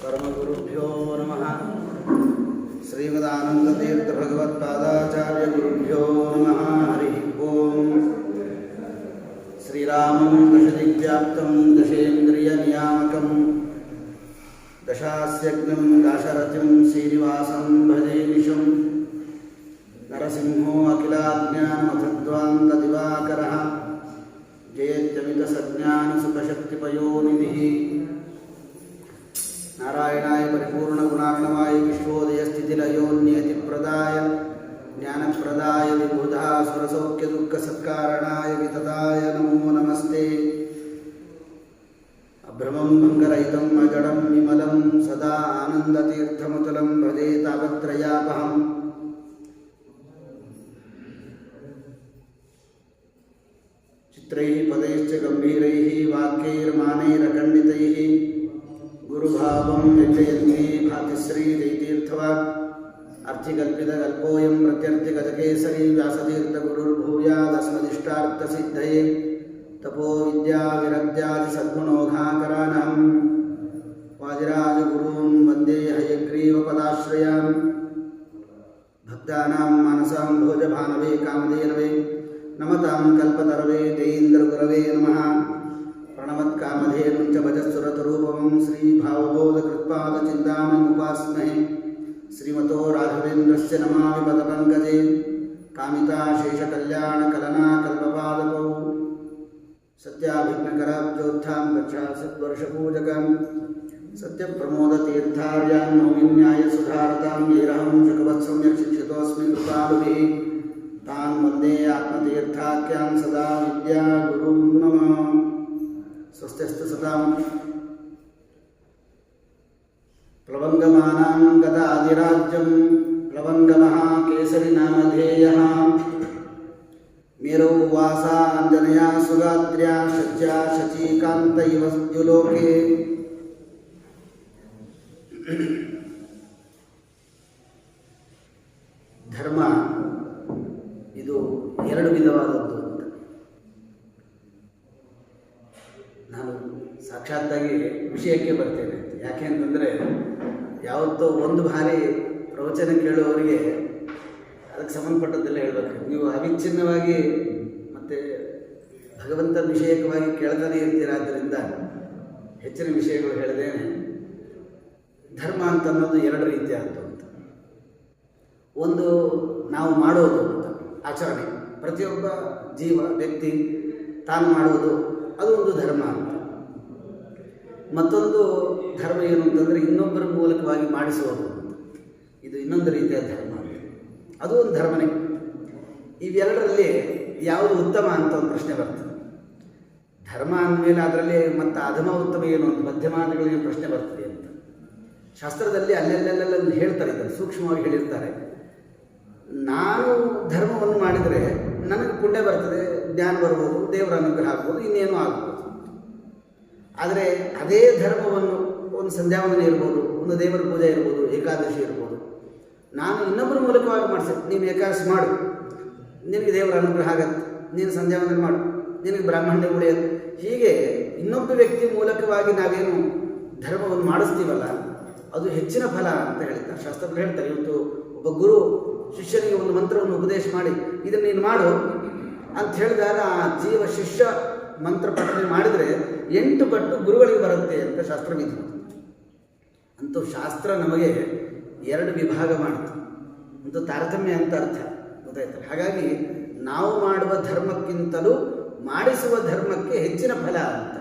परमगुरुभ्यो नमः। श्रीमदानन्दतीर्थभगवत्पादाचार्यगुरुभ्यो नमः। हरिः ओम्। श्रीरामं दशदिग्व्याप्तं दशेन्द्रियनियामकं दशास्यग्नं दाशरथिं श्रीनिवासं भजे निशं नरसिंहो अखिलाज्ञानमथध्वान्तदिवाकरः जयत्यमितसज्ञानसुखशक्तिपयोनिधिः नारायणाय परिपूर्णगुणार्णवाय विश्वोदयस्थितिलयोन्यतिप्रदाय ज्ञानप्रदाय विबुधासुरसौख्यदुःखसत्कारणाय वितताय नमो नमस्ते। अभ्रमं भङ्गरहितं अजडं विमलं सदा आनन्दतीर्थमतुलं भजे तापत्रयापहम्। चित्रैः पदैश्च गम्भीरैः वाक्यैर्मानैरखण्डितैः गुरुभावं व्यजयन्ती भातिश्रीजयतीर्थवाक् अर्थिकल्पितकल्पोऽयं प्रत्यर्थिगजकेसरी व्यासतीर्थगुरुर्भूयादस्मदिष्टार्थसिद्धये तपो विद्याविरक्त्यादिसद्गुणौघाकरानहं वाजिराजगुरून् वन्दे हयग्रीवपदाश्रयान्। भक्तानां मानसां भोजभानवे कामधेनवे नमतां कल्पतरवे जयीन्द्रगुरवे नमः। प्रणमत्कामधेनुं च भजस्सुरतरूपं श्रीभावबोधकृत्पादचिन्तामणिमुपास्महे। श्रीमतो राघवेन्द्रस्य नमामि पदपङ्कजे कामिताशेषकल्याणकलनाकल्पपादकौ सत्याभिघ्नकराब्जोत्थां गच्छासद्वर्षपूजकां सत्यप्रमोदतीर्थार्यान् नौमि न्यायसुधारतां येरहं शुकवत्सम्यक् शिक्षितोऽस्मि कृपालुभिः तान् वन्दे आत्मतीर्थाख्यां सदा विद्यागुरुं नमः। स्वस्त्यस्तु सतां प्लवङ्गमानां गदाधिराज्यं प्लवङ्गमः केसरिनामधेयः मेरौ वासा अञ्जनया सुगात्र्या शच्या शचीकान्त इव द्युलोके। ಧರ್ಮ ಇದು ಎರಡು ವಿಧವಾದದ್ದು ಅಂತ ನಾನು ಸಾಕ್ಷಾತ್ತಾಗಿ ವಿಷಯಕ್ಕೆ ಬರ್ತೇನೆ. ಯಾಕೆ ಅಂತಂದರೆ ಯಾವತ್ತೋ ಒಂದು ಬಾರಿ ಪ್ರವಚನ ಕೇಳುವವರಿಗೆ ಅದಕ್ಕೆ ಸಂಬಂಧಪಟ್ಟದ್ದೆಲ್ಲ ಹೇಳಬೇಕು. ನೀವು ಅವಿಚ್ಛಿನ್ನವಾಗಿ ಮತ್ತು ಭಗವಂತ ವಿಷಯಕವಾಗಿ ಕೇಳ್ತಾನೆ ಇರ್ತೀರಾದ್ದರಿಂದ ಹೆಚ್ಚಿನ ವಿಷಯಗಳು ಹೇಳಿದೇನೆ. ಧರ್ಮ ಅಂತ ಅನ್ನೋದು ಎರಡು ರೀತಿಯಾದ್ದು ಅಂತ. ಒಂದು ನಾವು ಮಾಡೋದು ಅಂತ ಆಚರಣೆ, ಪ್ರತಿಯೊಬ್ಬ ಜೀವ ವ್ಯಕ್ತಿ ತಾನು ಮಾಡುವುದು ಅದು ಒಂದು ಧರ್ಮ ಅಂತ. ಮತ್ತೊಂದು ಧರ್ಮ ಏನು ಅಂತಂದರೆ ಇನ್ನೊಬ್ಬರ ಮೂಲಕವಾಗಿ ಮಾಡಿಸುವುದು ಅಂತ. ಇದು ಇನ್ನೊಂದು ರೀತಿಯ ಧರ್ಮ, ಅದು ಒಂದು ಧರ್ಮನೇ. ಇವೆರಡರಲ್ಲಿ ಯಾವುದು ಉತ್ತಮ ಅಂತ ಒಂದು ಪ್ರಶ್ನೆ ಬರ್ತದೆ. ಧರ್ಮ ಅಂದಮೇಲೆ ಅದರಲ್ಲಿ ಮತ್ತು ಅಧಮ ಉತ್ತಮ ಏನು ಅಂತ ಮಧ್ಯಮಾನಗಳಿಗೆ ಪ್ರಶ್ನೆ ಬರ್ತದೆ ಅಂತ ಶಾಸ್ತ್ರದಲ್ಲಿ ಅಲ್ಲೆಲ್ಲೆಲ್ಲ ಹೇಳ್ತಾರೆ, ಇದನ್ನು ಸೂಕ್ಷ್ಮವಾಗಿ ಹೇಳಿರ್ತಾರೆ. ನಾನು ಧರ್ಮವನ್ನು ಮಾಡಿದರೆ ನನಗೆ ಪುಣ್ಯ ಬರ್ತದೆ, ಜ್ಞಾನ ಬರ್ಬೋದು, ದೇವರ ಅನುಗ್ರಹ ಆಗ್ಬೋದು, ಇನ್ನೇನೂ ಆಗ್ಬೋದು. ಆದರೆ ಅದೇ ಧರ್ಮವನ್ನು ಒಂದು ಸಂಧ್ಯಾವಂದನೆ ಇರ್ಬೋದು, ಒಂದು ದೇವರ ಪೂಜೆ ಇರ್ಬೋದು, ಏಕಾದಶಿ ಇರ್ಬೋದು, ನಾನು ಇನ್ನೊಬ್ಬರ ಮೂಲಕವಾಗಿ ಮಾಡಿಸ್ತೇನೆ. ನೀನು ಏಕಾದಶಿ ಮಾಡು, ನಿನಗೆ ದೇವರ ಅನುಗ್ರಹ ಆಗತ್ತೆ. ನೀನು ಸಂಧ್ಯಾವಂದನೆ ಮಾಡು, ನಿನಗೆ ಬ್ರಾಹ್ಮಣ್ಯ ಉಳಿಯೋದು. ಹೀಗೆ ಇನ್ನೊಬ್ಬ ವ್ಯಕ್ತಿ ಮೂಲಕವಾಗಿ ನಾವೇನು ಧರ್ಮವನ್ನು ಮಾಡಿಸ್ತೀವಲ್ಲ ಅದು ಹೆಚ್ಚಿನ ಫಲ ಅಂತ ಹೇಳ್ತಾರೆ ಶಾಸ್ತ್ರಗಳು ಹೇಳ್ತಾರೆ. ಇವತ್ತು ಒಬ್ಬ ಗುರು ಶಿಷ್ಯನಿಗೆ ಒಂದು ಮಂತ್ರವನ್ನು ಉಪದೇಶ ಮಾಡಿ ಇದನ್ನು ನೀನು ಮಾಡು ಅಂತ ಹೇಳಿದಾಗ ಆ ಜೀವ ಶಿಷ್ಯ ಮಂತ್ರ ಪಠನೆ ಮಾಡಿದರೆ 8 ಪಟ್ಟು ಗುರುಗಳಿಗೆ ಬರುತ್ತೆ ಅಂತ ಶಾಸ್ತ್ರವಿದೆ. ಅಂತೂ ಶಾಸ್ತ್ರ ನಮಗೆ 2 ವಿಭಾಗ ಮಾಡುತ್ತೆ, ಒಂದು ತಾರತಮ್ಯ ಅಂತ ಅರ್ಥ ಗೊತ್ತಾಯ್ತಾರೆ. ಹಾಗಾಗಿ ನಾವು ಮಾಡುವ ಧರ್ಮಕ್ಕಿಂತಲೂ ಮಾಡಿಸುವ ಧರ್ಮಕ್ಕೆ ಹೆಚ್ಚಿನ ಫಲ ಅಂತ,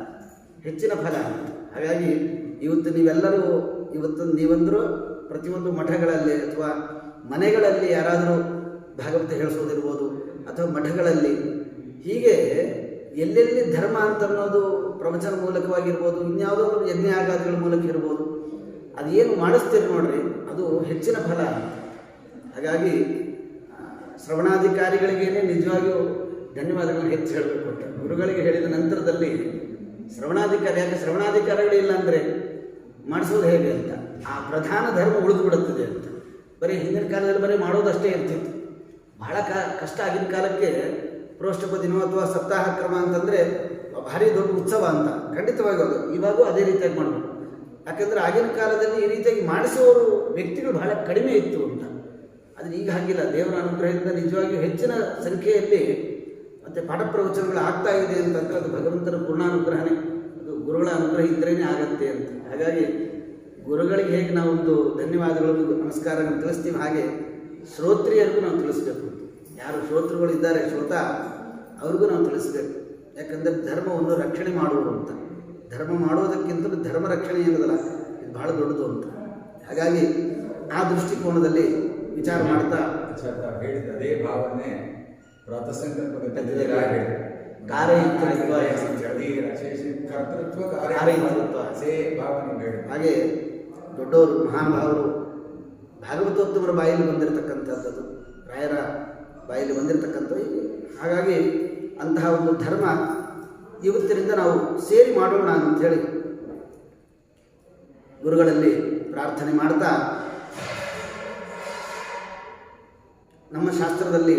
ಹೆಚ್ಚಿನ ಫಲ ಅಂತ. ಹಾಗಾಗಿ ಇವತ್ತು ನೀವಂದರೂ ಪ್ರತಿಯೊಂದು ಮಠಗಳಲ್ಲಿ ಅಥವಾ ಮನೆಗಳಲ್ಲಿ ಯಾರಾದರೂ ಭಾಗವತ ಹೇಳಿಸೋದಿರ್ಬೋದು, ಅಥವಾ ಮಠಗಳಲ್ಲಿ ಹೀಗೆ ಎಲ್ಲೆಲ್ಲಿ ಧರ್ಮ ಅಂತ ಅನ್ನೋದು ಪ್ರವಚನ ಮೂಲಕವಾಗಿರ್ಬೋದು, ಇನ್ಯಾವುದೋ ಯಜ್ಞಯಾಗಾದಿಗಳ ಮೂಲಕ ಇರ್ಬೋದು, ಅದೇನು ಮಾಡಿಸ್ತೀರಿ ನೋಡ್ರಿ ಅದು ಹೆಚ್ಚಿನ ಫಲ ಅಂತ. ಹಾಗಾಗಿ ಶ್ರವಣಾಧಿಕಾರಿಗಳಿಗೇನೆ ನಿಜವಾಗಿಯೂ ಧನ್ಯವಾದಗಳನ್ನು ಹೆಚ್ಚು ಹೇಳಬೇಕು ಅಂತ. ಗುರುಗಳಿಗೆ ಹೇಳಿದ ನಂತರದಲ್ಲಿ ಶ್ರವಣಾಧಿಕಾರಿ, ಯಾಕೆ ಶ್ರವಣಾಧಿಕಾರಿಗಳಿಲ್ಲ ಅಂದರೆ ಮಾಡಿಸೋದು ಹೇಗೆ ಅಂತ, ಆ ಪ್ರಧಾನ ಧರ್ಮ ಉಳಿದು ಬಿಡುತ್ತದೆ ಅಂತ. ಬರೀ ಹಿಂದಿನ ಕಾಲದಲ್ಲಿ ಬರೀ ಮಾಡೋದಷ್ಟೇ ಇರ್ತಿತ್ತು. ಬಹಳ ಕಷ್ಟ ಆಗಿನ ಕಾಲಕ್ಕೆ ಪ್ರೋಷ್ಠಪ ದಿನ ಅಥವಾ ಸಪ್ತಾಹ ಕ್ರಮ ಅಂತಂದರೆ ಭಾರಿ ದೊಡ್ಡ ಉತ್ಸವ ಅಂತ ಖಂಡಿತವಾಗಿ ಅದು. ಇವಾಗೂ ಅದೇ ರೀತಿಯಾಗಿ ಮಾಡಬೇಕು. ಯಾಕಂದರೆ ಆಗಿನ ಕಾಲದಲ್ಲಿ ಈ ರೀತಿಯಾಗಿ ಮಾಡಿಸುವವರು ವ್ಯಕ್ತಿಗಳು ಬಹಳ ಕಡಿಮೆ ಇತ್ತು ಅಂತ. ಆದರೆ ಈಗ ಹಾಗಿಲ್ಲ. ದೇವರ ಅನುಗ್ರಹದಿಂದ ನಿಜವಾಗಿಯೂ ಹೆಚ್ಚಿನ ಸಂಖ್ಯೆಯಲ್ಲಿ ಮತ್ತು ಪಾಠ ಪ್ರವಚನಗಳು ಆಗ್ತಾ ಇದೆ ಅಂತಂದರೆ ಅದು ಭಗವಂತನ ಪೂರ್ಣಾನುಗ್ರಹನೇ, ಅದು ಗುರುಗಳ ಅನುಗ್ರಹ ಇದ್ರೇ ಆಗತ್ತೆ ಅಂತ. ಹಾಗಾಗಿ ಗುರುಗಳಿಗೆ ಹೇಗೆ ನಾವೊಂದು ಧನ್ಯವಾದಗಳು ನಮಸ್ಕಾರಗಳನ್ನು ತಿಳಿಸ್ತೀವಿ, ಹಾಗೆ ಶ್ರೋತ್ರಿಯರಿಗೂ ನಾವು ತಿಳಿಸ್ಬೇಕು. ಯಾರು ಶ್ರೋತೃಗಳು ಇದ್ದಾರೆ, ಶ್ರೋತ, ಅವ್ರಿಗೂ ನಾವು ತಿಳಿಸ್ಬೇಕು. ಯಾಕಂದರೆ ಧರ್ಮವನ್ನು ರಕ್ಷಣೆ ಮಾಡುವರು ಅಂತ. ಧರ್ಮ ಮಾಡೋದಕ್ಕಿಂತಲೂ ಧರ್ಮ ರಕ್ಷಣೆ ಏನದಲ್ಲ, ಇದು ಬಹಳ ದೊಡ್ಡದು ಅಂತ. ಹಾಗಾಗಿ ಆ ದೃಷ್ಟಿಕೋನದಲ್ಲಿ ವಿಚಾರ ಮಾಡ್ತಾ ಹೇಳಿದ ಅದೇ ಭಾವನೆ ಪ್ರಾತಸಂಕಲ್ಪ ಹಾಗೆ ದೊಡ್ಡವರು ಮಹಾನುಭಾವರು ಭಾಗವತೋತ್ತಮರ ಬಾಯಲ್ಲಿ ಬಂದಿರತಕ್ಕಂಥದ್ದು, ರಾಯರ ಬಾಯಲ್ಲಿ ಬಂದಿರತಕ್ಕಂಥದ್ದು. ಹಾಗಾಗಿ ಅಂತಹ ಒಂದು ಧರ್ಮ ಇವತ್ತಿನಿಂದ ನಾವು ಸೇರಿ ಮಾಡೋಣ ಅಂಥೇಳಿ ಗುರುಗಳಲ್ಲಿ ಪ್ರಾರ್ಥನೆ ಮಾಡ್ತಾ, ನಮ್ಮ ಶಾಸ್ತ್ರದಲ್ಲಿ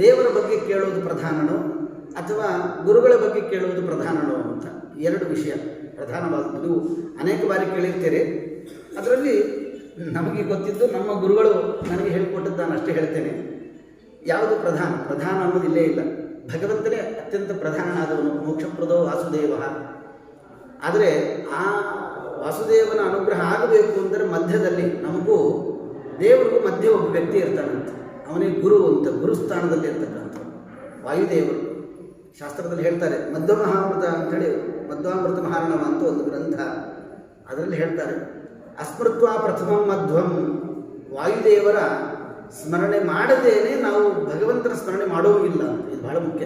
ದೇವರ ಬಗ್ಗೆ ಕೇಳುವುದು ಪ್ರಧಾನನೋ ಅಥವಾ ಗುರುಗಳ ಬಗ್ಗೆ ಕೇಳುವುದು ಪ್ರಧಾನನೋ ಅಂತ ಎರಡು ವಿಷಯ ಪ್ರಧಾನವಾದದ್ದು. ನೀವು ಅನೇಕ ಬಾರಿ ಕೇಳಿರ್ತೀರಿ. ಅದರಲ್ಲಿ ನಮಗೆ ಗೊತ್ತಿದ್ದು ನಮ್ಮ ಗುರುಗಳು ನನಗೆ ಹೇಳಿಕೊಟ್ಟದ್ದು ನಾನು ಅಷ್ಟೇ ಹೇಳ್ತೇನೆ. ಯಾವುದು ಪ್ರಧಾನ ಅನ್ನೋದು ಇಲ್ಲೇ ಇಲ್ಲ. ಭಗವಂತನೇ ಅತ್ಯಂತ ಪ್ರಧಾನನಾದವನು, ಮೋಕ್ಷಪ್ರದೋ ವಾಸುದೇವ. ಆದರೆ ಆ ವಾಸುದೇವನ ಅನುಗ್ರಹ ಆಗಬೇಕು ಅಂದರೆ ಮಧ್ಯದಲ್ಲಿ ನಮಗೂ ದೇವರಿಗೂ ಮಧ್ಯೆ ಒಬ್ಬ ವ್ಯಕ್ತಿ ಇರ್ತಾನಂತ. ಅವನೇ ಗುರು ಅಂತ, ಗುರುಸ್ಥಾನದಲ್ಲಿ ಇರ್ತಕ್ಕಂಥ ವಾಯುದೇವರು. ಶಾಸ್ತ್ರದಲ್ಲಿ ಹೇಳ್ತಾರೆ, ಮಧ್ವಮಹಾಮೃತ ಅಂಥೇಳಿ, ಮಧ್ವಾಮೃತ ಮಹಾರಣವ ಅಂತ ಒಂದು ಗ್ರಂಥ, ಅದರಲ್ಲಿ ಹೇಳ್ತಾರೆ, ಅಸ್ಮೃತ್ವ ಪ್ರಥಮಂ ಮಧ್ವಂ. ವಾಯುದೇವರ ಸ್ಮರಣೆ ಮಾಡದೇನೆ ನಾವು ಭಗವಂತನ ಸ್ಮರಣೆ ಮಾಡೋಂಗಿಲ್ಲ ಅಂತ. ಇದು ಬಹಳ ಮುಖ್ಯ.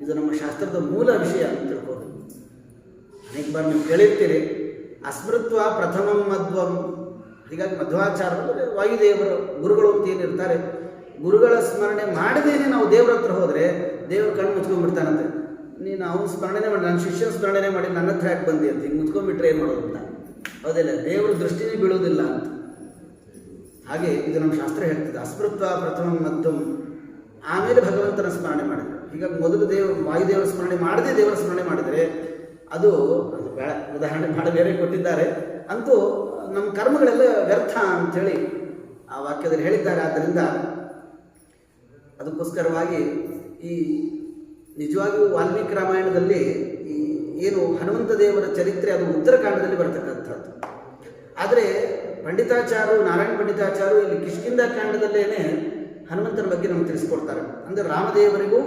ಇದು ನಮ್ಮ ಶಾಸ್ತ್ರದ ಮೂಲ ವಿಷಯ ಅಂತ ತಿಳ್ಕೋದು. ಅನೇಕ ಬಾರಿ ನೀವು ಕೇಳಿರ್ತೀರಿ, ಅಸ್ಮೃತ್ವ ಪ್ರಥಮಂ ಮಧ್ವಂ. ಹೀಗಾಗಿ ಮಧ್ವಾಚಾರ್ಯರು ವಾಯುದೇವರ ಗುರುಗಳು ಅಂತ ಏನಿರ್ತಾರೆ, ಗುರುಗಳ ಸ್ಮರಣೆ ಮಾಡದೇನೆ ನಾವು ದೇವರ ಹತ್ರ ಹೋದರೆ ದೇವರು ಕಣ್ಣು ಮುಚ್ಕೊಂಡ್ಬಿಡ್ತಾನಂತೆ. ನೀನು ಅವನ ಸ್ಮರಣೆ ಮಾಡಿ, ನನ್ನ ಶಿಷ್ಯನ ಸ್ಮರಣೆ ಮಾಡಿ ನನ್ನ ಹತ್ರ ಯಾಕೆ ಬಂದಿ ಅಂತ ಹಿಂಗೆ ಮುಚ್ಕೊಂಡ್ಬಿಟ್ರೆ ಏನು ಮಾಡೋದು ಅಂತ. ಹೌದಿಲ್ಲ, ದೇವರ ದೃಷ್ಟಿನೇ ಬೀಳೋದಿಲ್ಲ ಅಂತ. ಹಾಗೆ ಇದು ನಮ್ಮ ಶಾಸ್ತ್ರ ಹೇಳ್ತದೆ, ಅಸ್ಮೃತ್ವ ಪ್ರಥಮ ಮತ್ತು ಆಮೇಲೆ ಭಗವಂತನ ಸ್ಮರಣೆ ಮಾಡಿದರೆ. ಹೀಗಾಗಿ ಮೊದಲು ವಾಯುದೇವರ ಸ್ಮರಣೆ ಮಾಡದೆ ದೇವರ ಸ್ಮರಣೆ ಮಾಡಿದರೆ ಅದು ಬೇಡ. ಉದಾಹರಣೆ ಮಾಡಿ ಬೇರೆ ಕೊಟ್ಟಿದ್ದಾರೆ. ಅಂತೂ ನಮ್ಮ ಕರ್ಮಗಳೆಲ್ಲ ವ್ಯರ್ಥ ಅಂಥೇಳಿ ಆ ವಾಕ್ಯದಲ್ಲಿ ಹೇಳಿದ್ದಾರೆ. ಆದ್ದರಿಂದ ಅದಕ್ಕೋಸ್ಕರವಾಗಿ ಈ ನಿಜವಾಗಿಯೂ ವಾಲ್ಮೀಕಿ ರಾಮಾಯಣದಲ್ಲಿ ಈ ಏನು ಹನುಮಂತ ದೇವರ ಚರಿತ್ರೆ ಅದು ಉತ್ತರಕಾಂಡದಲ್ಲಿ ಬರ್ತಕ್ಕಂಥದ್ದು. ಆದರೆ ಪಂಡಿತಾಚಾರ್ಯರು, ನಾರಾಯಣ ಪಂಡಿತಾಚಾರ್ಯರು ಇಲ್ಲಿ ಕಿಷ್ಕಿಂಧಾಕಾಂಡದಲ್ಲೇನೆ ಹನುಮಂತನ ಬಗ್ಗೆ ನಮಗೆ ತಿಳಿಸ್ಕೊಡ್ತಾರೆ. ಅಂದರೆ ರಾಮದೇವರಿಗೂ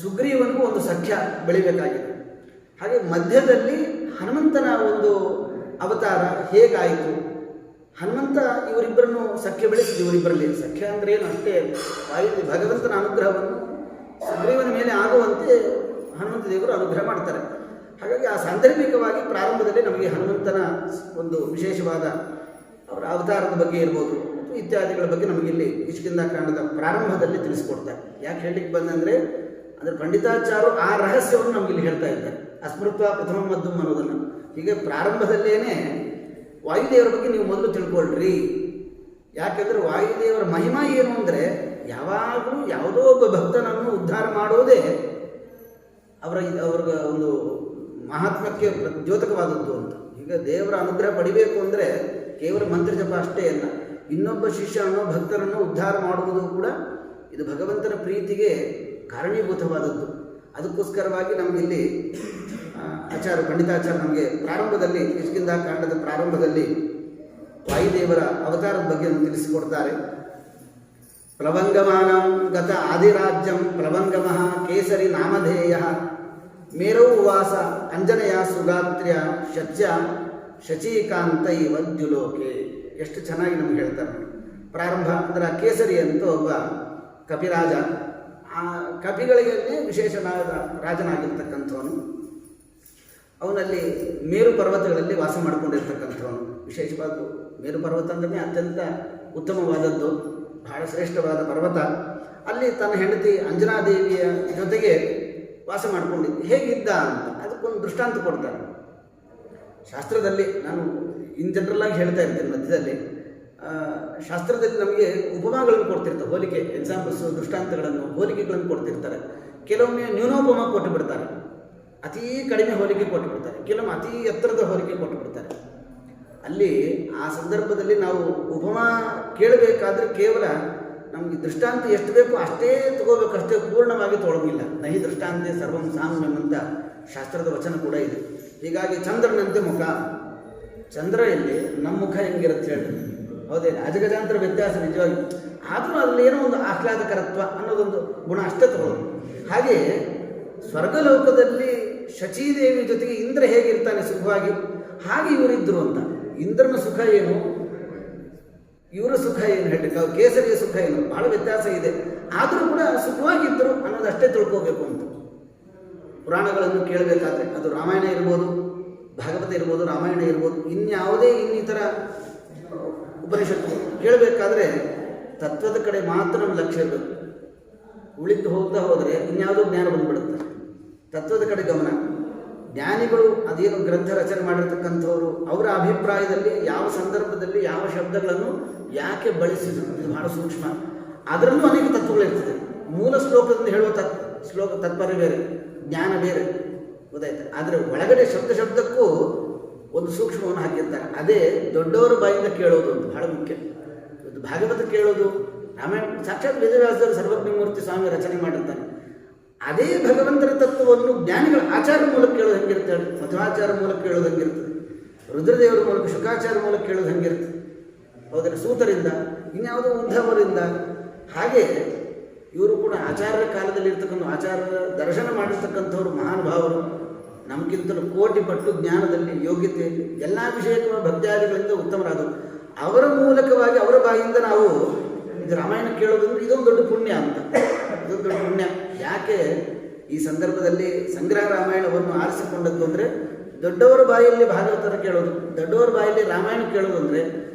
ಸುಗ್ರೀವನಿಗೂ ಒಂದು ಸಖ್ಯ ಬೆಳಿಬೇಕಾಗಿದೆ. ಹಾಗೆ ಮಧ್ಯದಲ್ಲಿ ಹನುಮಂತನ ಒಂದು ಅವತಾರ ಹೇಗಾಯಿತು, ಹನುಮಂತ ಇವರಿಬ್ಬರನ್ನು ಸಖ್ಯ ಬೆಳೆಸಿದ. ಇವರಿಬ್ಬರಲ್ಲಿ ಸಖ್ಯ ಅಂದರೆ ಏನು, ಅಷ್ಟೇ ಭಗವಂತನ ಅನುಗ್ರಹವನ್ನು ಸುಗ್ರೀವನ ಮೇಲೆ ಆಗುವಂತೆ ಹನುಮಂತ ದೇವರು ಅನುಗ್ರಹ ಮಾಡ್ತಾರೆ. ಹಾಗಾಗಿ ಆ ಸಾಂದರ್ಭಿಕವಾಗಿ ಪ್ರಾರಂಭದಲ್ಲಿ ನಮಗೆ ಹನುಮಂತನ ಒಂದು ವಿಶೇಷವಾದ ಅವರ ಅವತಾರದ ಬಗ್ಗೆ ಇರ್ಬೋದು ಇತ್ಯಾದಿಗಳ ಬಗ್ಗೆ ನಮಗಿಲ್ಲಿ ಕಿಷ್ಕಿಂಧಾಕಾಂಡದ ಪ್ರಾರಂಭದಲ್ಲಿ ತಿಳಿಸ್ಕೊಡ್ತಾರೆ. ಯಾಕೆ ಹೇಳಲಿಕ್ಕೆ ಬಂದಂದರೆ, ಅಂದರೆ ಪಂಡಿತಾಚಾರ್ಯರು ಆ ರಹಸ್ಯವನ್ನು ನಮಗಿಲ್ಲಿ ಹೇಳ್ತಾ ಇದ್ದಾರೆ, ಅಸ್ಮೃತ್ವ ಪ್ರಥಮ ಮಧ್ವಂ ಅನ್ನೋದನ್ನು. ಹೀಗೆ ಪ್ರಾರಂಭದಲ್ಲೇನೆ ವಾಯುದೇವರ ಬಗ್ಗೆ ನೀವು ಮೊದಲು ತಿಳ್ಕೊಳ್ರಿ. ಯಾಕೆಂದರೆ ವಾಯುದೇವರ ಮಹಿಮಾ ಏನು ಅಂದರೆ, ಯಾವಾಗಲೂ ಯಾವುದೋ ಒಬ್ಬ ಭಕ್ತನನ್ನು ಉದ್ಧಾರ ಮಾಡೋದೇ ಅವ್ರಿಗೆ ಒಂದು ಮಹಾತ್ಮಕ್ಕೆ ದ್ಯೋತಕವಾದದ್ದು ಅಂತ. ಈಗ ದೇವರ ಅನುಗ್ರಹ ಪಡಿಬೇಕು ಅಂದರೆ ಕೇವಲ ಮಂತ್ರ ಜಪ ಅಷ್ಟೇ ಅಲ್ಲ, ಇನ್ನೊಬ್ಬ ಶಿಷ್ಯನನ್ನು ಭಕ್ತರನ್ನು ಉದ್ಧಾರ ಮಾಡುವುದು ಕೂಡ ಇದು ಭಗವಂತನ ಪ್ರೀತಿಗೆ ಕಾರಣೀಭೂತವಾದದ್ದು. ಅದಕ್ಕೋಸ್ಕರವಾಗಿ ನಮಗಿಲ್ಲಿ ಪಂಡಿತಾಚಾರ್ಯ ನಮಗೆ ಪ್ರಾರಂಭದಲ್ಲಿ ಕಿಷ್ಕಿಂಧಾಕಾಂಡದ ಪ್ರಾರಂಭದಲ್ಲಿ ವಾಯುದೇವರ ಅವತಾರದ ಬಗ್ಗೆ ನಮಗೆ ತಿಳಿಸಿಕೊಡ್ತಾರೆ. ಪ್ಲವಂಗಮಾನಂ ಗತ ಆದಿರಾಜ್ಯಂ ಪ್ಲವಂಗಮಃ ಕೇಸರಿ ನಾಮಧೇಯ ಮೇರೌ ವಾಸ ಅಂಜನೆಯ ಸುಗಾತ್ರ್ಯ ಶಚ್ಯ ಶಚೀಕಾಂತೈ ವದ್ಯುಲೋಕೆ. ಎಷ್ಟು ಚೆನ್ನಾಗಿ ನಮ್ಗೆ ಹೇಳ್ತಾರೆ. ಪ್ರಾರಂಭ ಅಂದರೆ ಕೇಸರಿ ಅಂತ ಒಬ್ಬ ಕಪಿರಾಜ, ಆ ಕಪಿಗಳಿಗೆ ವಿಶೇಷನಾದ ರಾಜನಾಗಿರ್ತಕ್ಕಂಥವನು. ಅವನಲ್ಲಿ ಮೇರು ಪರ್ವತಗಳಲ್ಲಿ ವಾಸ ಮಾಡಿಕೊಂಡಿರ್ತಕ್ಕಂಥವನು. ವಿಶೇಷವಾದ ಮೇರು ಪರ್ವತ ಅಂದರೆ ಅತ್ಯಂತ ಉತ್ತಮವಾದದ್ದು, ಬಹಳ ಶ್ರೇಷ್ಠವಾದ ಪರ್ವತ. ಅಲ್ಲಿ ತನ್ನ ಹೆಂಡತಿ ಅಂಜನಾದೇವಿಯ ಜೊತೆಗೆ ವಾಸ ಮಾಡಿಕೊಂಡಿದ್ದು. ಹೇಗಿದ್ದ ಅಂತ ಅದಕ್ಕೊಂದು ದೃಷ್ಟಾಂತ ಕೊಡ್ತಾರೆ ಶಾಸ್ತ್ರದಲ್ಲಿ. ನಾನು ಇನ್ ಜನರಲ್ಲಾಗಿ ಹೇಳ್ತಾ ಇರ್ತೇನೆ ಮಧ್ಯದಲ್ಲಿ. ಶಾಸ್ತ್ರದಲ್ಲಿ ನಮಗೆ ಉಪಮಾಗಳನ್ನು ಕೊಡ್ತಿರ್ತಾರೆ, ಹೋಲಿಕೆ, ಎಕ್ಸಾಂಪಲ್ಸ್, ದೃಷ್ಟಾಂತಗಳನ್ನು, ಹೋಲಿಕೆಗಳನ್ನು ಕೊಡ್ತಿರ್ತಾರೆ. ಕೆಲವೊಮ್ಮೆ ನ್ಯೂನೋಪಮ ಕೊಟ್ಟು ಬಿಡ್ತಾರೆ. ಅತೀ ಕಡಿಮೆ ಹೋಲಿಕೆ ಕೊಟ್ಟುಬಿಡ್ತಾರೆ, ಕೆಲವು ಅತೀ ಎತ್ತರದ ಹೋಲಿಕೆ ಕೊಟ್ಟುಬಿಡ್ತಾರೆ. ಅಲ್ಲಿ ಆ ಸಂದರ್ಭದಲ್ಲಿ ನಾವು ಉಪಮಾ ಕೇಳಬೇಕಾದ್ರೆ ಕೇವಲ ನಮಗೆ ದೃಷ್ಟಾಂತ ಎಷ್ಟು ಬೇಕು ಅಷ್ಟೇ ತಗೋಬೇಕು, ಅಷ್ಟೇ ಪೂರ್ಣವಾಗಿ ತೊಗೊಳಗಿಲ್ಲ. ನಹಿ ದೃಷ್ಟಾಂತೆ ಸರ್ವಂ ಸಾಮ್ಯಂ ಅಂತ ಶಾಸ್ತ್ರದ ವಚನ ಕೂಡ ಇದೆ. ಹೀಗಾಗಿ ಚಂದ್ರನಂತೆ ಮುಖ, ಚಂದ್ರ ಎಲ್ಲಿ ನಮ್ಮ ಮುಖ ಹೆಂಗಿರುತ್ತೆ ಹೇಳಿ, ಹೌದೇ? ಅಜಗಜಾಂತರ ವ್ಯತ್ಯಾಸ ನಿಜವಾಗಿ, ಆದರೂ ಅದರಲ್ಲಿ ಏನೋ ಒಂದು ಆಹ್ಲಾದಕರತ್ವ ಅನ್ನೋದೊಂದು ಗುಣ ಅಷ್ಟೇ ತಗೊಳ್ಳೋದು. ಹಾಗೆ ಸ್ವರ್ಗಲೋಕದಲ್ಲಿ ಶಚೀದೇವಿ ಜೊತೆಗೆ ಇಂದ್ರ ಹೇಗಿರ್ತಾನೆ ಸುಖವಾಗಿ, ಹಾಗೆ ಇವರಿದ್ದರು ಅಂತ. ಇಂದ್ರನ ಸುಖ ಏನು, ಇವರ ಸುಖ ಏನು ಹೇಳಿ, ಕೇಸರಿಯ ಸುಖ ಏನು, ಬಹಳ ವ್ಯತ್ಯಾಸ ಇದೆ. ಆದರೂ ಕೂಡ ಸುಖವಾಗಿದ್ದರು ಅನ್ನೋದಷ್ಟೇ ತಿಳ್ಕೋಬೇಕು ಅಂತ. ಪುರಾಣಗಳನ್ನು ಕೇಳಬೇಕಾದ್ರೆ ಅದು ರಾಮಾಯಣ ಇರ್ಬೋದು, ಭಾಗವತ ಇರ್ಬೋದು, ರಾಮಾಯಣ ಇರ್ಬೋದು, ಇನ್ಯಾವುದೇ ಇನ್ನಿತರ ಉಪನಿಷತ್ತು ಕೇಳಬೇಕಾದ್ರೆ ತತ್ವದ ಕಡೆ ಮಾತ್ರ ನಮ್ಮ ಲಕ್ಷ್ಯ ಇರಬೇಕು. ಉಳಿದು ಹೋಗ್ತಾ ಹೋದರೆ ಇನ್ಯಾವುದೋ ಜ್ಞಾನ ಬಂದ್ಬಿಡುತ್ತೆ. ತತ್ವದ ಕಡೆ ಗಮನ. ಜ್ಞಾನಿಗಳು ಅದೇನು ಗ್ರಂಥ ರಚನೆ ಮಾಡಿರ್ತಕ್ಕಂಥವ್ರು ಅವರ ಅಭಿಪ್ರಾಯದಲ್ಲಿ ಯಾವ ಸಂದರ್ಭದಲ್ಲಿ ಯಾವ ಶಬ್ದಗಳನ್ನು ಯಾಕೆ ಬಳಸಿದ್ರು, ಇದು ಬಹಳ ಸೂಕ್ಷ್ಮ. ಅದರಲ್ಲೂ ಅನೇಕ ತತ್ವಗಳಿರ್ತದೆ. ಮೂಲ ಶ್ಲೋಕದಿಂದ ಹೇಳುವ ಶ್ಲೋಕ ತಾತ್ಪರ್ಯ ಬೇರೆ, ಜ್ಞಾನ ಬೇರೆ, ಗೊತ್ತಾಯ್ತು. ಆದರೆ ಒಳಗಡೆ ಶಬ್ದಕ್ಕೂ ಒಂದು ಸೂಕ್ಷ್ಮವನ್ನು ಹಾಕಿರ್ತಾರೆ. ಅದೇ ದೊಡ್ಡವರ ಬಾಯಿಂದ ಕೇಳೋದು ಅಂತ ಬಹಳ ಮುಖ್ಯ. ಇದು ಭಾಗವತ ಕೇಳೋದು, ರಾಮಾಯಣ ಸಾಕ್ಷಾತ್ ವೇದವ್ಯಾಸರು ಸರ್ವಜ್ಞಮೂರ್ತಿ ಸ್ವಾಮಿ ರಚನೆ ಮಾಡಿರ್ತಾನೆ. ಅದೇ ಭಗವಂತನ ತತ್ವವನ್ನು ಜ್ಞಾನಿಗಳ ಆಚಾರ ಮೂಲಕ ಕೇಳೋದು ಹೆಂಗಿರುತ್ತೆ, ಮಧ್ವಾಚಾರ ಮೂಲಕ ಕೇಳೋದು ಹೆಂಗಿರ್ತದೆ, ರುದ್ರದೇವರ ಮೂಲಕ ಶುಕಾಚಾರ ಮೂಲಕ ಕೇಳೋದು ಹೆಂಗಿರ್ತದೆ, ಹೌದಲ್ಲ, ಸೂತರಿಂದ, ಇನ್ಯಾವುದೋ ಉದ್ಧವರಿಂದ. ಹಾಗೆ ಇವರು ಕೂಡ ಆಚಾರ್ಯರ ಕಾಲದಲ್ಲಿ ಇರ್ತಕ್ಕಂಥ ಆಚಾರ್ಯರ ದರ್ಶನ ಮಾಡಿರ್ತಕ್ಕಂಥವ್ರು ಮಹಾನುಭಾವರು. ನಮಗಿಂತಲೂ ಕೋಟಿ ಪಟ್ಟು ಜ್ಞಾನದಲ್ಲಿ, ಯೋಗ್ಯತೆಯಲ್ಲಿ, ಎಲ್ಲ ವಿಷಯಗಳ ಭಕ್ತ್ಯಾದಿಗಳಿಂದ ಉತ್ತಮರಾದರು. ಅವರ ಮೂಲಕವಾಗಿ ಅವರ ಬಾಯಿಂದ ನಾವು ಇದು ರಾಮಾಯಣ ಕೇಳೋದಂದ್ರೆ ಇದೊಂದು ದೊಡ್ಡ ಪುಣ್ಯ ಅಂತ. ಇದೊಂದು ದೊಡ್ಡ ಪುಣ್ಯ. ಯಾಕೆ ಈ ಸಂದರ್ಭದಲ್ಲಿ ಸಂಗ್ರಹ ರಾಮಾಯಣವನ್ನು ಆರಿಸಿಕೊಂಡದ್ದು ಅಂದರೆ, ದೊಡ್ಡವರ ಬಾಯಲ್ಲಿ ಭಾಗವತರ ಕೇಳೋದು, ದೊಡ್ಡವರ ಬಾಯಲ್ಲಿ ರಾಮಾಯಣ ಕೇಳೋದು ಅಂದರೆ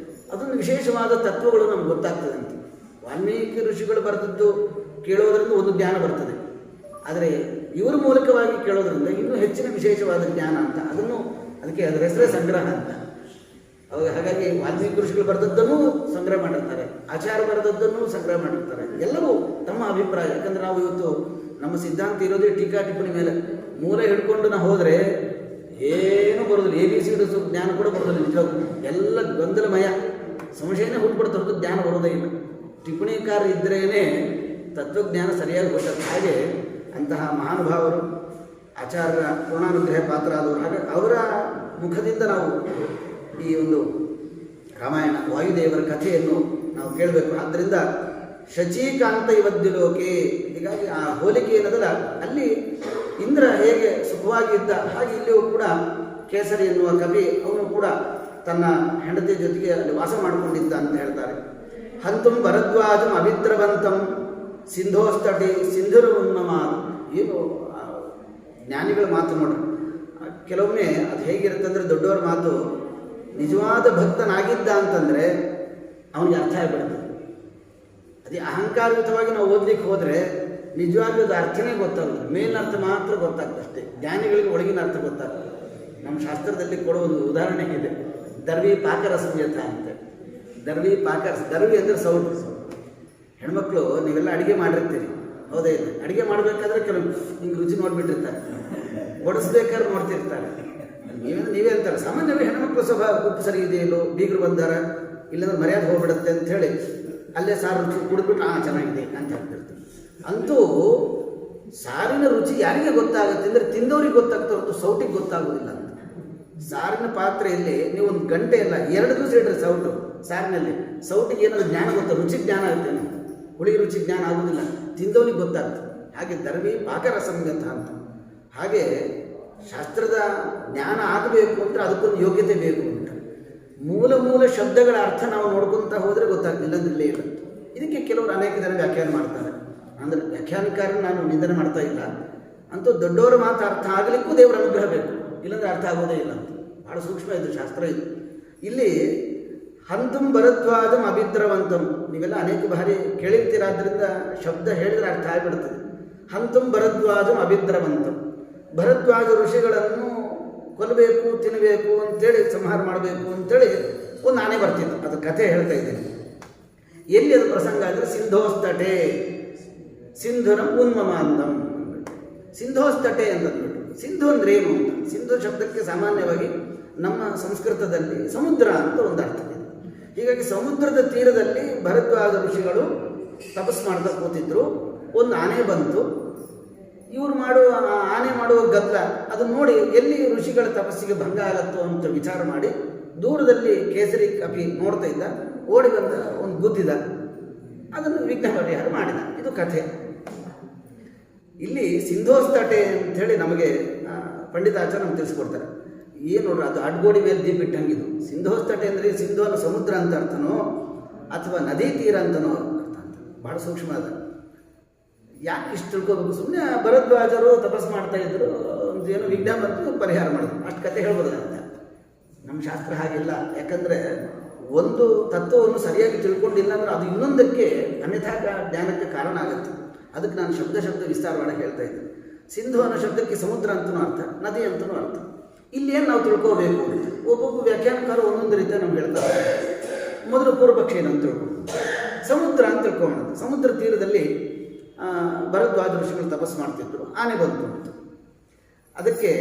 ಅದೊಂದು ವಿಶೇಷವಾದ ತತ್ವಗಳು ನಮ್ಗೆ ಗೊತ್ತಾಗ್ತದೆ ಅಂತ. ವಾಲ್ಮೀಕಿ ಋಷಿಗಳು ಬರೆದದ್ದು ಕೇಳೋದ್ರಿಂದ ಒಂದು ಜ್ಞಾನ ಬರ್ತದೆ, ಆದರೆ ಇವರ ಮೂಲಕವಾಗಿ ಕೇಳೋದ್ರಿಂದ ಇನ್ನೂ ಹೆಚ್ಚಿನ ವಿಶೇಷವಾದ ಜ್ಞಾನ ಅಂತ. ಅದಕ್ಕೆ ಅದರ ಹೆಸರೇ ಸಂಗ್ರಹ ಅಂತ. ಹಾಗಾಗಿ ವಾಲ್ಮೀಕಿ ಋಷಿಗಳು ಬರೆದದ್ದನ್ನು ಸಂಗ್ರಹ ಮಾಡಿರ್ತಾರೆ, ಆಚಾರ್ಯ ಬರೆದದ್ದನ್ನು ಸಂಗ್ರಹ ಮಾಡಿರ್ತಾರೆ. ಎಲ್ಲವೂ ತಮ್ಮ ಅಭಿಪ್ರಾಯ. ಯಾಕಂದ್ರೆ ನಾವು ಇವತ್ತು ನಮ್ಮ ಸಿದ್ಧಾಂತ ಇರೋದೇ ಟೀಕಾ ಟಿಪ್ಪಣಿ ಮೇಲೆ. ಮೂಲ ಹಿಡ್ಕೊಂಡು ನಾವು ಹೋದರೆ ಏನೂ ಬರೋದಿಲ್ಲ, ABCD ಜ್ಞಾನ ಕೂಡ ಬರೋದಿಲ್ಲ. ನಿಜವಾಗ್ಲೂ ಎಲ್ಲ ಗೊಂದಲಮಯ, ಸಂಶಯನೇ ಹುಟ್ಬಿಡ್ತಾ ಹೊರತು ಜ್ಞಾನ ಬರೋದೇ ಇಲ್ಲ. ಟಿಪ್ಪಣಿಕಾರ ಇದ್ದರೇನೆ ತತ್ವಜ್ಞಾನ ಸರಿಯಾಗಿ ಗೊತ್ತಾಗ್ತದೆ. ಹಾಗೆ ಅಂತಹ ಮಹಾನುಭಾವರು ಆಚಾರ್ಯರ ಪೂರ್ಣಾನುಗ್ರಹ ಪಾತ್ರ ಆದವರು. ಹಾಗೆ ಅವರ ಮುಖದಿಂದ ನಾವು ಈ ಒಂದು ರಾಮಾಯಣ ವಾಯುದೇವರ ಕಥೆಯನ್ನು ನಾವು ಕೇಳಬೇಕು. ಆದ್ದರಿಂದ ಶಚೀಕಾಂತ ಇವದ್ದಿಲೋಕೆ, ಹೀಗಾಗಿ ಆ ಹೋಲಿಕೆ ಏನದಲ್ಲ, ಅಲ್ಲಿ ಇಂದ್ರ ಹೇಗೆ ಸುಖವಾಗಿದ್ದ ಹಾಗೆ ಇಲ್ಲಿಯೂ ಕೂಡ ಕೇಸರಿ ಎನ್ನುವ ಕವಿ ಅವನು ಕೂಡ ತನ್ನ ಹೆಂಡತಿಯ ಜೊತೆಗೆ ಅಲ್ಲಿ ವಾಸ ಮಾಡಿಕೊಂಡಿದ್ದ ಅಂತ ಹೇಳ್ತಾರೆ. ಹಂತುಂ ಭರದ್ವಾಜಂ ಅಭಿದ್ರವಂತಂ ಸಿಂಧೋಸ್ತಟಿ ಸಿಂಧುರ ಉನ್ಮಮ. ಏನು ಜ್ಞಾನಿಗಳ ಮಾತು ನೋಡ್ರಿ. ಕೆಲವೊಮ್ಮೆ ಅದು ಹೇಗಿರುತ್ತೆ ಅಂದರೆ, ದೊಡ್ಡವರ ಮಾತು ನಿಜವಾದ ಭಕ್ತನಾಗಿದ್ದ ಅಂತಂದರೆ ಅವನಿಗೆ ಅರ್ಥ ಆಗಿಬಿಡುತ್ತೆ. ಅದೇ ಅಹಂಕಾರಯುತವಾಗಿ ನಾವು ಓದಲಿಕ್ಕೆ ಹೋದರೆ ನಿಜವಾಗ್ಲೂ ಅದು ಅರ್ಥನೇ ಗೊತ್ತಾಗುತ್ತೆ, ಮೇಲಿನ ಅರ್ಥ ಮಾತ್ರ ಗೊತ್ತಾಗ್ತದೆ ಅಷ್ಟೇ. ಜ್ಞಾನಿಗಳಿಗೆ ಒಳಗಿನ ಅರ್ಥ ಗೊತ್ತಾಗ್ತದೆ. ನಮ್ಮ ಶಾಸ್ತ್ರದಲ್ಲಿ ಕೊಡೋ ಒಂದು ಉದಾಹರಣೆ ಇದೆ, ದರ್ವಿ ಪಾಕರ ಸಂಯತ ಅಂತ. ದರ್ವಿ ಪಾಕರ, ದರ್ವಿ ಅಂದರೆ ಸೌಟು. ಹೆಣ್ಮಕ್ಳು ನೀವೆಲ್ಲ ಅಡುಗೆ ಮಾಡಿರ್ತೀರಿ, ಹೌದೇ ಇಲ್ಲ? ಅಡುಗೆ ಮಾಡಬೇಕಾದ್ರೆ ಕೆಲವು ಹಿಂಗೆ ರುಚಿ ನೋಡಿಬಿಟ್ಟಿರ್ತಾರೆ, ಬಡಿಸ್ಬೇಕಾದ್ರೆ ನೋಡ್ತಿರ್ತಾರೆ. ನೀವೇ ಅಂತಾರೆ ಸಾಮಾನ್ಯವಾಗಿ ಹೆಣ್ಮಕ್ಳು ಸ್ವಭಾವ, ಉಪ್ಪು ಸರಿ ಇದೆಯಲ್ಲೋ, ಬೀಗರು ಬಂದಾರ, ಇಲ್ಲಾಂದ್ರೆ ಮರ್ಯಾದೆ ಹೋಗ್ಬಿಡುತ್ತೆ ಅಂಥೇಳಿ ಅಲ್ಲೇ ಸಾರು ರುಚಿ ಕುಡಿದ್ಬಿಟ್ಟು ಚೆನ್ನಾಗಿದೆ ಅಂತ ಹೇಳ್ತಿರ್ತಾರೆ. ಅಂತೂ ಸಾರಿನ ರುಚಿ ಯಾರಿಗೆ ಗೊತ್ತಾಗುತ್ತೆ ಅಂದರೆ ತಿಂದವ್ರಿಗೆ ಗೊತ್ತಾಗ್ತಾ ಹೊರತು ಸೌಟಿಗೆ ಗೊತ್ತಾಗೋದಿಲ್ಲ ಅಂತ. ಸಾರಿನ ಪಾತ್ರೆಯಲ್ಲಿ ನೀವು ಒಂದು ಗಂಟೆ ಇಲ್ಲ 2 ದಿವಸ ಇಡ್ರಿ ಸೌಟು ಸಾರಿನಲ್ಲಿ, ಸೌಟಿಗೆ ಏನಾದ್ರು ಜ್ಞಾನ ಗೊತ್ತಾ, ರುಚಿ ಜ್ಞಾನ ಆಗುತ್ತೆ, ಹುಳಿ ರುಚಿ ಜ್ಞಾನ ಆಗೋದಿಲ್ಲ, ತಿಂದವನಿಗೆ ಗೊತ್ತಾಗ್ತದೆ. ಹಾಗೆ ದರ್ವಿ ಪಾಕರ ಸಂಗತ ಅಂತ. ಹಾಗೆ ಶಾಸ್ತ್ರದ ಜ್ಞಾನ ಆಗಬೇಕು ಅಂದರೆ ಅದಕ್ಕೊಂದು ಯೋಗ್ಯತೆ ಬೇಕು ಅಂತ. ಮೂಲ ಶಬ್ದಗಳ ಅರ್ಥ ನಾವು ನೋಡ್ಕೊತಾ ಹೋದರೆ ಗೊತ್ತಾಗ್ತಿಲ್ಲ ಅಂದ್ರೆ ಇಲ್ಲೇ ಇಲ್ಲ. ಇದಕ್ಕೆ ಕೆಲವರು ಅನೇಕ ಜನ ವ್ಯಾಖ್ಯಾನ ಮಾಡ್ತಾರೆ. ಅಂದರೆ ವ್ಯಾಖ್ಯಾನಕಾರನ ನಾನು ನಿಂದನೆ ಮಾಡ್ತಾ ಇಲ್ಲ, ಅಂತೂ ದೊಡ್ಡವರ ಮಾತು ಅರ್ಥ ಆಗಲಿಕ್ಕೂ ದೇವರ ಅನುಗ್ರಹ ಬೇಕು, ಇಲ್ಲಾಂದರೆ ಅರ್ಥ ಆಗೋದೇ ಇಲ್ಲ ಅಂತ. ಭಾಳ ಸೂಕ್ಷ್ಮ ಇದು ಶಾಸ್ತ್ರ. ಇದು ಇಲ್ಲಿ ಹಂತುಂ ಭರದ್ವಾಜಂ ಅಭಿದ್ರವಂತಂ, ನೀವೆಲ್ಲ ಅನೇಕ ಬಾರಿ ಕೇಳಿರ್ತೀರಾದ್ರಿಂದ ಶಬ್ದ ಹೇಳಿದರೆ ಅರ್ಥ ಆಗಿಬಿಡ್ತದೆ. ಹಂತುಂ ಭರದ್ವಾಜಂ ಅಭಿದ್ರವಂತಂ, ಭರದ್ವಾಜ ಋಷಿಗಳನ್ನು ಕೊಲ್ಲಬೇಕು, ತಿನ್ನಬೇಕು ಅಂತೇಳಿ, ಸಂಹಾರ ಮಾಡಬೇಕು ಅಂತೇಳಿ ಒಂದು ಆನೆ ಬರ್ತಿತ್ತು. ಅದು ಕಥೆ ಹೇಳ್ತಾ ಇದ್ದೀನಿ. ಎಲ್ಲಿ ಅದು ಪ್ರಸಂಗ ಅಂದರೆ ಸಿಂಧೋಸ್ತಟೆ ಸಿಂಧುರಂ ಉನ್ಮಮಾಂದಂ. ಸಿಂಧೋಸ್ತಟೆ ಅಂತಂದ್ಬಿಟ್ಟು ಸಿಂಧು ಅಂದರೆ ಏನು ಅಂತ. ಸಿಂಧು ಶಬ್ದಕ್ಕೆ ಸಾಮಾನ್ಯವಾಗಿ ನಮ್ಮ ಸಂಸ್ಕೃತದಲ್ಲಿ ಸಮುದ್ರ ಅಂತ ಒಂದು ಅರ್ಥ ಇದೆ. ಹೀಗಾಗಿ ಸಮುದ್ರದ ತೀರದಲ್ಲಿ ಭರದ್ವಾಜ ಋಷಿಗಳು ತಪಸ್ಸು ಮಾಡ್ತಾ ಕೂತಿದ್ರು. ಒಂದು ಆನೆ ಬಂತು. ಇವರು ಆನೆ ಮಾಡುವ ಗದ್ದಲ ಅದನ್ನು ನೋಡಿ ಎಲ್ಲಿ ಋಷಿಗಳ ತಪಸ್ಸಿಗೆ ಭಂಗ ಆಗತ್ತೋ ಅಂತ ವಿಚಾರ ಮಾಡಿ ದೂರದಲ್ಲಿ ಕೇಸರಿ ಕಪಿ ನೋಡ್ತಾ ಇದ್ದ. ಓಡಿ ಬಂದ, ಒಂದು ಗುದ್ದಿದ, ಅದನ್ನು ವಿಘ್ನ ಪರಿಹಾರ ಮಾಡಿದ. ಇದು ಕಥೆ. ಇಲ್ಲಿ ಸಿಂಧೋಸ್ತಟೆ ಅಂಥೇಳಿ ನಮಗೆ ಪಂಡಿತಾಚಾರ್ಯ ನಮ್ಗೆ ತಿಳಿಸ್ಕೊಡ್ತಾರೆ. ಏನು ನೋಡ್ರಿ, ಅದು ಅಡ್ಗೋಡಿ ಮೇಲೆ ದೀಪ ಇಟ್ಟಂಗಿದು. ಸಿಂಧೋಸ್ತಟೆ ಅಂದರೆ ಸಿಂಧು ಅನ್ನೋ ಸಮುದ್ರ ಅಂತ ಅರ್ಥನೋ ಅಥವಾ ನದಿ ತೀರ ಅಂತನೋ ಅರ್ಥ ಅಂತ. ಭಾಳ ಸೂಕ್ಷ್ಮ ಅದ. ಯಾಕೆ ಇಷ್ಟು ತಿಳ್ಕೋಬೇಕು? ಸುಮ್ಮನೆ ಭರದ್ವಾಜರು ತಪಸ್ಸು ಮಾಡ್ತಾ ಇದ್ರು, ಒಂದು ಏನು ವಿಘ್ನ ಬಂತು, ಪರಿಹಾರ ಮಾಡಿದ್ರು, ಅಷ್ಟು ಕತೆ ಹೇಳ್ಬೋದ ಅಂತ. ನಮ್ಮ ಶಾಸ್ತ್ರ ಹಾಗಿಲ್ಲ. ಯಾಕಂದರೆ ಒಂದು ತತ್ವವನ್ನು ಸರಿಯಾಗಿ ತಿಳ್ಕೊಂಡಿಲ್ಲ ಅಂದರೆ ಅದು ಇನ್ನೊಂದಕ್ಕೆ ಅನ್ಯಥಾ ಜ್ಞಾನಕ್ಕೆ ಕಾರಣ ಆಗುತ್ತೆ. ಅದಕ್ಕೆ ನಾನು ಶಬ್ದ ವಿಸ್ತಾರವಾಗಿ ಹೇಳ್ತಾ ಇದ್ದೆ. ಸಿಂಧು ಅನ್ನೋ ಶಬ್ದಕ್ಕೆ ಸಮುದ್ರ ಅಂತನೂ ಅರ್ಥ, ನದಿ ಅಂತನೂ ಅರ್ಥ. ಇಲ್ಲಿ ಏನು ನಾವು ತಿಳ್ಕೋಬೇಕು ಅಂತ ಒಬ್ಬೊಬ್ಬ ವ್ಯಾಖ್ಯಾನಕಾರರು ಒಂದೊಂದು ರೀತಿ ನಮ್ಗೆ ಹೇಳ್ತಾರೆ. ಮೊದಲು ಪೂರ್ವಪಕ್ಷ ಏನಂತ ತಿಳ್ಕೊಂಡು ಸಮುದ್ರ ಅಂತ ತಿಳ್ಕೊಳ್ಳೋಣ. ಸಮುದ್ರ ತೀರದಲ್ಲಿ ಭರದ್ವಾಜ ಋಷಿಗಳು ತಪಸ್ಸು ಮಾಡ್ತಿದ್ರು, ಆನೆ ಬಂತು ಅಂತ. ಅದಕ್ಕೆ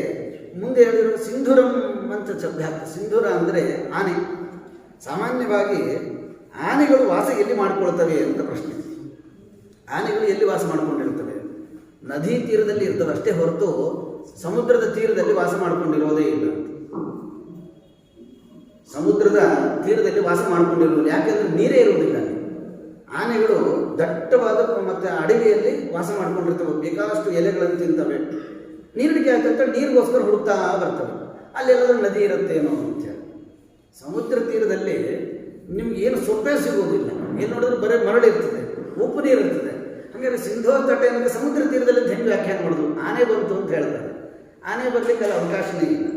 ಮುಂದೆ ಹೇಳಿದ್ರು ಸಿಂಧುರಂ ಅಂತ ಶಬ್ದ. ಸಿಂಧುರ ಅಂದರೆ ಆನೆ. ಸಾಮಾನ್ಯವಾಗಿ ಆನೆಗಳು ವಾಸ ಎಲ್ಲಿ ಮಾಡ್ಕೊಳ್ತವೆ ಅಂತ ಪ್ರಶ್ನೆ. ಆನೆಗಳು ಎಲ್ಲಿ ವಾಸ ಮಾಡ್ಕೊಂಡಿರ್ತವೆ? ನದಿ ತೀರದಲ್ಲಿ ಇರ್ತವೆ ಅಷ್ಟೇ ಹೊರತು ಸಮುದ್ರದ ತೀರದಲ್ಲಿ ವಾಸ ಮಾಡ್ಕೊಂಡಿರೋದೇ ಇಲ್ಲ. ಸಮುದ್ರದ ತೀರದಲ್ಲಿ ವಾಸ ಮಾಡ್ಕೊಂಡಿರೋದು ಯಾಕೆಂದರೆ ನೀರೇ ಇರುವುದಿಲ್ಲ. ಆನೆಗಳು ದಟ್ಟವಾದ ಮತ್ತು ಅಡವಿಯಲ್ಲಿ ವಾಸ ಮಾಡ್ಕೊಂಡಿರ್ತವೆ. ಬೇಕಾದಷ್ಟು ಎಲೆಗಳನ್ನು ತಿಂತವೆ. ನೀರಿಡಿಕೆ ಆಗ್ತಂತ ನೀರಿಗೋಸ್ಕರ ಹುಡುಕ್ತಾ ಬರ್ತವೆ. ಅಲ್ಲೆಲ್ಲರೂ ನದಿ ಇರುತ್ತೇನೋ ಅಂತೇಳಿ. ಸಮುದ್ರ ತೀರದಲ್ಲಿ ನಿಮ್ಗೆ ಏನು ಸೊಪ್ಪೆ ಸಿಗೋದಿಲ್ಲ. ಏನು ನೋಡಿದ್ರೆ ಬರೀ ಮರಳಿರ್ತದೆ, ಉಪ್ಪು ನೀರು ಇರ್ತದೆ. ಹಾಗಾದ್ರೆ ಸಿಂಧು ತಟೆ ಅಂದರೆ ಸಮುದ್ರ ತೀರದಲ್ಲಿ ಹೆಂಗೆ ವ್ಯಾಖ್ಯಾನ ಮಾಡೋದು? ಆನೆ ಬಂತು ಅಂತ ಹೇಳ್ತಾರೆ. ಆನೆ ಬರಲಿಕ್ಕೆ ಅಲ್ಲಿ ಅವಕಾಶನೇ ಇಲ್ಲ.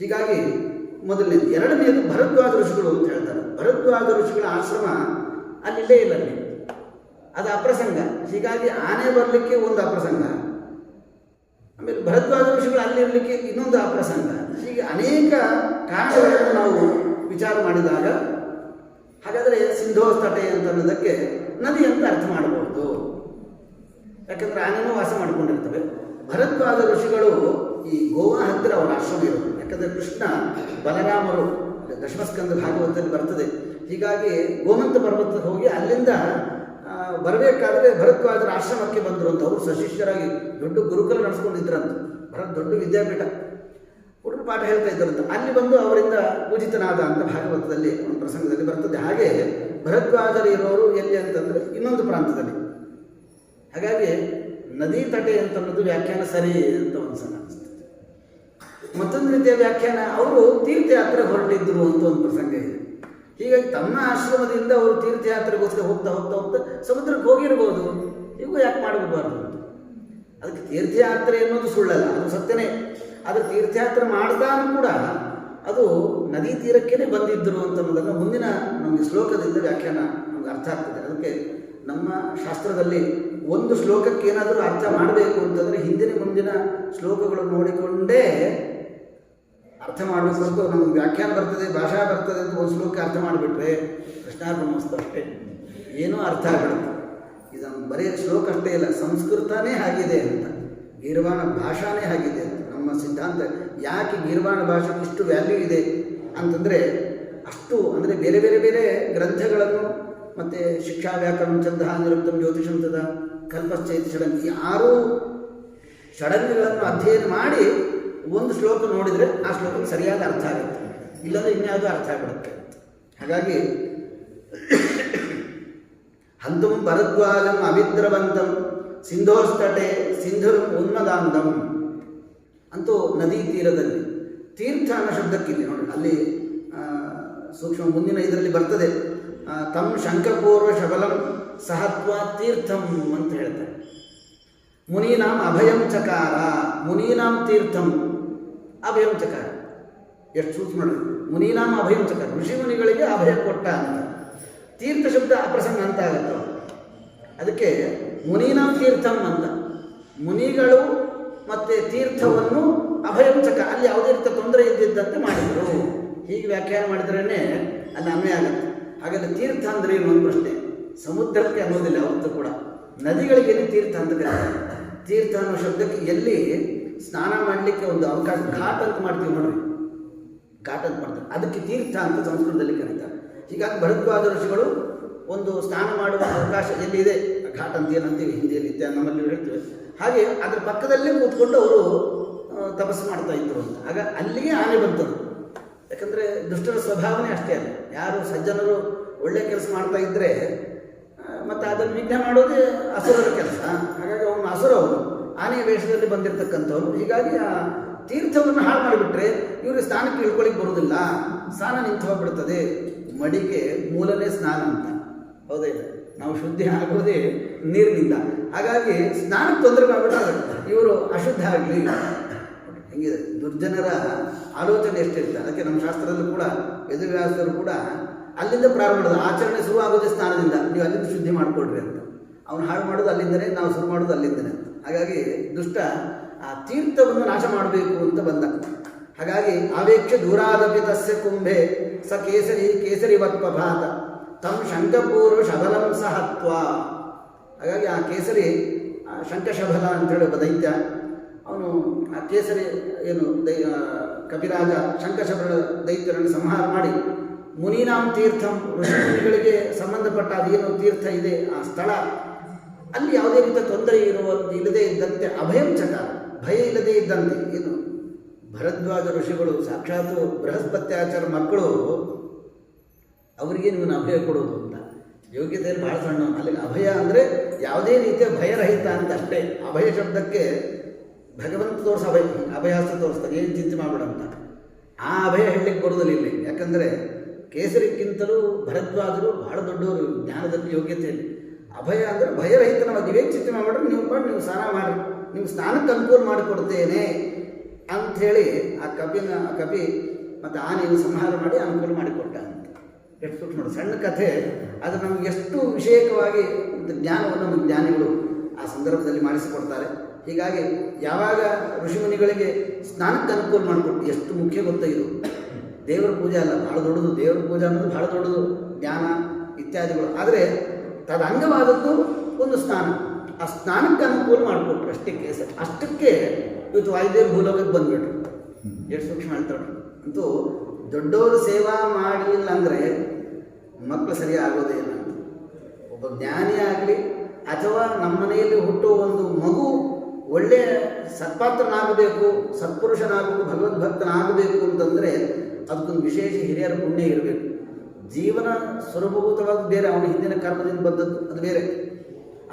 ಹೀಗಾಗಿ ಮೊದಲನೇದು. ಎರಡನೇದು ಭರದ್ವಾಜ ಋಷಿಗಳು ಅಂತ ಹೇಳ್ತಾರೆ. ಭರದ್ವಾಜ ಋಷಿಗಳ ಆಶ್ರಮ ಅಲ್ಲಿಲ್ಲೇ ಇಲ್ಲ, ಅಲ್ಲಿ ಅದು ಅಪ್ರಸಂಗ. ಹೀಗಾಗಿ ಆನೆ ಬರಲಿಕ್ಕೆ ಒಂದು ಅಪ್ರಸಂಗ, ಆಮೇಲೆ ಭರದ್ವಾಜ ಋಷಿಗಳು ಅಲ್ಲಿರಲಿಕ್ಕೆ ಇನ್ನೊಂದು ಅಪ್ರಸಂಗ. ಹೀಗೆ ಅನೇಕ ಕಾರಣಗಳನ್ನು ನಾವು ವಿಚಾರ ಮಾಡಿದಾಗ ಹಾಗಾದರೆ ಸಿಂಧೋಸ್ತಟೆ ಅಂತ ಅನ್ನೋದಕ್ಕೆ ನದಿ ಅಂತ ಅರ್ಥ ಮಾಡಬಹುದು. ಯಾಕಂದರೆ ಆನೆನೂ ವಾಸ ಮಾಡ್ಕೊಂಡಿರ್ತವೆ. ಭರದ್ವಾಜ ಋಷಿಗಳು ಈ ಗೋವಾ ಹತ್ತಿರ ಅವರ ಆಶ್ರಮ ಇರೋದು. ಯಾಕಂದರೆ ಕೃಷ್ಣ ಬಲರಾಮರು ದಶಮಸ್ಕಂದ ಭಾಗವತದಲ್ಲಿ ಬರ್ತದೆ. ಹೀಗಾಗಿ ಗೋಮಂತ ಪರ್ವತಕ್ಕೆ ಹೋಗಿ ಅಲ್ಲಿಂದ ಬರಬೇಕಾದ್ರೆ ಭರದ್ವಾಜರ ಆಶ್ರಮಕ್ಕೆ ಬಂದರು ಅಂತ. ಅವರು ಸಶಿಷ್ಯರಾಗಿ ದೊಡ್ಡ ಗುರುಕುಲ ನಡೆಸ್ಕೊಂಡಿದ್ರಂತ. ದೊಡ್ಡ ವಿದ್ಯಾಪೀಠ, ಹುಡುಗ ಪಾಠ ಹೇಳ್ತಾ ಇದ್ದರಂತ. ಅಲ್ಲಿ ಬಂದು ಅವರಿಂದ ಪೂಜಿತನಾದ ಅಂತ ಭಾಗವತದಲ್ಲಿ ಒಂದು ಪ್ರಸಂಗದಲ್ಲಿ ಬರ್ತದೆ. ಹಾಗೆ ಭರದ್ವಾಜರು ಇರೋರು ಎಲ್ಲಿ ಅಂತಂದರೆ ಇನ್ನೊಂದು ಪ್ರಾಂತದಲ್ಲಿ. ಹಾಗಾಗಿ ನದಿ ತಟೆ ಅಂತ ಅನ್ನೋದು ವ್ಯಾಖ್ಯಾನ ಸರಿ ಅಂತ ಒಂದು ಸಲ ಅನಿಸ್ತದೆ. ಮತ್ತೊಂದು ರೀತಿಯ ವ್ಯಾಖ್ಯಾನ, ಅವರು ತೀರ್ಥಯಾತ್ರೆ ಹೊರಟಿದ್ರು ಅಂತ ಒಂದು ಪ್ರಸಂಗ ಇದೆ. ಹೀಗಾಗಿ ತಮ್ಮ ಆಶ್ರಮದಿಂದ ಅವರು ತೀರ್ಥಯಾತ್ರೆಗೋಸ್ಕರ ಹೋಗ್ತಾ ಹೋಗ್ತಾ ಹೋಗ್ತಾ ಸಮುದ್ರಕ್ಕೆ ಹೋಗಿರ್ಬೋದು. ಹೀಗೂ ಯಾಕೆ ಮಾಡಬಾರ್ದು ಅಂತ. ಅದಕ್ಕೆ ತೀರ್ಥಯಾತ್ರೆ ಅನ್ನೋದು ಸುಳ್ಳಲ್ಲ, ಅದು ಸತ್ಯನೇ. ಆದರೆ ತೀರ್ಥಯಾತ್ರೆ ಮಾಡ್ತಾನು ಕೂಡ ಅದು ನದಿ ತೀರಕ್ಕೇ ಬಂದಿದ್ದರು ಅಂತ ಅನ್ನೋದನ್ನು ಮುಂದಿನ ನಮಗೆ ಶ್ಲೋಕದಿಂದ ವ್ಯಾಖ್ಯಾನ ನಮ್ಗೆ ಅರ್ಥ ಆಗ್ತದೆ. ಅದಕ್ಕೆ ನಮ್ಮ ಶಾಸ್ತ್ರದಲ್ಲಿ ಒಂದು ಶ್ಲೋಕಕ್ಕೆ ಏನಾದರೂ ಅರ್ಥ ಮಾಡಬೇಕು ಅಂತಂದರೆ ಹಿಂದಿನ ಮುಂದಿನ ಶ್ಲೋಕಗಳು ನೋಡಿಕೊಂಡೇ ಅರ್ಥ ಮಾಡಬೇಕು. ಅಂತ ನಮ್ಗೆ ವ್ಯಾಖ್ಯಾನ ಬರ್ತದೆ, ಭಾಷಾ ಬರ್ತದೆ ಅಂತ ಒಂದು ಶ್ಲೋಕ ಅರ್ಥ ಮಾಡಿಬಿಟ್ರೆ ಕೃಷ್ಣಾರ್ಪಣಮಸ್ತು ಅಷ್ಟೇ, ಏನೂ ಅರ್ಥ ಆಗ್ಬಿಡುತ್ತೆ. ಇದನ್ನು ಬರೀ ಶ್ಲೋಕ ಅಷ್ಟೇ ಇಲ್ಲ, ಸಂಸ್ಕೃತನೇ ಆಗಿದೆ ಅಂತ, ಗೀರ್ವಾಣ ಭಾಷಾನೇ ಆಗಿದೆ ಅಂತ ನಮ್ಮ ಸಿದ್ಧಾಂತ. ಯಾಕೆ ಗೀರ್ವಾಣ ಭಾಷೆಗೆ ಇಷ್ಟು ವ್ಯಾಲ್ಯೂ ಇದೆ ಅಂತಂದರೆ ಅಷ್ಟು ಅಂದರೆ ಬೇರೆ ಬೇರೆ ಬೇರೆ ಗ್ರಂಥಗಳನ್ನು ಮತ್ತು ಶಿಕ್ಷಾ ವ್ಯಾಕರಣ ಛಂದಃ ನಿರುಕ್ತಂ ಜ್ಯೋತಿಷಂ ತದಾ ಕಲ್ಪಶ್ಚೈತಿ ಷಡಂಗಿ, ಈ 6 ಷಡಂಗಿಗಳನ್ನು ಅಧ್ಯಯನ ಮಾಡಿ ಒಂದು ಶ್ಲೋಕ ನೋಡಿದರೆ ಆ ಶ್ಲೋಕಕ್ಕೆ ಸರಿಯಾದ ಅರ್ಥ ಆಗುತ್ತೆ. ಇಲ್ಲಾಂದರೆ ಇನ್ಯಾವುದೋ ಅರ್ಥ ಆಗಿಬಿಡುತ್ತೆ. ಹಾಗಾಗಿ ಹಂತಂ ಭರದ್ವಾಜಂ ಅವಿದ್ರವಂತಂ ಸಿಂಧೋಸ್ತಟೆ ಸಿಂಧುರಂ ಉನ್ಮದಾಂತಂ ಅಂತೂ ನದಿ ತೀರದಲ್ಲಿ. ತೀರ್ಥ ಅನ್ನೋ ಶಬ್ದಕ್ಕಿಲ್ಲಿ ನೋಡಿ, ಅಲ್ಲಿ ಸೂಕ್ಷ್ಮ ಮುಂದಿನ ಇದರಲ್ಲಿ ಬರ್ತದೆ. ತಂ ಶಂಖಪೂರ್ವ ಶಬಲಂ ಸಹತ್ವ ತೀರ್ಥಂ ಅಂತ ಹೇಳ್ತಾರೆ. ಮುನೀನಾಂ ಅಭಯಂ ಚಕಾರ, ಮುನೀನಾಂ ತೀರ್ಥಂ ಅಭಯಂ ಚಕಾರ. ಎಷ್ಟು ಸೂಕ್ಷ್ಮ ನೋಡಿ, ಮುನೀನಾಂ ಅಭಯಂ ಚಕಾರ, ಋಷಿಮುನಿಗಳಿಗೆ ಅಭಯ ಕೊಟ್ಟ ಅಂತ. ತೀರ್ಥ ಶಬ್ದ ಅಪ್ರಸಂಗ ಅಂತ ಆಗುತ್ತೆ. ಅದಕ್ಕೆ ಮುನೀನಾಂ ತೀರ್ಥಂ ಅಂತ, ಮುನಿಗಳು ಮತ್ತು ತೀರ್ಥವನ್ನು ಅಭಯಂ ಚಕ, ಅಲ್ಲಿ ಯಾವುದೇ ರೀತಿಯ ತೊಂದರೆ ಇದ್ದಿದ್ದಂತೆ ಮಾಡಿದರು. ಹೀಗೆ ವ್ಯಾಖ್ಯಾನ ಮಾಡಿದ್ರೇ ಅಲ್ಲಿ ಅನ್ವಯ ಆಗುತ್ತೆ. ಹಾಗಾದರೆ ತೀರ್ಥ ಅಂದರೆ ಏನು ಒಂದು ಪ್ರಶ್ನೆ. ಸಮುದ್ರಕ್ಕೆ ಅನ್ನೋದಿಲ್ಲ ಯಾವತ್ತೂ ಕೂಡ, ನದಿಗಳಿಗೆ ತೀರ್ಥ ಅಂತ ಕರೀತಾರೆ. ತೀರ್ಥ ಅನ್ನೋ ಶಬ್ದಕ್ಕೆ ಎಲ್ಲಿ ಸ್ನಾನ ಮಾಡಲಿಕ್ಕೆ ಒಂದು ಅವಕಾಶ, ಘಾಟ್ ಅಂತ ಮಾಡ್ತೀವಿ ನೋಡ್ರಿ, ಘಾಟ್ ಅಂತ ಮಾಡ್ತಾರೆ, ಅದಕ್ಕೆ ತೀರ್ಥ ಅಂತ ಸಂಸ್ಕೃತದಲ್ಲಿ ಕರೀತಾರೆ. ಹೀಗಾಗಿ ಭರದ್ವಾಜ ಋಷಿಗಳು ಒಂದು ಸ್ನಾನ ಮಾಡುವ ಅವಕಾಶ ಎಲ್ಲಿದೆ, ಘಾಟ್ ಅಂತ ಏನಂತೀವಿ ಹಿಂದಿಯಲ್ಲಿ ನಮ್ಮಲ್ಲಿ ಹೇಳ್ತೀವಿ, ಹಾಗೆ ಅದರ ಪಕ್ಕದಲ್ಲೇ ಕೂತ್ಕೊಂಡು ಅವರು ತಪಸ್ಸು ಮಾಡ್ತಾ ಇದ್ರು ಅಂತ. ಆಗ ಅಲ್ಲಿಗೆ ಆನೆ ಬಂತದ್ದು. ಯಾಕಂದರೆ ದುಷ್ಟರ ಸ್ವಭಾವನೆ ಅಷ್ಟೇ ಅಲ್ಲ, ಯಾರು ಸಜ್ಜನರು ಒಳ್ಳೆ ಕೆಲಸ ಮಾಡ್ತಾ ಇದ್ದರೆ ಮತ್ತು ಅದನ್ನು ವಿಘ್ನ ಮಾಡೋದೇ ಅಸುರರ ಕೆಲಸ. ಹಾಗಾಗಿ ಅವನು ಅಸುರ, ಅವನು ಆನೆಯ ವೇಷದಲ್ಲಿ ಬಂದಿರತಕ್ಕಂಥವನು. ಹೀಗಾಗಿ ಆ ತೀರ್ಥವನ್ನು ಹಾಳು ಮಾಡಿಬಿಟ್ರೆ ಇವರು ಸ್ನಾನಕ್ಕೆ ಇಳ್ಕೊಳ್ಳಿಕ್ಕೆ ಬರೋದಿಲ್ಲ, ಸ್ನಾನ ನಿಂತು ಹೋಗ್ಬಿಡ್ತದೆ. ಮಡಿಗೆ ಮೂಲನೇ ಸ್ನಾನ ಅಂತ, ಹೌದೇ? ನಾವು ಶುದ್ಧಿ ಆಗೋದೇ ನೀರಿನಿಂದ. ಹಾಗಾಗಿ ಸ್ನಾನಕ್ಕೆ ತೊಂದರೆ ಮಾಡಿಬಿಟ್ರೆ ಇವರು ಅಶುದ್ಧ ಆಗಲಿ. ಹೆಂಗಿದೆ ದುರ್ಜನರ ಆಲೋಚನೆ ಎಷ್ಟಿರ್ತಾರೆ. ಅದಕ್ಕೆ ನಮ್ಮ ಶಾಸ್ತ್ರದಲ್ಲೂ ಕೂಡ ವೇದವ್ಯಾಸರು ಕೂಡ ಅಲ್ಲಿಂದ ಪ್ರಾರಂಭ ಮಾಡೋದು, ಆಚರಣೆ ಶುರು ಆಗೋದೇ ಸ್ನಾನದಿಂದ, ನೀವು ಅಲ್ಲಿಂದ ಶುದ್ಧಿ ಮಾಡಿಕೊಡ್ರಿ ಅಂತ. ಅವನು ಹಾಳು ಮಾಡೋದು ಅಲ್ಲಿಂದನೇ, ನಾವು ಶುರು ಮಾಡೋದು ಅಲ್ಲಿಂದನೇ ಅಂತ. ಹಾಗಾಗಿ ದುಷ್ಟ ಆ ತೀರ್ಥವನ್ನು ನಾಶ ಮಾಡಬೇಕು ಅಂತ ಬಂದ. ಹಾಗಾಗಿ ಆವೇಕ್ಷ ದೂರಾದಪಿ ತಸ್ಯ ಕುಂಭೆ ಸ ಕೇಸರಿವತ್ ಪ್ರಭಾತ ತಂ ಶಂಖಪೂರ್ವ ಶಬಲಂ ಸಹತ್ವ. ಹಾಗಾಗಿ ಆ ಕೇಸರಿ ಶಂಖಶಬಲ ಅಂತೇಳಿ ಒಬ್ಬ ದೈತ್ಯ, ಅವನು ಆ ಕೇಸರಿ ಏನು ಕಪಿರಾಜ ಶಂಖಶಬಲ ದೈತ್ಯರನ್ನು ಸಂಹಾರ ಮಾಡಿ ಮುನೀನಾಂ ತೀರ್ಥಂ, ಋಷಿಗಳಿಗೆ ಸಂಬಂಧಪಟ್ಟ ಅದೇನು ತೀರ್ಥ ಇದೆ ಆ ಸ್ಥಳ, ಅಲ್ಲಿ ಯಾವುದೇ ರೀತಿಯ ತೊಂದರೆ ಇಲ್ಲದೇ ಇದ್ದಂತೆ ಅಭಯಂ ಚಕಾರ, ಭಯ ಇಲ್ಲದೇ ಇದ್ದಂತೆ. ಏನು ಭರದ್ವಾಜ ಋಷಿಗಳು ಸಾಕ್ಷಾತ್ ಬೃಹಸ್ಪತ್ಯಾಚಾರ ಮಕ್ಕಳು, ಅವರಿಗೆ ನೀವು ಅಭಯ ಕೊಡೋದು ಅಂತ ಯೋಗ್ಯತೆಯಲ್ಲಿ ಭಾಳ ಸಣ್ಣ. ಅಲ್ಲಿಗೆ ಅಭಯ ಅಂದರೆ ಯಾವುದೇ ರೀತಿಯ ಭಯರಹಿತ ಅಂತ ಅಷ್ಟೇ. ಅಭಯ ಶಬ್ದಕ್ಕೆ ಭಗವಂತ ತೋರಿಸ ಅಭಯ, ಅಭಯಾಸ್ತ್ರ ತೋರಿಸ್ತಾರೆ, ಏನು ಚಿಂತೆ ಮಾಡಬೇಡ ಅಂತ. ಆ ಅಭಯ ಹೇಳಲಿಕ್ಕೆ ಬರೋದಿಲ್ಲ ಇಲ್ಲಿ. ಯಾಕಂದರೆ ಕೇಸರಿಕ್ಕಿಂತಲೂ ಭರದ್ವಾಜರು ಬಹಳ ದೊಡ್ಡವರು ಜ್ಞಾನದಲ್ಲಿ, ಯೋಗ್ಯತೆಯಲ್ಲಿ. ಅಭಯ ಅಂದರೆ ಭಯರಹಿತನವಾಗಿ ನೀವೇನು ಚಿಂತೆ ಮಾಡಬೇಡ್ರಿ, ನೀವು ಸ್ನಾನ ಮಾಡಿ, ನೀವು ಸ್ನಾನಕ್ಕೆ ಅನುಕೂಲ ಮಾಡಿಕೊಡ್ತೇನೆ ಅಂಥೇಳಿ ಆ ಕಪಿ ಮತ್ತು ಆನೆಯನ್ನು ಸಂಹಾರ ಮಾಡಿ ಅನುಕೂಲ ಮಾಡಿಕೊಟ್ಟ ಅಂತ. ಎಷ್ಟು ಸೂಕ್ಷ್ಮ ನೋಡಿ, ಸಣ್ಣ ಕಥೆ, ಅದು ನಮಗೆ ಎಷ್ಟು ವಿಷಯಕವಾಗಿ ಜ್ಞಾನವನ್ನು ನಮ್ಮ ಜ್ಞಾನಿಗಳು ಆ ಸಂದರ್ಭದಲ್ಲಿ ಮಾಡಿಸಿಕೊಡ್ತಾರೆ. ಹೀಗಾಗಿ ಯಾವಾಗ ಋಷಿಮುನಿಗಳಿಗೆ ಸ್ನಾನಕ್ಕೆ ಅನುಕೂಲ ಮಾಡಿಕೊಟ್ಟು ಎಷ್ಟು ಮುಖ್ಯ ಗೊತ್ತ ಇದು. ದೇವರ ಪೂಜೆ ಅಲ್ಲ, ಭಾಳ ದೊಡ್ಡದು. ದೇವರ ಪೂಜೆ ಅನ್ನೋದು ಭಾಳ ದೊಡ್ಡದು, ಜ್ಞಾನ ಇತ್ಯಾದಿಗಳು. ಆದರೆ ತದಂಗವಾದದ್ದು ಒಂದು ಸ್ನಾನ. ಆ ಸ್ನಾನಕ್ಕೆ ಅನುಕೂಲ ಮಾಡಿಕೊಟ್ರು ಅಷ್ಟೇ ಕೇಸರಿ. ಅಷ್ಟಕ್ಕೆ ಇವತ್ತು ವಾಯುದೇವರು ಭೂಲೋಕಕ್ಕೆ ಬಂದುಬಿಟ್ರು. ಎಷ್ಟು ಸೂಕ್ಷ್ಮ ಹೇಳ್ತಾರೆ. ಅಂತೂ ದೊಡ್ಡವರು ಸೇವಾ ಮಾಡಲಿಲ್ಲ ಅಂದರೆ ಮಕ್ಕಳು ಸರಿ ಆಗೋದೇ ಇಲ್ಲ. ಒಬ್ಬ ಜ್ಞಾನಿ ಆಗಲಿ ಅಥವಾ ನಮ್ಮ ಮನೆಯಲ್ಲಿ ಹುಟ್ಟುವ ಒಂದು ಮಗು ಒಳ್ಳೆಯ ಸತ್ಪಾತ್ರನಾಗಬೇಕು, ಸತ್ಪುರುಷನಾಗಬೇಕು, ಭಗವದ್ಭಕ್ತನಾಗಬೇಕು ಅಂತಂದರೆ ಅದಕ್ಕೊಂದು ವಿಶೇಷ ಹಿರಿಯರ ಪುಣ್ಯ ಇರಬೇಕು. ಜೀವನ ಸ್ವರೂಪಭೂತವಾದ ಬೇರೆ, ಅವನ ಹಿಂದಿನ ಕರ್ಮದಿಂದ ಬಂದದ್ದು ಅದು ಬೇರೆ.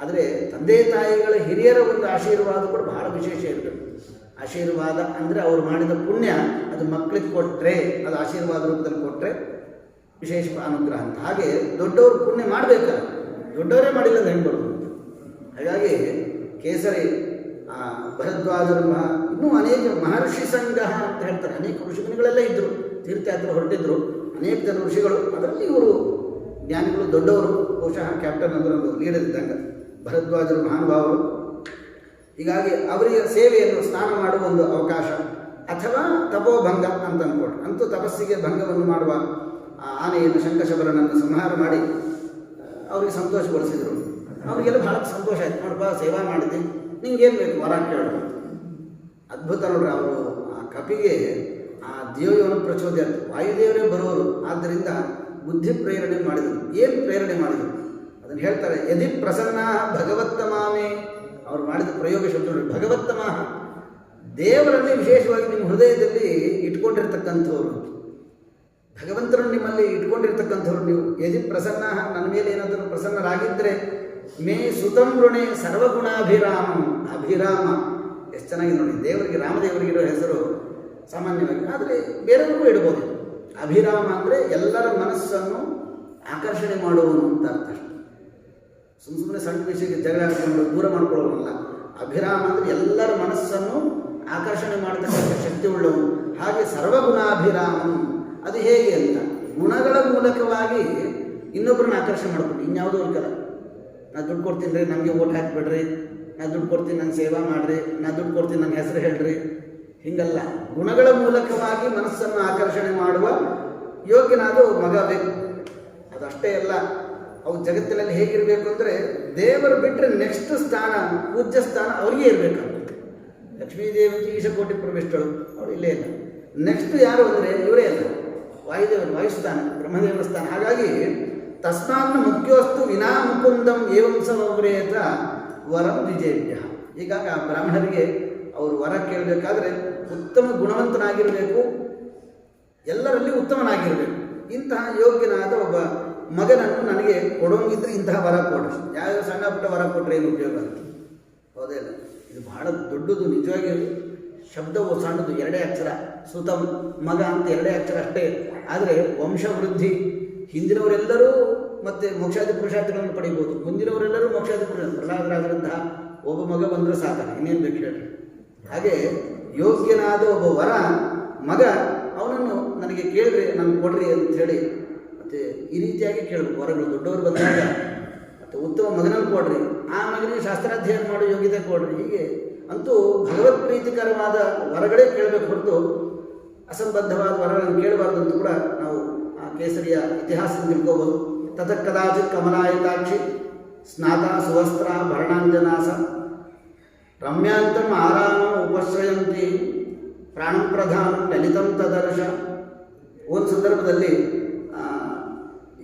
ಆದರೆ ತಂದೆ ತಾಯಿಗಳ ಹಿರಿಯರ ಒಂದು ಆಶೀರ್ವಾದ ಕೂಡ ಬಹಳ ವಿಶೇಷ ಇರಬೇಕು. ಆಶೀರ್ವಾದ ಅಂದರೆ ಅವರು ಮಾಡಿದ ಪುಣ್ಯ ಅದು ಮಕ್ಕಳಿಗೆ ಕೊಟ್ಟರೆ, ಅದು ಆಶೀರ್ವಾದ ರೂಪದಲ್ಲಿ ಕೊಟ್ಟರೆ ವಿಶೇಷ ಅನುಗ್ರಹ ಅಂತ. ಹಾಗೆ ದೊಡ್ಡವರು ಪುಣ್ಯ ಮಾಡಬೇಕಲ್ಲ, ದೊಡ್ಡವರೇ ಮಾಡಿಲ್ಲ ಹೆಂಗೆ ಬರೋದು. ಹಾಗಾಗಿ ಕೇಸರಿ ಭರದ್ವಾಜರು ಇನ್ನೂ ಅನೇಕ ಮಹರ್ಷಿ ಸಂಘ ಅಂತ ಹೇಳ್ತಾರೆ. ಅನೇಕ ಋಷಿಮುನಿಗಳೆಲ್ಲ ಇದ್ದರು, ತೀರ್ಥಯಾತ್ರೆ ಹೊರಟಿದ್ರು ಅನೇಕ ಜನ ಋಷಿಗಳು. ಅದರಲ್ಲಿ ಇವರು ಜ್ಞಾನಿಗಳು ದೊಡ್ಡವರು, ಬಹುಶಃ ಕ್ಯಾಪ್ಟನ್ ಅಂದ್ರೆ ಒಂದು ಲೀಡರ್ ಇದ್ದಂಗೆ ಭರದ್ವಾಜರು ಮಹಾನುಭಾವರು. ಹೀಗಾಗಿ ಅವರಿಗೆ ಸೇವೆಯನ್ನು ಸ್ನಾನ ಮಾಡುವ ಒಂದು ಅವಕಾಶ ಅಥವಾ ತಪೋಭಂಗ ಅಂತ ಅಂದ್ಕೊಟ್ಟು, ಅಂತೂ ತಪಸ್ಸಿಗೆ ಭಂಗವನ್ನು ಮಾಡುವ ಆನೆಯನ್ನು ಶಂಖಶಬರನನ್ನು ಸಂಹಾರ ಮಾಡಿ ಅವರಿಗೆ ಸಂತೋಷಗೊಳಿಸಿದರು. ಅವರಿಗೆಲ್ಲ ಭಾಳ ಸಂತೋಷ ಆಯ್ತು. ನೋಡಪ್ಪ, ಸೇವಾ ಮಾಡಿದ್ದೆ, ನಿಂಗೇನು ಬೇಕು ವರ ಕೇಳೋದು. ಅದ್ಭುತ ನೋಡ್ರಿ. ಅವರು ಆ ಕಪಿಗೆ ಆ ದೇವನ ಪ್ರಚೋದನೆ, ವಾಯುದೇವರೇ ಬರೋರು, ಆದ್ದರಿಂದ ಬುದ್ಧಿ ಪ್ರೇರಣೆ ಮಾಡಿದರು. ಏನು ಪ್ರೇರಣೆ ಮಾಡಿದರು ಅದನ್ನು ಹೇಳ್ತಾರೆ. ಯದಿ ಪ್ರಸನ್ನ ಭಗವತ್ತಮಾಮೇ, ಅವ್ರು ಮಾಡಿದ ಪ್ರಯೋಗ ಶಬ್ದ ನೋಡಿ, ಭಗವತ್ತಮ, ದೇವರನ್ನೇ ವಿಶೇಷವಾಗಿ ನಿಮ್ಮ ಹೃದಯದಲ್ಲಿ ಇಟ್ಕೊಂಡಿರ್ತಕ್ಕಂಥವ್ರು, ಭಗವಂತರನ್ನು ನಿಮ್ಮಲ್ಲಿ ಇಟ್ಕೊಂಡಿರ್ತಕ್ಕಂಥವ್ರು ನೀವು. ಯದಿ ಪ್ರಸನ್ನ, ನನ್ನ ಮೇಲೆ ಏನಾದರೂ ಪ್ರಸನ್ನರಾಗಿದ್ದರೆ ಮೇ ಸುತಂ ಋಣೆ ಸರ್ವಗುಣಾಭಿರಾಮಂ. ಅಭಿರಾಮ ಎಷ್ಟು ಚೆನ್ನಾಗಿ ನೋಡಿ. ದೇವರಿಗೆ, ರಾಮದೇವರಿಗಿರೋ ಹೆಸರು ಸಾಮಾನ್ಯವಾಗಿ, ಆದರೆ ಬೇರೆಯವ್ರಿಗೂ ಇಡ್ಬೋದು. ಅಭಿರಾಮ ಅಂದರೆ ಎಲ್ಲರ ಮನಸ್ಸನ್ನು ಆಕರ್ಷಣೆ ಮಾಡುವನು ಅಂತ ಅರ್ಥ. ಸುಮ್ಮನೆ ಸಣ್ಣ ವಿಷಯಕ್ಕೆ ಜಗಳ ಹಾಕೊಂಡು ದೂರ ಮಾಡ್ಕೊಳ್ಳೋನಲ್ಲ. ಅಭಿರಾಮ ಅಂದರೆ ಎಲ್ಲರ ಮನಸ್ಸನ್ನು ಆಕರ್ಷಣೆ ಮಾಡತಕ್ಕಂಥ ಶಕ್ತಿ ಉಳ್ಳವನು. ಹಾಗೆ ಸರ್ವಗುಣಾಭಿರಾಮಂ. ಅದು ಹೇಗೆ ಅಂತ, ಗುಣಗಳ ಮೂಲಕವಾಗಿ ಇನ್ನೊಬ್ಬರನ್ನ ಆಕರ್ಷಣೆ ಮಾಡ್ಕೊಂಡು. ಇನ್ಯಾವುದೋ ಒಂದು ಕಲ, ನಾ ದುಡ್ಡು ಕೊಡ್ತೀನಿ ರೀ, ನಮಗೆ ಓಟ್ ಹಾಕಿಬಿಡ್ರಿ, ನಾ ದುಡ್ಡು ಕೊಡ್ತೀನಿ, ನಂಗೆ ಸೇವಾ ಮಾಡಿರಿ, ನಾ ದುಡ್ಡು ಕೊಡ್ತೀನಿ, ನನ್ನ ಹೆಸರು ಹೇಳ್ರಿ, ಹೀಗಲ್ಲ. ಗುಣಗಳ ಮೂಲಕವಾಗಿ ಮನಸ್ಸನ್ನು ಆಕರ್ಷಣೆ ಮಾಡುವ ಯೋಗ್ಯನಾದ ಮಗ ಬೇಕು. ಅದಷ್ಟೇ ಅಲ್ಲ, ಅವು ಜಗತ್ತಿನಲ್ಲಿ ಹೇಗಿರಬೇಕು ಅಂದರೆ ದೇವರು ಬಿಟ್ಟರೆ ನೆಕ್ಸ್ಟ್ ಸ್ಥಾನ, ಪೂಜ್ಯ ಸ್ಥಾನ ಅವ್ರಿಗೆ ಇರಬೇಕಂತ. ಲಕ್ಷ್ಮೀದೇವಿ ಈಶಕೋಟಿ ಪ್ರವಿಷ್ಟಳು, ಅವಳು ಇಲ್ಲೇ ಇಲ್ಲ. ನೆಕ್ಸ್ಟ್ ಯಾರು ಅಂದರೆ ಇವರೇ ಅಲ್ಲ, ವಾಯುದೇವರು, ವಾಯುಸ್ಥಾನ, ಬ್ರಹ್ಮದೇವರ ಸ್ಥಾನ. ಹಾಗಾಗಿ ತಸ್ಮಾತ್ ಮುಖ್ಯೋಸ್ತು ವಿನಾ ಮುಕುಂದಂ ಏವಂ ಸಮವ್ರೇತ ವರಂ ದ್ವಿಜೇಭ್ಯ. ಹೀಗಾಗಿ ಆ ಬ್ರಾಹ್ಮಣರಿಗೆ ಅವರು ವರ ಕೇಳಬೇಕಾದ್ರೆ ಉತ್ತಮ ಗುಣವಂತನಾಗಿರಬೇಕು, ಎಲ್ಲರಲ್ಲಿ ಉತ್ತಮನಾಗಿರಬೇಕು. ಇಂತಹ ಯೋಗ್ಯನಾದ ಒಬ್ಬ ಮಗನನ್ನು ನನಗೆ ಕೊಡೋಂಗಿದ್ರೆ ಇಂತಹ ವರ ಕೊಡು. ಯಾವ್ಯಾವ ಸಣ್ಣ ಪುಟ್ಟ ವರ ಕೊಟ್ಟರೆ ಏನು ಉಪಯೋಗ ಅಂತ, ಹೌದೇ ಇಲ್ಲ? ಇದು ಬಹಳ ದೊಡ್ಡದು. ನಿಜವಾಗಿ ಶಬ್ದವು ಸಣ್ಣದು, 2 ಅಕ್ಷರ, ಸುತ ಮಗ ಅಂತ 2 ಅಕ್ಷರ ಅಷ್ಟೇ. ಆದರೆ ವಂಶವೃದ್ಧಿ, ಹಿಂದಿನವರೆಲ್ಲರೂ ಮತ್ತು ಮೋಕ್ಷಾದಿ ಪುರುಷಾರ್ಥಗಳನ್ನು ಪಡಿಬೋದು, ಮುಂದಿನವರೆಲ್ಲರೂ ಮೋಕ್ಷಾದಿ ಪುರುಷ. ಪ್ರಹ್ಲಾದರಾಜರಂತಹ ಒಬ್ಬ ಮಗ ಬಂದರೂ ಸಾಕಲ್ಲ, ಇನ್ನೇನು ಬೇಕು ಹೇಳಿ. ಹಾಗೆ ಯೋಗ್ಯನಾದ ಒಬ್ಬ ವರ ಮಗ, ಅವನನ್ನು ನನಗೆ ಕೇಳ್ರಿ, ನಾನು ಕೊಡ್ರಿ ಅಂತ ಹೇಳಿ ಮತ್ತು ಈ ರೀತಿಯಾಗಿ ಕೇಳಬೇಕು. ವರಗಳು ದೊಡ್ಡವರು ಬಂದಾಗ ಮತ್ತು ಉತ್ತಮ ಮಗನನ್ನು ಕೊಡ್ರಿ, ಆ ಮಗನಿಗೆ ಶಾಸ್ತ್ರಾಧ್ಯಯನ ಮಾಡೋ ಯೋಗ್ಯತೆ ಕೊಡ್ರಿ. ಹೀಗೆ ಅಂತೂ ಭಗವತ್ ಪ್ರೀತಿಕರವಾದ ವರಗಳೇ ಕೇಳಬೇಕು ಹೊರತು ಅಸಂಬದ್ಧವಾದ ವರಗಳನ್ನು ಕೇಳಬಾರ್ದು ಅಂತ ಕೂಡ ನಾವು ಆ ಕೇಸರಿಯ ಇತಿಹಾಸದಿಂದ ತಿಳ್ಕೋಬೋದು. ತತಃ ಕದಾಚಿತ್ ಕಮಲಾಯತಾಕ್ಷಿ ಸ್ನಾತ ಸುವಸ್ತ್ರ ಭರಣಾಂಜನಾಸ ರಮ್ಯಾಂತಂ ಆರಾಮಂ ಉಪಶ್ರಯಂತಿ ಪ್ರಾಣಂ ಪ್ರಧಾನಂ ಲಲಿತಂ ತದರ್ಶ. ಒಂದು ಸಂದರ್ಭದಲ್ಲಿ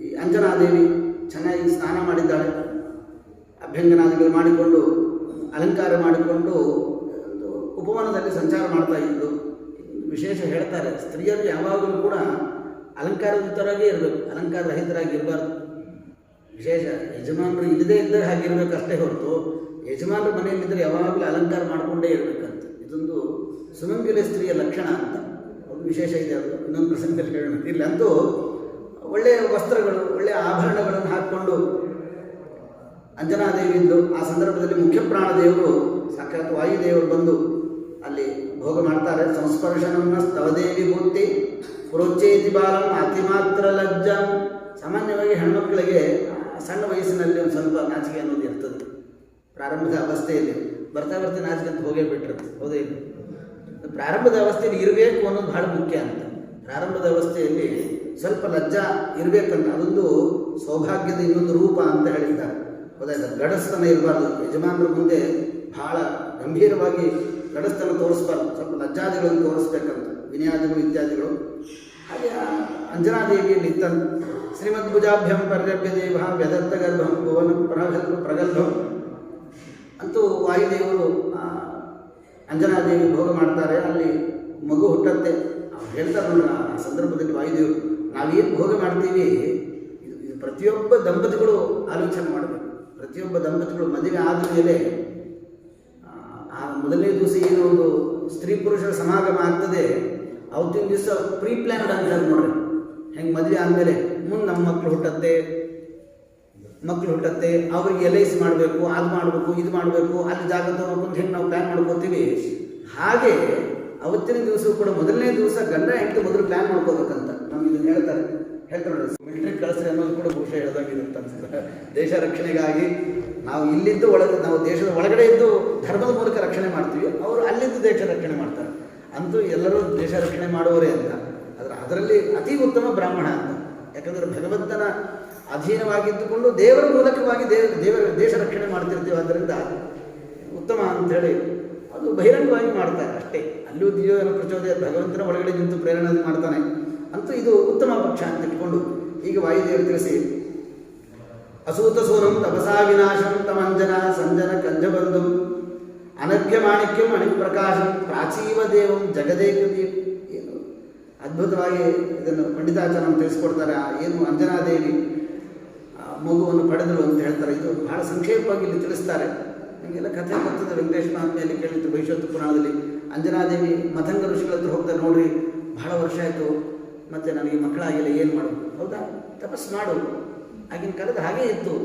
ಈ ಅಂಜನಾದೇವಿ ಚೆನ್ನಾಗಿ ಸ್ನಾನ ಮಾಡಿದ್ದಾಳೆ, ಅಭ್ಯಂಗನಾದಿಗಳು ಮಾಡಿಕೊಂಡು ಅಲಂಕಾರ ಮಾಡಿಕೊಂಡು ಉಪವನದಲ್ಲಿ ಸಂಚಾರ ಮಾಡ್ತಾ ಇದ್ದು. ವಿಶೇಷ ಹೇಳ್ತಾರೆ, ಸ್ತ್ರೀಯರು ಯಾವಾಗಲೂ ಕೂಡ ಅಲಂಕಾರಯುತರಾಗೇ ಇರಬೇಕು, ಅಲಂಕಾರ ರಹಿತರಾಗಿ ಇರಬಾರ್ದು. ವಿಶೇಷ ಯಜಮಾನರು ಇಲ್ಲದೇ ಇದ್ದರೆ ಹಾಗಿರ್ಬೇಕು ಅಷ್ಟೇ ಹೊರತು, ಯಜಮಾನರು ಮನೆಯಲ್ಲಿದ್ದರೆ ಯಾವಾಗಲೂ ಅಲಂಕಾರ ಮಾಡಿಕೊಂಡೇ ಇರಬೇಕಂತ. ಇದೊಂದು ಸುಮಂಗಲ ಸ್ತ್ರೀಯ ಲಕ್ಷಣ ಅಂತ ಒಂದು ವಿಶೇಷ ಇದೆ. ಅದು ಇನ್ನೊಂದು ಪ್ರಸಂಗದಲ್ಲಿ ಹೇಳೋಣ. ಇಲ್ಲಿ ಅಂತೂ ಒಳ್ಳೆಯ ವಸ್ತ್ರಗಳು, ಒಳ್ಳೆಯ ಆಭರಣಗಳನ್ನು ಹಾಕ್ಕೊಂಡು ಅಂಜನಾದೇವಿಯಿಂದ ಆ ಸಂದರ್ಭದಲ್ಲಿ ಮುಖ್ಯ ಪ್ರಾಣದೇವರು ಸಾಕ್ಷಾತ್ ವಾಯುದೇವರು ಬಂದು ಅಲ್ಲಿ ಭೋಗ ಮಾಡ್ತಾರೆ. ಸಂಸ್ಪರ್ಶನನ್ನ ಸ್ತವದೇವಿ ಭೂತಿ ಪ್ರೋಚ್ಚೇತಿ ಬಾಲಂ ಅತಿಮಾತ್ರ ಲಜ್ಜಾ. ಸಾಮಾನ್ಯವಾಗಿ ಹೆಣ್ಮಕ್ಕಳಿಗೆ ಸಣ್ಣ ವಯಸ್ಸಿನಲ್ಲಿ ಒಂದು ಸ್ವಲ್ಪ ನಾಚಿಕೆ ಅನ್ನೋದು ಇರ್ತದೆ. ಪ್ರಾರಂಭದ ಅವಸ್ಥೆಯಲ್ಲಿ ಬರ್ತಾ ಬರ್ತಾ ನಾಚಿಕೆ ಅಂತ ಹೋಗೇ ಬಿಟ್ಟಿರುತ್ತೆ, ಹೌದೇ ಇಲ್ಲ? ಪ್ರಾರಂಭದ ಅವಸ್ಥೆಯಲ್ಲಿ ಇರಬೇಕು ಅನ್ನೋದು ಬಹಳ ಮುಖ್ಯ ಅಂತ. ಪ್ರಾರಂಭದ ಅವಸ್ಥೆಯಲ್ಲಿ ಸ್ವಲ್ಪ ಲಜ್ಜಾ ಇರಬೇಕಂತ, ಅದೊಂದು ಸೌಭಾಗ್ಯದ ಇನ್ನೊಂದು ರೂಪ ಅಂತ ಹೇಳಿದ್ದಾರೆ, ಹೌದಾಯ್ತು? ಗಡಸ್ತನ ಇರಬಾರ್ದು, ಯಜಮಾನರ ಮುಂದೆ ಬಹಳ ಗಂಭೀರವಾಗಿ ಗಡಸ್ತನ ತೋರಿಸ್ಬಾರ್ದು, ಸ್ವಲ್ಪ ಲಜ್ಜಾದಿಗಳನ್ನು ತೋರಿಸ್ಬೇಕಂತ, ವಿನಯಾದಿಗಳು ಇತ್ಯಾದಿಗಳು. ಹಾಗೆ ಅಂಜನಾದೇವಿಯಲ್ಲಿ ಇತ್ತಂತ. ಶ್ರೀಮದ್ ಭುಜಾಭ್ಯಂ ಪರ್ಯಭ್ಯ ದೇವ ವ್ಯದತ್ತ ಗರ್ಭಂ ಭುವನ ಪ್ರಗಲ್ಭಂ. ಅಂತೂ ವಾಯುದೇವರು ಅಂಜನಾದೇವಿ ಭೋಗ ಮಾಡ್ತಾರೆ. ಅಲ್ಲಿ ಮಗು ಹುಟ್ಟತ್ತೆ. ಅವ್ರು ಹೇಳ್ತಾರೆ ನೋಡ್ರಿ, ಆ ಸಂದರ್ಭದಲ್ಲಿ ವಾಯುದೇವರು, ನಾವೇನು ಭೋಗ ಮಾಡ್ತೀವಿ ಇದು ಪ್ರತಿಯೊಬ್ಬ ದಂಪತಿಗಳು ಆಲೋಚನೆ ಮಾಡಬೇಕು. ಪ್ರತಿಯೊಬ್ಬ ದಂಪತಿಗಳು ಮದುವೆ ಆದ ಮೇಲೆ ಆ ಮೊದಲನೇ ದಿವಸ ಏನೋ ಒಂದು ಸ್ತ್ರೀ ಪುರುಷರ ಸಮಾಗಮ ಆಗ್ತದೆ, ಅವತ್ತಿನ ದಿವಸ ಪ್ರೀ ಪ್ಲ್ಯಾನ್ಡ್ ಅಂತಾರೆ ನೋಡ್ರಿ. ಹೆಂಗೆ ಮದುವೆ ಆದಮೇಲೆ ಮುಂದೆ ನಮ್ಮ ಮಕ್ಕಳು ಹುಟ್ಟತ್ತೆ, ಅವ್ರಿಗೆ LIC ಮಾಡಬೇಕು, ಅದು ಮಾಡಬೇಕು, ಇದು ಮಾಡಬೇಕು, ಅಲ್ಲಿ ಜಾಗ ತಗೋಬೇಕು, ಹೆಂಗೆ ನಾವು ಪ್ಲ್ಯಾನ್ ಮಾಡ್ಕೋತೀವಿ. ಹಾಗೆ ಅವತ್ತಿನ ದಿವಸ ಕೂಡ ಮೊದಲನೇ ದಿವಸ ಗಂಡ ಹೆಂಡತಿ ಮೊದಲು ಪ್ಲ್ಯಾನ್ ಮಾಡ್ಕೋಬೇಕಂತ ನಮ್ಗೆ ಇದನ್ನು ಹೇಳ್ತಾರೆ ನೋಡಿ. ಮಿಲಿಟ್ರಿ ಕಳಿಸ್ರಿ ಅನ್ನೋದು ಕೂಡ ಬಹುಶಃ ಹೇಳ್ದಂಗಿರುತ್ತೆ ಅನ್ಸುತ್ತೆ. ದೇಶ ರಕ್ಷಣೆಗಾಗಿ ನಾವು ಇಲ್ಲಿದ್ದು ನಾವು ದೇಶದ ಒಳಗಡೆ ಇದ್ದು ಧರ್ಮದ ಮೂಲಕ ರಕ್ಷಣೆ ಮಾಡ್ತೀವಿ, ಅವರು ಅಲ್ಲಿದ್ದು ದೇಶ ರಕ್ಷಣೆ ಮಾಡ್ತಾರೆ. ಅಂತೂ ಎಲ್ಲರೂ ದೇಶ ರಕ್ಷಣೆ ಮಾಡುವವರೇ ಅಂತ. ಅದರಲ್ಲಿ ಅತಿ ಉತ್ತಮ ಬ್ರಾಹ್ಮಣ ಅಂತ. ಯಾಕಂದರೆ ಭಗವಂತನ ಅಧೀನವಾಗಿದ್ದುಕೊಂಡು ದೇವರ ಮೂಲಕವಾಗಿ ದೇಶ ರಕ್ಷಣೆ ಮಾಡ್ತಿರ್ತೀವಿ. ಆದ್ದರಿಂದ ಉತ್ತಮ ಅಂಥೇಳಿ ಅದು ಬಹಿರಂಗವಾಗಿ ಮಾಡ್ತಾರೆ ಅಷ್ಟೇ. ಅಲ್ಲೂ ದಿವ್ಯನ ಪ್ರಚೋದಯ, ಭಗವಂತನ ಒಳಗಡೆ ನಿಂತು ಪ್ರೇರಣೆ ಮಾಡ್ತಾನೆ. ಅಂತೂ ಇದು ಉತ್ತಮ ಪಕ್ಷ ಅಂತ ಇಟ್ಕೊಂಡು ಈಗ ವಾಯುದೇವರು ತಿಳಿಸಿ, ಅಸೂತ ಸೂನಂ ತಪಸಾ ವಿನಾಶಂ ತಮಂಜನ ಸಂಜನ ಕಂಜಬಂಧು ಅನಘ್ಯ ಮಾಣಿಕ್ಯಂ ಅಣಿಪ್ರಕಾಶಂ ಪ್ರಾಚೀವ ದೇವಂ ಜಗದೇಕದೀಪ್. ಏನು ಅದ್ಭುತವಾಗಿ ಇದನ್ನು ಪಂಡಿತಾಚಾರ್ಯರು ತಿಳಿಸ್ಕೊಡ್ತಾರೆ. ಏನು ಅಂಜನಾದೇವಿ ಮಗುವನ್ನು ಪಡೆದಳು ಅಂತ ಹೇಳ್ತಾರೆ. ಇದು ಬಹಳ ಸಂಕ್ಷೇಪವಾಗಿ ಇಲ್ಲಿ ತಿಳಿಸ್ತಾರೆ. ನಿಮಗೆಲ್ಲ ಕಥೆ ಗೊತ್ತದ, ವೆಂಕಟೇಶ ಮಹಾತ್ಮೆಯಲ್ಲಿ ಕೇಳಿತ್ತು ಭವಿಷ್ಯತ್ತು ಪುರಾಣದಲ್ಲಿ. ಅಂಜನಾದೇವಿ ಮತಂಗ ಋಷಿಗಳ ಹತ್ರ ಹೋಗ್ತಾರೆ, ನೋಡ್ರಿ ಬಹಳ ವರ್ಷ ಆಯಿತು, ಮತ್ತು ನನಗೆ ಮಕ್ಕಳಾಗಿಲ್ಲ, ಏನು ಮಾಡೋದು? ಹೌದಾ, ತಪಸ್ಸು ಮಾಡು. ಆಗಿನ ಕಾಲದ ಹಾಗೇ ಇತ್ತು.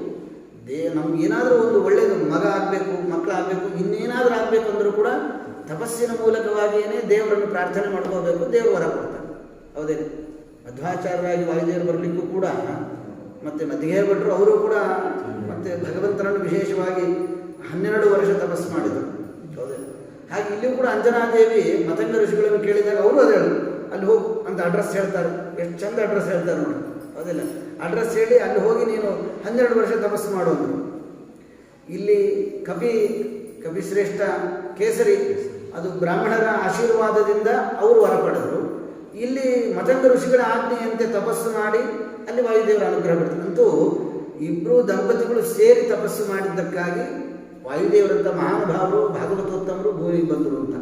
ನಮ್ಗೇನಾದರೂ ಒಂದು ಒಳ್ಳೆಯದು ಮಗ ಆಗಬೇಕು, ಮಕ್ಕಳಾಗಬೇಕು, ಇನ್ನೇನಾದರೂ ಆಗಬೇಕು ಅಂದರೂ ಕೂಡ ತಪಸ್ಸಿನ ಮೂಲಕವಾಗಿಯೇ ದೇವರನ್ನು ಪ್ರಾರ್ಥನೆ ಮಾಡ್ಕೋಬೇಕು, ದೇವರು ವರ ಕೊಡ್ತಾರೆ. ಹೌದೇ? ಮಧ್ವಾಚಾರ್ಯರಾಗಿ ವಾಯುದೇವರು ಬರಲಿಕ್ಕೂ ಕೂಡ, ಮತ್ತು ಮಧ್ಯೆ ಭಟ್ರು ಅವರು ಕೂಡ ಮತ್ತು ಭಗವಂತನನ್ನು ವಿಶೇಷವಾಗಿ 12 ವರ್ಷ ತಪಸ್ಸು ಮಾಡಿದರು. ಹೌದೇ? ಹಾಗೆ ಇಲ್ಲಿಯೂ ಕೂಡ ಅಂಜನಾದೇವಿ ಮತಂಗ ಋಷಿಗಳನ್ನು ಕೇಳಿದಾಗ ಅವರು ಅದೇ ಅಲ್ಲಿ ಹೋಗು ಅಂತ ಅಡ್ರೆಸ್ ಹೇಳ್ತಾರೆ. ಎಷ್ಟು ಚಂದ ಅಡ್ರೆಸ್ ಹೇಳ್ತಾರೆ ನೋಡಿ, ಹೌದಿಲ್ಲ? ಅಡ್ರೆಸ್ ಹೇಳಿ ಅಲ್ಲಿ ಹೋಗಿ ನೀನು 12 ವರ್ಷ ತಪಸ್ಸು ಮಾಡೋದು. ಇಲ್ಲಿ ಕಪಿಶ್ರೇಷ್ಠ ಕೇಸರಿ ಅದು ಬ್ರಾಹ್ಮಣರ ಆಶೀರ್ವಾದದಿಂದ ಅವರು ವರ ಪಡೆದರು. ಇಲ್ಲಿ ಮತಂಗ ಋಷಿಗಳ ಆಜ್ಞೆಯಂತೆ ತಪಸ್ಸು ಮಾಡಿ ಅಲ್ಲಿ ವಾಯುದೇವರ ಅನುಗ್ರಹ ಬಿಡ್ತಾರೆ. ಅಂತೂ ಇಬ್ಬರು ದಂಪತಿಗಳು ಸೇರಿ ತಪಸ್ಸು ಮಾಡಿದ್ದಕ್ಕಾಗಿ ವಾಯುದೇವರಂಥ ಮಹಾನುಭಾವರು ಭಾಗವತೋತ್ತಮರು ಭೂಮಿಗೆ ಬಂದರು ಅಂತ.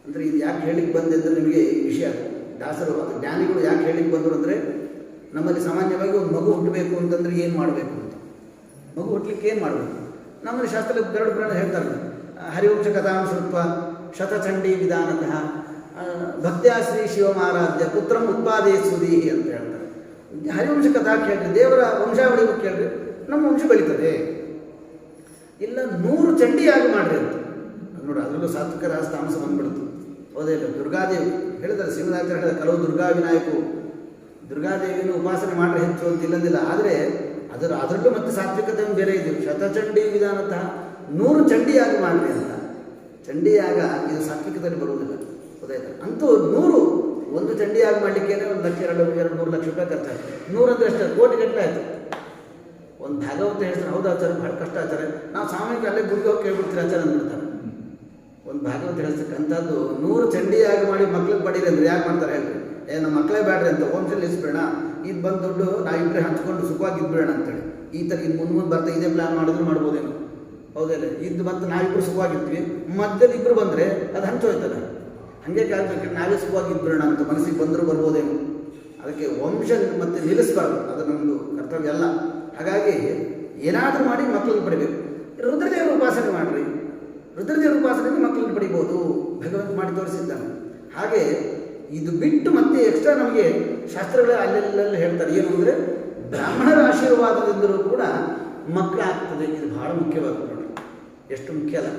ಅಂದರೆ ಇದು ಯಾಕೆ ಹೇಳಿಕ್ಕೆ ಬಂದೆ ಅಂದರೆ ನಿಮಗೆ ಈ ವಿಷಯ ದಾಸರು ಜ್ಞಾನಿಗಳು ಯಾಕೆ ಹೇಳಿಕ್ಕೆ ಬಂದರು ಅಂದರೆ, ನಮ್ಮಲ್ಲಿ ಸಾಮಾನ್ಯವಾಗಿ ಒಂದು ಮಗು ಹುಟ್ಟಬೇಕು ಅಂತಂದರೆ ಏನು ಮಾಡಬೇಕು ಅಂತ, ಮಗು ಹುಟ್ಟಲಿಕ್ಕೆ ಏನು ಮಾಡಬೇಕು? ನಮ್ಮಲ್ಲಿ ಶಾಸ್ತ್ರ ಗರುಡ ಪುರಾಣ ಹೇಳ್ತಾರೆ, ಹರಿವಂಶ ಕಥಾಂಶತ್ವ ಶತಚಂಡೀ ವಿಧಾನತಃ ಭಕ್ತ್ಯಾ ಶ್ರೀ ಶಿವಮಾರಾಧ್ಯ ಪುತ್ರಂ ಉತ್ಪಾದಯಿಸುವುದೀಹಿ ಅಂತ ಹೇಳ್ತಾರೆ. ಹರಿವಂಶ ಕಥಾ ಕೇಳ್ರಿ, ದೇವರ ವಂಶಾವಳಿ ಕೇಳ್ರಿ, ನಮ್ಮ ವಂಶ ಬೆಳೀತದೆ. ಇಲ್ಲ 100 ಚಂಡಿಯಾಗಿ ಮಾಡ್ರಿ ಅಂತ ನೋಡಿ, ಅದರಲ್ಲೂ ಸಾತ್ವಿಕ ರಾಸ ತಾಮಸ ಬಂದ್ಬಿಡ್ತು. ಹೌದೇ ಇಲ್ಲ? ದುರ್ಗಾದೇವಿ ಹೇಳಿದ್ದಾರೆ, ಶ್ರೀಮದಾಚಾರ್ಯ ಹೇಳಿದ ಕೆಲವು ದುರ್ಗಾ ವಿನಾಯಕು ದುರ್ಗಾದೇವಿಯನ್ನು ಉಪಾಸನೆ ಮಾಡ್ರೆ ಹೆಚ್ಚು ಅಂತ ಇಲ್ಲದಿಲ್ಲ. ಆದರೆ ಅದರಲ್ಲೂ ಮತ್ತೆ ಸಾತ್ವಿಕತೆ ಬೇರೆ ಇದೆ. ಶತಚಂಡೀ ವಿಧಾನತಃ 100 ಚಂಡಿಯಾಗಿ ಮಾಡ್ರಿ ಅಂತ. ಚಂಡಿಯಾಗ ಇದು ಸಾತ್ವಿಕತೆಯಲ್ಲಿ ಬರುವುದಿಲ್ಲ, ಗೊತ್ತಾಯ್ತು? ಅಂತೂ 100 ಒಂದು ಚಂಡಿಯಾಗಿ ಮಾಡಲಿಕ್ಕೇನೆ 1 ಲಕ್ಷ 2-3 ಲಕ್ಷ ರೂಪಾಯಿ ಖರ್ಚಾಯ್ತು. 100 ಅಂದರೆ ಅಷ್ಟೇ, ಕೋಟಿಗಟ್ಟಲೆ ಆಯಿತು. ಒಂದು ಭಾಗವತ ಹೇಳ್ತಾರೆ, ಹೌದು ಆಚಾರ ಭಾಳ ಕಷ್ಟ ಆಚಾರ, ನಾವು ಸಾಮೂಹಿಕ ಅಲ್ಲೇ ಗುಡಿಗೆ ಹೋಗಿ ಕೇಳ್ಬಿಡ್ತೀರಿ ಆಚಾರ ಅಂದ್ಬಿಡ್ತಾರೆ. ಒಂದು ಭಾಗವತ ಹೇಳ್ತಕ್ಕಂಥದ್ದು 100 ಚಂಡಿಯಾಗಿ ಮಾಡಿ ಮಕ್ಳಿಗೆ ಪಡೀರಿ ಅಂದರೆ ಯಾಕೆ ಮಾಡ್ತಾರೆ ಹೇಳ್ರಿ? ನಮ್ಮ ಮಕ್ಕಳೇ ಬೇಡ್ರಿ ಅಂತ ವಂಶದಲ್ಲಿ ಇಸ್ಬೇಡ, ಇದು ಬಂದು ದುಡ್ಡು ನಾವಿಬ್ಬರೇ ಹಂಚ್ಕೊಂಡು ಸುಖವಾಗಿದ್ಬೇಡ ಅಂತೇಳಿ. ಈ ಥರ ಇದು ಮುಂದೆ ಬರ್ತಾ ಇದೇ ಪ್ಲ್ಯಾನ್ ಮಾಡಿದ್ರು ಮಾಡ್ಬೋದೇನು? ಹೌದಲ್ಲ? ಇದು ಬಂತು ನಾವಿಬ್ಬರು ಸುಖವಾಗಿರ್ತೀವಿ, ಮಧ್ಯದಲ್ಲಿ ಇಬ್ಬರು ಬಂದರೆ ಅದು ಹಂಚೋಯ್ತಲ್ಲ. ಹಾಗೆ ಕೇಳಬೇಕು, ನಾವೇ ಸುಖವಾಗಿದ್ಬೇಡ ಅಂತ ಮನಸ್ಸಿಗೆ ಬಂದರೂ ಬರ್ಬೋದೇನು? ಅದಕ್ಕೆ ವಂಶ ಮತ್ತೆ ನಿಲ್ಲಿಸಬಾರ್ದು, ಅದು ನಮ್ಮದು ಕರ್ತವ್ಯ ಅಲ್ಲ. ಹಾಗಾಗಿ ಏನಾದರೂ ಮಾಡಿ ಮಕ್ಕಳನ್ನು ಪಡಿಬೇಕು. ರುದ್ರದೇವರ ಉಪಾಸನೆ ಮಾಡಿರಿ, ರುದ್ರದೇವರ ಉಪಾಸನೆಯಿಂದ ಮಕ್ಕಳನ್ನು ಪಡಿಬೋದು, ಭಗವಂತ ಮಾಡಿ ತೋರಿಸಿದ್ದಾನೆ. ಹಾಗೆ ಇದು ಬಿಟ್ಟು ಮತ್ತೆ ಎಕ್ಸ್ಟ್ರಾ ನಮಗೆ ಶಾಸ್ತ್ರಗಳ ಅಲ್ಲೆಲ್ಲ ಹೇಳ್ತಾರೆ, ಏನು ಅಂದರೆ ಬ್ರಾಹ್ಮಣರ ಆಶೀರ್ವಾದದಿಂದಲೂ ಕೂಡ ಮಕ್ಕಳಾಗ್ತದೆ. ಇದು ಬಹಳ ಮುಖ್ಯವಾದ ನೋಡಿ, ಎಷ್ಟು ಮುಖ್ಯ ಅಲ್ಲ?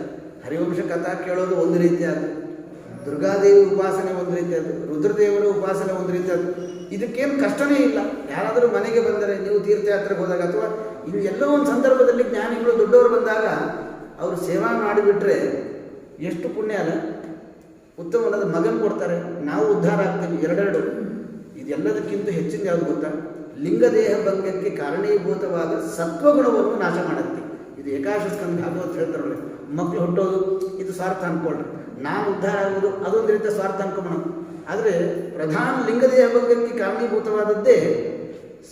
ಹರಿವಂಶ ಕಥಾ ಕೇಳೋದು ಒಂದು ರೀತಿಯಾದ, ದುರ್ಗಾದೇವಿ ಉಪಾಸನೆ ಒಂದು ರೀತಿಯಾದ, ರುದ್ರದೇವರ ಉಪಾಸನೆ ಒಂದು ರೀತಿಯಾದ. ಇದಕ್ಕೇನು ಕಷ್ಟನೇ ಇಲ್ಲ. ಯಾರಾದರೂ ಮನೆಗೆ ಬಂದರೆ, ನೀವು ತೀರ್ಥಯಾತ್ರೆಗೆ ಹೋದಾಗ ಅಥವಾ ಇನ್ನು ಎಲ್ಲೋ ಒಂದು ಸಂದರ್ಭದಲ್ಲಿ ಜ್ಞಾನಿಗಳು ದೊಡ್ಡವರು ಬಂದಾಗ ಅವರು ಸೇವಾ ಮಾಡಿಬಿಟ್ರೆ ಎಷ್ಟು ಪುಣ್ಯ ಅಲ್ಲ? ಉತ್ತಮವಾದ ಮಗನ ಕೊಡ್ತಾರೆ, ನಾವು ಉದ್ಧಾರ ಆಗ್ತೀವಿ. ಎರಡೆರಡು. ಇದೆಲ್ಲದಕ್ಕಿಂತ ಹೆಚ್ಚಿನ ಯಾವುದು ಗೊತ್ತಾ? ಲಿಂಗದೇಹ ಭಂಗಕ್ಕೆ ಕಾರಣೀಭೂತವಾದ ಸತ್ವಗುಣವನ್ನು ನಾಶ ಮಾಡುತ್ತೆ. ಇದು ಏಕಾಶ ಸ್ಕಂದ ಭಾಗವತ ಹೇಳ್ತಾರಲ್ಲ, ಮಕ್ಕಳು ಹುಟ್ಟೋದು ಇದು ಸ್ವಾರ್ಥ ಅಂದ್ಕೊಳ್ರಿ, ನಾನು ಉದ್ಧಾರ ಆಗೋದು ಅದೊಂದು ರೀತಿಯ ಸ್ವಾರ್ಥ ಅನ್ಕೊಂಬಣ. ಆದರೆ ಪ್ರಧಾನ ಲಿಂಗದೇಹ ಭಂಗಕ್ಕೆ ಕಾರಣೀಭೂತವಾದದ್ದೇ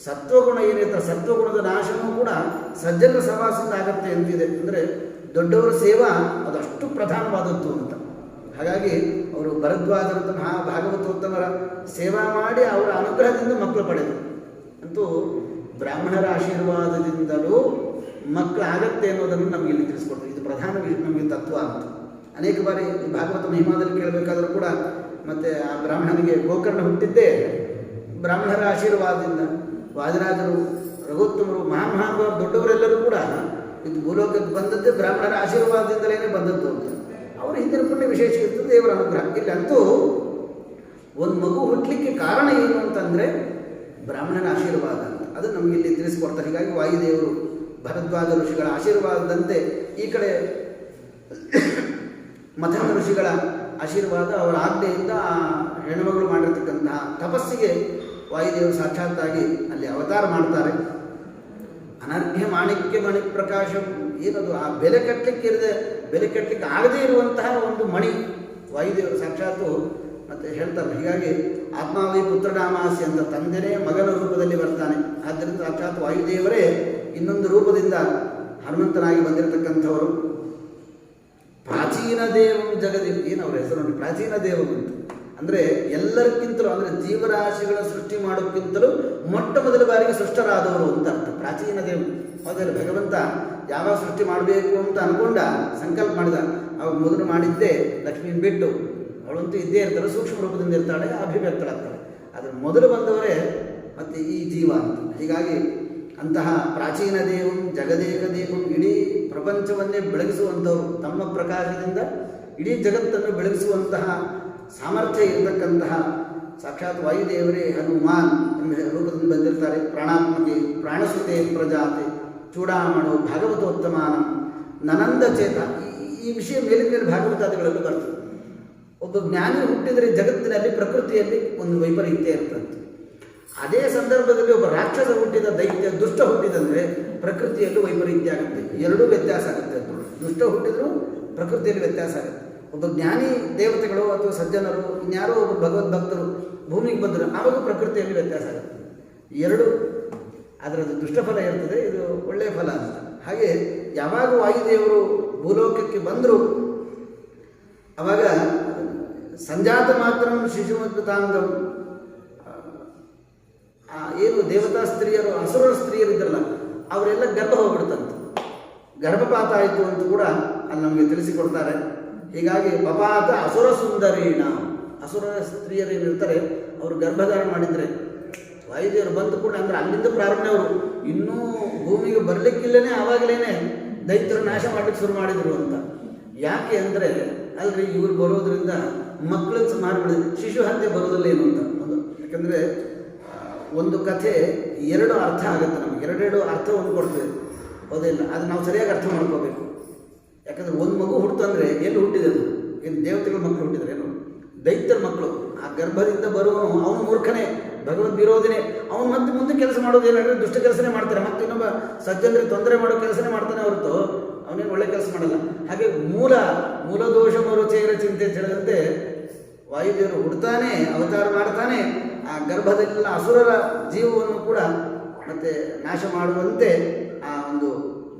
ಸತ್ವಗುಣ ಏನಿರ್ತಾರೆ. ಸತ್ವಗುಣದ ನಾಶನೂ ಕೂಡ ಸಜ್ಜನ ಸಹವಾಸದಿಂದ ಆಗತ್ತೆ ಅಂತಿದೆ. ಅಂದರೆ ದೊಡ್ಡವರ ಸೇವಾ ಅದು ಅಷ್ಟು ಪ್ರಧಾನವಾದದ್ದು ಅಂತ. ಹಾಗಾಗಿ ಅವರು ಭರದ್ವಾಜರಂತ ಭಾಗವತೋತ್ತಮರ ಸೇವಾ ಮಾಡಿ ಅವರ ಅನುಗ್ರಹದಿಂದ ಮಕ್ಕಳು ಪಡೆದರು. ಅಂತೂ ಬ್ರಾಹ್ಮಣರ ಆಶೀರ್ವಾದದಿಂದಲೂ ಮಕ್ಕಳು ಆಗತ್ತೆ ಅನ್ನೋದನ್ನು ನಮಗೆ ಇಲ್ಲಿ ತಿಳಿಸ್ಕೊಡ್ತಾರೆ. ಇದು ಪ್ರಧಾನ ನಮಗೆ ತತ್ವ ಅಂತ. ಅನೇಕ ಬಾರಿ ಭಾಗವತ ಮಹಿಮಾದಲ್ಲಿ ಕೇಳಬೇಕಾದರೂ ಕೂಡ ಮತ್ತು ಆ ಬ್ರಾಹ್ಮಣನಿಗೆ ಗೋಕರ್ಣ ಹುಟ್ಟಿದ್ದೇ ಬ್ರಾಹ್ಮಣರ ಆಶೀರ್ವಾದದಿಂದ. ವಾದಿರಾಜರು, ರಘುತ್ತಮರು, ಮಹಾನುಭಾವರು ದೊಡ್ಡವರೆಲ್ಲರೂ ಕೂಡ ಇದು ಭೂಲೋಕಕ್ಕೆ ಬಂದದ್ದೇ ಬ್ರಾಹ್ಮಣರ ಆಶೀರ್ವಾದದಿಂದಲೇ ಬಂದದ್ದು ಅಂತ. ಅವರ ಹಿಂದಿನ ಪುಣ್ಯ ವಿಶೇಷ ಇರ್ತದೆ, ದೇವರ ಅನುಗ್ರಹ. ಇಲ್ಲಿ ಅಂತೂ ಒಂದು ಮಗು ಹುಟ್ಟಲಿಕ್ಕೆ ಕಾರಣ ಏನು ಅಂತಂದರೆ ಬ್ರಾಹ್ಮಣರ ಆಶೀರ್ವಾದ ಅಂತ. ಅದು ನಮಗೆ ಇಲ್ಲಿ ತಿಳಿಸ್ಕೊಡ್ತಾರೆ. ಹೀಗಾಗಿ ವಾಯುದೇವರು ಭರದ್ವಾಜ ಋಷಿಗಳ ಆಶೀರ್ವಾದದಂತೆ ಈ ಕಡೆ ಮಥಂಗ ಋಷಿಗಳ ಆಶೀರ್ವಾದ, ಅವರ ಆಜ್ಞೆಯಿಂದ ಆ ಹೆಣ್ಣುಮಗಳು ಮಾಡಿರ್ತಕ್ಕಂತಹ ತಪಸ್ಸಿಗೆ ವಾಯುದೇವರು ಸಾಕ್ಷಾತ್ತಾಗಿ ಅಲ್ಲಿ ಅವತಾರ ಮಾಡ್ತಾರೆ. ಅನರ್ಘ್ಯ ಮಾಣಿಕ್ಯ ಮಣಿ ಪ್ರಕಾಶ, ಏನದು ಆ ಬೆಲೆ ಕಟ್ಟಲಿಕ್ಕೆ ಆಗದೇ ಇರುವಂತಹ ಒಂದು ಮಣಿ ವಾಯುದೇವರು ಸಾಕ್ಷಾತ್ತು ಮತ್ತು ಹೇಳ್ತಾರೆ. ಹೀಗಾಗಿ ಆತ್ಮಾವೈ ಪುತ್ರನಾಮಾಸಿ ಅಂತ ತಂದೆನೇ ಮಗನ ರೂಪದಲ್ಲಿ ಬರ್ತಾನೆ. ಆದ್ದರಿಂದ ಸಾಕ್ಷಾತ್ ವಾಯುದೇವರೇ ಇನ್ನೊಂದು ರೂಪದಿಂದ ಹನುಮಂತನಾಗಿ ಬಂದಿರತಕ್ಕಂಥವರು. ಪ್ರಾಚೀನ ದೇವಂ ಜಗದಿ, ಏನು ಅವರ ಹೆಸರು ನೋಡಿ, ಪ್ರಾಚೀನ ದೇವಂ ಅಂತ. ಅಂದರೆ ಎಲ್ಲರಿಗಿಂತಲೂ, ಅಂದರೆ ಜೀವರಾಶಿಗಳ ಸೃಷ್ಟಿ ಮಾಡೋಕ್ಕಿಂತಲೂ ಮೊಟ್ಟ ಮೊದಲ ಬಾರಿಗೆ ಸೃಷ್ಟರಾದವರು ಅಂತ ಅರ್ಥ. ಪ್ರಾಚೀನ ದೇವ ಹೌದಲ್ಲ? ಭಗವಂತ ಯಾವಾಗ ಸೃಷ್ಟಿ ಮಾಡಬೇಕು ಅಂತ ಅಂದ್ಕೊಂಡ ಸಂಕಲ್ಪ ಮಾಡಿದ, ಅವಾಗ ಮೊದಲು ಮಾಡಿದ್ದೇ ಲಕ್ಷ್ಮೀನ ಬಿಟ್ಟು. ಅವಳಂತೂ ಇದ್ದೇ ಇರ್ತಾಳೆ, ಸೂಕ್ಷ್ಮ ರೂಪದಿಂದ ಇರ್ತಾಳೆ, ಅಭಿವ್ಯಕ್ತಳಾಗ್ತಾಳೆ. ಅದರ ಮೊದಲು ಬಂದವರೇ ಮತ್ತು ಈ ಜೀವ ಅಂತ. ಹೀಗಾಗಿ ಅಂತಹ ಪ್ರಾಚೀನ ದೇವಂ ಜಗದೇಕ ದೇವಂ, ಇಡೀ ಪ್ರಪಂಚವನ್ನೇ ಬೆಳಗಿಸುವಂಥವ್ರು, ತಮ್ಮ ಪ್ರಕಾಶದಿಂದ ಇಡೀ ಜಗತ್ತನ್ನು ಬೆಳಗಿಸುವಂತಹ ಸಾಮರ್ಥ್ಯ ಇರತಕ್ಕಂತಹ ಸಾಕ್ಷಾತ್ ವಾಯುದೇವರೇ ಹನುಮಾನ್ ಎಂಬ ರೂಪದಿಂದ ಬಂದಿರ್ತಾರೆ. ಪ್ರಾಣಾತ್ಮಕೆ ಪ್ರಾಣಸುತೆ ಪ್ರಜಾತೆ ಚೂಡಾಮಣು ಭಾಗವತೋತ್ತಮಾನ ನನಂದ ಚೇತ. ಈ ವಿಷಯ ಮೇಲಿನ ಮೇಲೆ ಭಾಗವತಾದಿಗಳಲ್ಲೂ ಬರ್ತದೆ. ಒಬ್ಬ ಜ್ಞಾನಿ ಹುಟ್ಟಿದರೆ ಜಗತ್ತಿನಲ್ಲಿ ಪ್ರಕೃತಿಯಲ್ಲಿ ಒಂದು ವೈಪರೀತ್ಯ ಇರ್ತಂತೆ. ಅದೇ ಸಂದರ್ಭದಲ್ಲಿ ಒಬ್ಬ ರಾಕ್ಷಸ ಹುಟ್ಟಿದ, ದೈತ್ಯ ದುಷ್ಟ ಹುಟ್ಟಿದಂದರೆ ಪ್ರಕೃತಿಯಲ್ಲೂ ವೈಪರೀತ್ಯ ಆಗುತ್ತೆ. ಎರಡೂ ವ್ಯತ್ಯಾಸ ಆಗುತ್ತೆ. ದುಷ್ಟ ಹುಟ್ಟಿದರೂ ಪ್ರಕೃತಿಯಲ್ಲಿ ವ್ಯತ್ಯಾಸ ಆಗುತ್ತೆ. ಒಬ್ಬ ಜ್ಞಾನಿ ದೇವತೆಗಳು ಅಥವಾ ಸಜ್ಜನರು ಇನ್ಯಾರೋ ಒಬ್ಬ ಭಗವದ್ ಭಕ್ತರು ಭೂಮಿಗೆ ಬಂದರು, ಆವಾಗ ಪ್ರಕೃತಿಯಲ್ಲಿ ವ್ಯತ್ಯಾಸ ಆಗುತ್ತೆ. ಎರಡು ಅದರದ್ದು ದುಷ್ಟಫಲ ಇರ್ತದೆ, ಇದು ಒಳ್ಳೆಯ ಫಲ ಅಂತ. ಹಾಗೆ ಯಾವಾಗ ವಾಯುದೇವರು ಭೂಲೋಕಕ್ಕೆ ಬಂದರು ಆವಾಗ ಸಂಜಾತ ಮಾತ್ರ ಶಿಶುಮದ್ಭುತಾಂಗಂ, ಏನು ದೇವತಾ ಸ್ತ್ರೀಯರು ಅಸುರರ ಸ್ತ್ರೀಯರು ಇದ್ರಲ್ಲ ಅವರೆಲ್ಲ ಗರ್ಭ ಹೋಗ್ಬಿಡ್ತಂತೆ, ಗರ್ಭಪಾತ ಆಯಿತು ಅಂತ ಕೂಡ ಅಲ್ಲಿ ನಮಗೆ ತಿಳಿಸಿಕೊಡ್ತಾರೆ. ಹೀಗಾಗಿ ಪಪಾತ ಅಸುರ ಸುಂದರೀಣ, ಅಸುರ ಸ್ತ್ರೀಯರು ಏನಿರ್ತಾರೆ ಅವರು ಗರ್ಭಧಾರ ಮಾಡಿದರೆ ವಾಯುದೇವರು ಬಂದು ಕೂಡ ಅಂದರೆ ಅಲ್ಲಿಂದ ಪ್ರಾರಂಭ ಅವರು ಇನ್ನೂ ಭೂಮಿಗೆ ಬರಲಿಕ್ಕಿಲ್ಲನೇ ಆವಾಗಲೇ ದೈತ್ಯರು ನಾಶ ಮಾಡಲಿಕ್ಕೆ ಶುರು ಮಾಡಿದರು ಅಂತ. ಯಾಕೆ ಅಂದರೆ ಅಲ್ರಿ ಇವ್ರು ಬರೋದ್ರಿಂದ ಮಕ್ಕಳನ್ನು ಸಂಹಾರ ಮಾಡಿದ್ರು, ಶಿಶು ಹತ್ಯೆ ಬರೋದಿಲ್ಲ ಏನು ಅಂತ ಒಂದು. ಯಾಕಂದರೆ ಒಂದು ಕಥೆ ಎರಡು ಅರ್ಥ ಆಗುತ್ತೆ, ನಮಗೆ ಎರಡೆರಡು ಅರ್ಥವನ್ನು ಕೊಡ್ತದೆ, ಹೌದಿಲ್ಲ? ಅದು ನಾವು ಸರಿಯಾಗಿ ಅರ್ಥ ಮಾಡ್ಕೋಬೇಕು. ಯಾಕಂದರೆ ಒಂದು ಮಗು ಹುಟ್ಟಂದರೆ ಎಲ್ಲಿ ಹುಟ್ಟಿದೆ ಅದು? ಏನು ದೇವತೆಗಳ ಮಕ್ಕಳು ಹುಟ್ಟಿದ್ರೆ ಏನು? ದೈತ್ಯರ ಮಕ್ಕಳು. ಆ ಗರ್ಭದಿಂದ ಬರುವವನು ಅವನು ಮೂರ್ಖನೇ, ಭಗವದ್ ವಿರೋಧಿನೇ. ಅವನು ಮತ್ತೆ ಮುಂದೆ ಕೆಲಸ ಮಾಡೋದು ಏನಾದರೆ ದುಷ್ಟ ಕೆಲಸನೇ ಮಾಡ್ತಾರೆ, ಮತ್ತೆ ಇನ್ನೊಬ್ಬ ಸಜ್ಜನರಿಗೆ ತೊಂದರೆ ಮಾಡೋ ಕೆಲಸನೇ ಮಾಡ್ತಾನೆ ಹೊರತು ಅವನೇನು ಒಳ್ಳೆ ಕೆಲಸ ಮಾಡಲ್ಲ. ಹಾಗೆ ಮೂಲ ದೋಷ ಮರುಚೇರ ಚಿಂತೆ ತಿಳಿದಂತೆ ವಾಯುದೇವರು ಹುಡ್ತಾನೆ, ಅವತಾರ ಮಾಡ್ತಾನೆ, ಆ ಗರ್ಭದಲ್ಲೆಲ್ಲ ಅಸುರರ ಜೀವವನ್ನು ಕೂಡ ಮತ್ತೆ ನಾಶ ಮಾಡುವಂತೆ ಆ ಒಂದು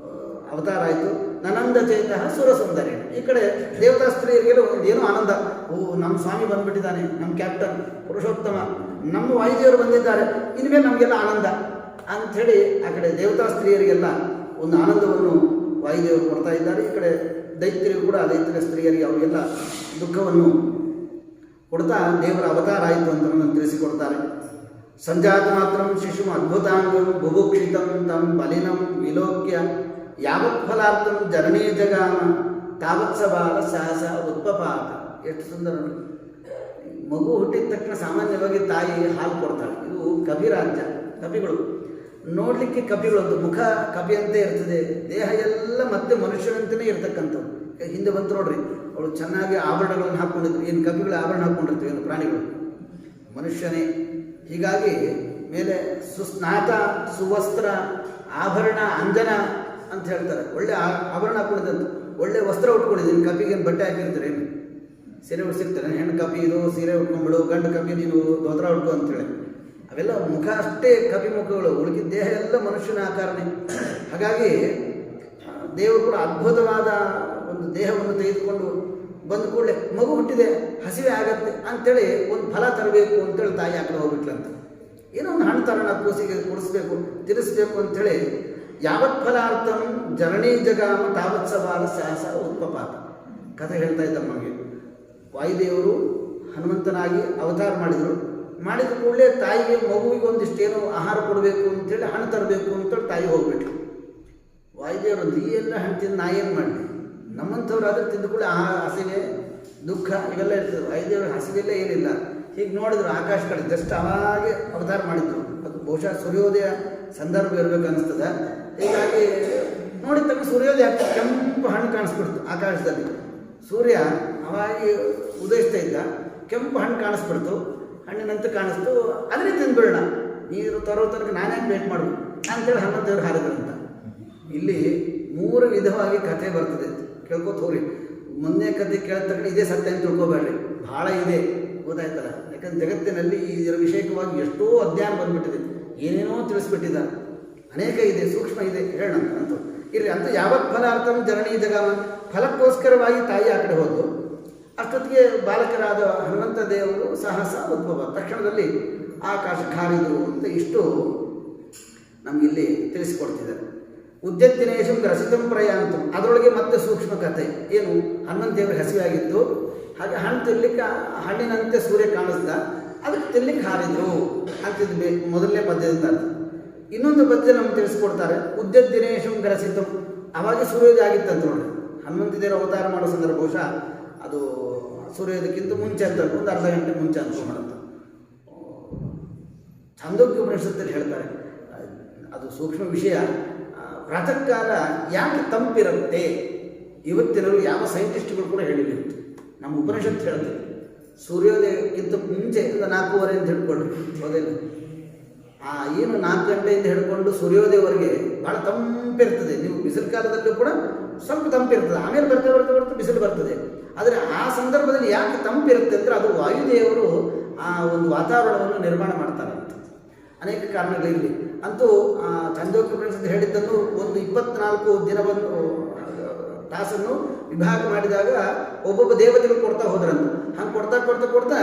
ಅವತಾರ ಆಯಿತು. ನನಂದ ಚೇತ ಸುರ ಸುಂದರಿ. ಈ ಕಡೆ ದೇವತಾ ಸ್ತ್ರೀಯರಿಗೆಲ್ಲ ಒಂದು ಏನೋ ಆನಂದ, ಓ ನಮ್ಮ ಸ್ವಾಮಿ ಬಂದುಬಿಟ್ಟಿದ್ದಾನೆ, ನಮ್ಮ ಕ್ಯಾಪ್ಟನ್ ಪುರುಷೋತ್ತಮ, ನಮ್ಮ ವಾಯುದೇವರು ಬಂದಿದ್ದಾರೆ, ಇನ್ಮೇಲೆ ನಮಗೆಲ್ಲ ಆನಂದ ಅಂಥೇಳಿ ಆ ಕಡೆ ದೇವತಾ ಸ್ತ್ರೀಯರಿಗೆಲ್ಲ ಒಂದು ಆನಂದವನ್ನು ವಾಯುದೇವರು ಕೊಡ್ತಾ ಇದ್ದಾರೆ. ಈ ಕಡೆ ದೈತ್ಯರಿಗೂ ಕೂಡ ದೈತ್ಯ ಸ್ತ್ರೀಯರಿಗೆ ಅವರಿಗೆಲ್ಲ ದುಃಖವನ್ನು ಕೊಡ್ತಾ ದೇವರ ಅವತಾರ ಆಯಿತು ಅಂತ ನಮ್ಮನ್ನು ತಿಳಿಸಿಕೊಡ್ತಾರೆ. ಸಂಜಾತ ಮಾತ್ರ ಶಿಶು ಅದ್ಭುತಾಂಗಂ ಬುಭುಕ್ಷಿತಂ ತಂ ಬಲಿನಂ ವಿಲೋಕ್ಯ ಯಾವತ್ ಫಲಾರ್ಥಂ ಜನನೇ ಜಗಾಮ ತಾವತ್ಸ ಬಾಲ ಸಹಸ ಉತ್ಪಪಾತ. ಎಷ್ಟು ಸುಂದರ! ಮಗು ಹುಟ್ಟಿದ ತಕ್ಷಣ ಸಾಮಾನ್ಯವಾಗಿ ತಾಯಿ ಹಾಲು ಕೊಡ್ತಾಳೆ. ಇದು ಕಪಿರಾಜ್ಯ, ಕಪಿಗಳು ನೋಡಲಿಕ್ಕೆ ಕಪಿಗಳದ್ದು ಮುಖ ಕಪಿಯಂತೆ ಇರ್ತದೆ, ದೇಹ ಎಲ್ಲ ಮತ್ತೆ ಮನುಷ್ಯನಂತೆಯೇ ಇರ್ತಕ್ಕಂಥದ್ದು. ಹಿಂದೆ ಬಂತು ನೋಡ್ರಿ, ಅವಳು ಚೆನ್ನಾಗಿ ಆಭರಣಗಳನ್ನು ಹಾಕ್ಕೊಂಡಿದ್ರು. ಏನು ಕಪಿಗಳು ಆಭರಣ ಹಾಕ್ಕೊಂಡಿರ್ತೀವಿ, ಏನು ಪ್ರಾಣಿಗಳು, ಮನುಷ್ಯನೇ. ಹೀಗಾಗಿ ಮೇಲೆ ಸುಸ್ನಾತ ಸುವಸ್ತ್ರ ಆಭರಣ ಅಂಜನ ಅಂತ ಹೇಳ್ತಾರೆ. ಒಳ್ಳೆ ಆಭರಣ ಹಾಕ್ಕೊಂಡಿದ್ದಂತ, ಒಳ್ಳೆ ವಸ್ತ್ರ ಉಟ್ಕೊಂಡಿದ್ದೀನಿ. ಕಪಿಗೇನು ಬಟ್ಟೆ ಹಾಕಿರ್ತಾರೆ, ಏನು ಸೀರೆ ಉಡ್ಸಿರ್ತಾರೆ. ಹೆಣ್ಣು ಕಪಿ ಇದು ಸೀರೆ ಉಟ್ಕೊಂಡ್ಬಿಡು, ಗಂಡು ಕಪಿ ನೀನು ದೋತ್ರ ಉಟ್ಕೊ ಅಂತೇಳಿ. ಅವೆಲ್ಲ ಮುಖ ಅಷ್ಟೇ ಕಪಿ ಮುಖಗಳು, ಉಳಿದ ದೇಹ ಎಲ್ಲ ಮನುಷ್ಯನ ಆಕಾರನೇ. ಹಾಗಾಗಿ ದೇವರು ಕೂಡ ಅದ್ಭುತವಾದ ಒಂದು ದೇಹವನ್ನು ತೆಗೆದುಕೊಂಡು ಬಂದ ಕೂಡಲೇ ಮಗು ಹುಟ್ಟಿದೆ, ಹಸಿವೆ ಆಗತ್ತೆ ಅಂಥೇಳಿ ಒಂದು ಫಲ ತರಬೇಕು ಅಂತೇಳಿ ತಾಯಿ ಆ ಕಡೆ ಹೋಗ್ಬಿಟ್ಲಂತ. ಏನೋ ಒಂದು ಹಣ್ಣು ತರೋಣ, ಕೂಸಿಗೆ ಕೊಡಿಸ್ಬೇಕು, ತಿನ್ನಿಸ್ಬೇಕು ಅಂಥೇಳಿ ಯಾವತ್ ಫಲಾರ್ಥಂ ಜನನೀ ಜಗಾಮ ತಾವತ್ಸ ಬಾಲ ಸಹಸ ಉತ್ಪಪಾತ ಕಥೆ ಹೇಳ್ತಾ ಇದ್ದ ನಮಗೆ. ವಾಯುದೇವರು ಹನುಮಂತನಾಗಿ ಅವತಾರ ಮಾಡಿದ ಕೂಡಲೇ ತಾಯಿಗೆ ಮಗುವಿಗೆ ಒಂದಿಷ್ಟೇನೋ ಆಹಾರ ಕೊಡಬೇಕು ಅಂತೇಳಿ ಹಣ್ಣು ತರಬೇಕು ಅಂತೇಳಿ ತಾಯಿ ಹೋಗ್ಬಿಟ್ರು. ವಾಯುದೇವರು ಈ ಎಲ್ಲ ಹಣ್ಣು ತಿಂದು ನಾ ಏನು ಮಾಡಲಿ, ನಮ್ಮಂಥವ್ರು ಆದರೆ ತಿಂದ ಕೂಡ ಹಸಿವೆ ದುಃಖ ಇವೆಲ್ಲ ಇರ್ತದೆ. ವಾಯುದೇವರು ಹಸಿವೆಲ್ಲ ಏನಿಲ್ಲ. ಹೀಗೆ ನೋಡಿದ್ರು ಆಕಾಶ ಕಡೆ ಜಸ್ಟ್ ಅವಾಗೆ ಅವತಾರ ಮಾಡಿದ್ರು. ಅದು ಬಹುಶಃ ಸೂರ್ಯೋದಯ ಸಂದರ್ಭ ಇರಬೇಕು ಅನ್ನಿಸ್ತದೆ. ಹೀಗಾಗಿ ನೋಡಿದ ತಕ್ಕ ಸೂರ್ಯೋದಯ ಕೆಂಪು ಹಣ್ಣು ಕಾಣಿಸ್ಬಿಡ್ತು ಆಕಾಶದಲ್ಲಿ. ಸೂರ್ಯ ಅವಾಗಿ ಉದಯಿಸ್ತಾ ಇದ್ದ, ಕೆಂಪು ಹಣ್ಣು ಕಾಣಿಸ್ಬಿಡ್ತು, ಹಣ್ಣಿನಂತ ಕಾಣಿಸ್ತು. ಅದನ್ನೇ ತಿಂದ್ಬಿಡೋಣ, ನೀರು ತರೋ ತನಕ ನಾನೇ ವೇಟ್ ಮಾಡು ಅಂತೇಳಿ ಹನುಮಂತೇವರು ಹಾರಿದ್ರಂತ. ಇಲ್ಲಿ 3 ವಿಧವಾಗಿ ಕಥೆ ಬರ್ತದೆ, ಕೇಳ್ಕೊತ ಹೋಗ್ರಿ. ಮೊನ್ನೆ ಕಥೆ ಕೇಳಿದ ತಕ್ಷಣ ಇದೇ ಸತ್ಯ ಅಂತ ತಿಳ್ಕೊಬೇಡ್ರಿ, ಭಾಳ ಇದೆ, ಗೊತ್ತಾಯ್ತಲ್ಲ. ಯಾಕಂದ್ರೆ ಜಗತ್ತಿನಲ್ಲಿ ಇದರ ವಿಷಯಕವಾಗಿ ಎಷ್ಟೋ ಅಧ್ಯಯನ ಬಂದುಬಿಟ್ಟಿದೆ, ಏನೇನೋ ತಿಳಿಸ್ಬಿಟ್ಟಿದ್ದಾರೆ, ಅನೇಕ ಇದೆ, ಸೂಕ್ಷ್ಮ ಇದೆ, ಹೇಳೋಣ ಅಂತ ಇರ್ರಿ. ಅಂತ ಯಾವತ್ ಫಲಾರ್ಥಂ ಜನನೀ ಜಗಾಮ, ಫಲಕ್ಕೋಸ್ಕರವಾಗಿ ತಾಯಿ ಆ ಕಡೆ ಹೋದ್ರು. ಅಷ್ಟೊತ್ತಿಗೆ ಬಾಲಕರಾದ ಹನುಮಂತ ದೇವರು ಸಹಸ ಉದ್ಭವ, ತಕ್ಷಣದಲ್ಲಿ ಆಕಾಶ ಖಾರಿದು ಅಂತ ಇಷ್ಟು ನಮಗಿಲ್ಲಿ ತಿಳಿಸಿಕೊಡ್ತಿದ್ದಾರೆ. ಉದ್ಯತ್ತಿನೇಶಂ ಗ್ರಸಿತಂ ಪ್ರಯಾಂತಂ, ಅದರೊಳಗೆ ಮತ್ತೆ ಸೂಕ್ಷ್ಮ ಕಥೆ ಏನು, ಹನುಮಂತ ದೇವರಿಗೆ ಹಸಿವೆ ಆಗಿತ್ತು. ಹಾಗೆ ಹಣ್ಣು ತಿನ್ನಲಿಕ್ಕೆ ಹಣ್ಣಿನಂತೆ ಸೂರ್ಯ ಕಾಣಿಸ್ದ, ಅದಕ್ಕೆ ತಿನ್ನಲಿಕ್ಕೆ ಹಾರಿದ್ರು ಅಂತಿದ್ದು ಮೊದಲನೇ ಪದ್ಯದಿಂದ. ಇನ್ನೊಂದು ಪದ್ಯ ನಮ್ಗೆ ತಿಳಿಸ್ಕೊಡ್ತಾರೆ, ಉದ್ಯತ್ತಿನೇಶಂ ಗ್ರಸಿತಂ, ಅವಾಗ ಸೂರ್ಯೋದಯ ಆಗಿತ್ತಂತ ನೋಡ್ರಿ. ಹನುಮಂತ ದೇವರು ಅವತಾರ ಮಾಡೋ ಸಂದರ್ಭ ಬಹುಶಃ ಅದು ಸೂರ್ಯೋದಯಕ್ಕಿಂತ ಮುಂಚೆ ಅಂತ, ಒಂದು ಅರ್ಧ ಗಂಟೆ ಮುಂಚೆ ಅನ್ಕೊಂಡ್ಬಂತ ಛಾಂದೋಗ್ಯ ಉಪನಿಷತ್ತಲ್ಲಿ ಹೇಳ್ತಾರೆ. ಅದು ಸೂಕ್ಷ್ಮ ವಿಷಯ. ಪ್ರಾತಃ ಕಾಲ ಯಾಕೆ ತಂಪಿರುತ್ತೆ, ಇವತ್ತಿನವರು ಯಾವ ಸೈಂಟಿಸ್ಟ್ಗಳು ಕೂಡ ಹೇಳಿಲ್ಲ. ನಮ್ಮ ಉಪನಿಷತ್ತು ಹೇಳ್ತೀವಿ ಸೂರ್ಯೋದಯಕ್ಕಿಂತ ಮುಂಚೆ 4:15 ಅಂತ ಹೇಳ್ಕೊಂಡ್ರಿ, ಹೌದಿಲ್ಲ? ಏನು 4 ಗಂಟೆಯಿಂದ ಹಿಡ್ಕೊಂಡು ಸೂರ್ಯೋದಯವರೆಗೆ ಭಾಳ ತಂಪಿರ್ತದೆ. ನೀವು ಬಿಸಿಲು ಕಾಲದಲ್ಲೂ ಕೂಡ ಸ್ವಲ್ಪ ತಂಪಿರ್ತದೆ, ಆಮೇಲೆ ಬರ್ತಾ ಬಿಸಿಲು ಬರ್ತದೆ. ಆದರೆ ಆ ಸಂದರ್ಭದಲ್ಲಿ ಯಾಕೆ ತಂಪಿರುತ್ತೆ ಅಂದರೆ ಅದು ವಾಯುದೇವರು ಆ ಒಂದು ವಾತಾವರಣವನ್ನು ನಿರ್ಮಾಣ ಮಾಡ್ತಾರೆ ಅಂತ ಅನೇಕ ಕಾರಣಗಳಿರಲಿ. ಅಂತೂ ಛಂದೋಪನಿಷತ್ತು ಹೇಳಿದ್ದನ್ನು ಒಂದು 24 ದಿನವನ್ನು ತಾಸನ್ನು ವಿಭಾಗ ಮಾಡಿದಾಗ ಒಬ್ಬೊಬ್ಬ ದೇವತೆಗಳು ಕೊಡ್ತಾ ಹೋದ್ರಂತ. ಹಂಗೆ ಕೊಡ್ತಾ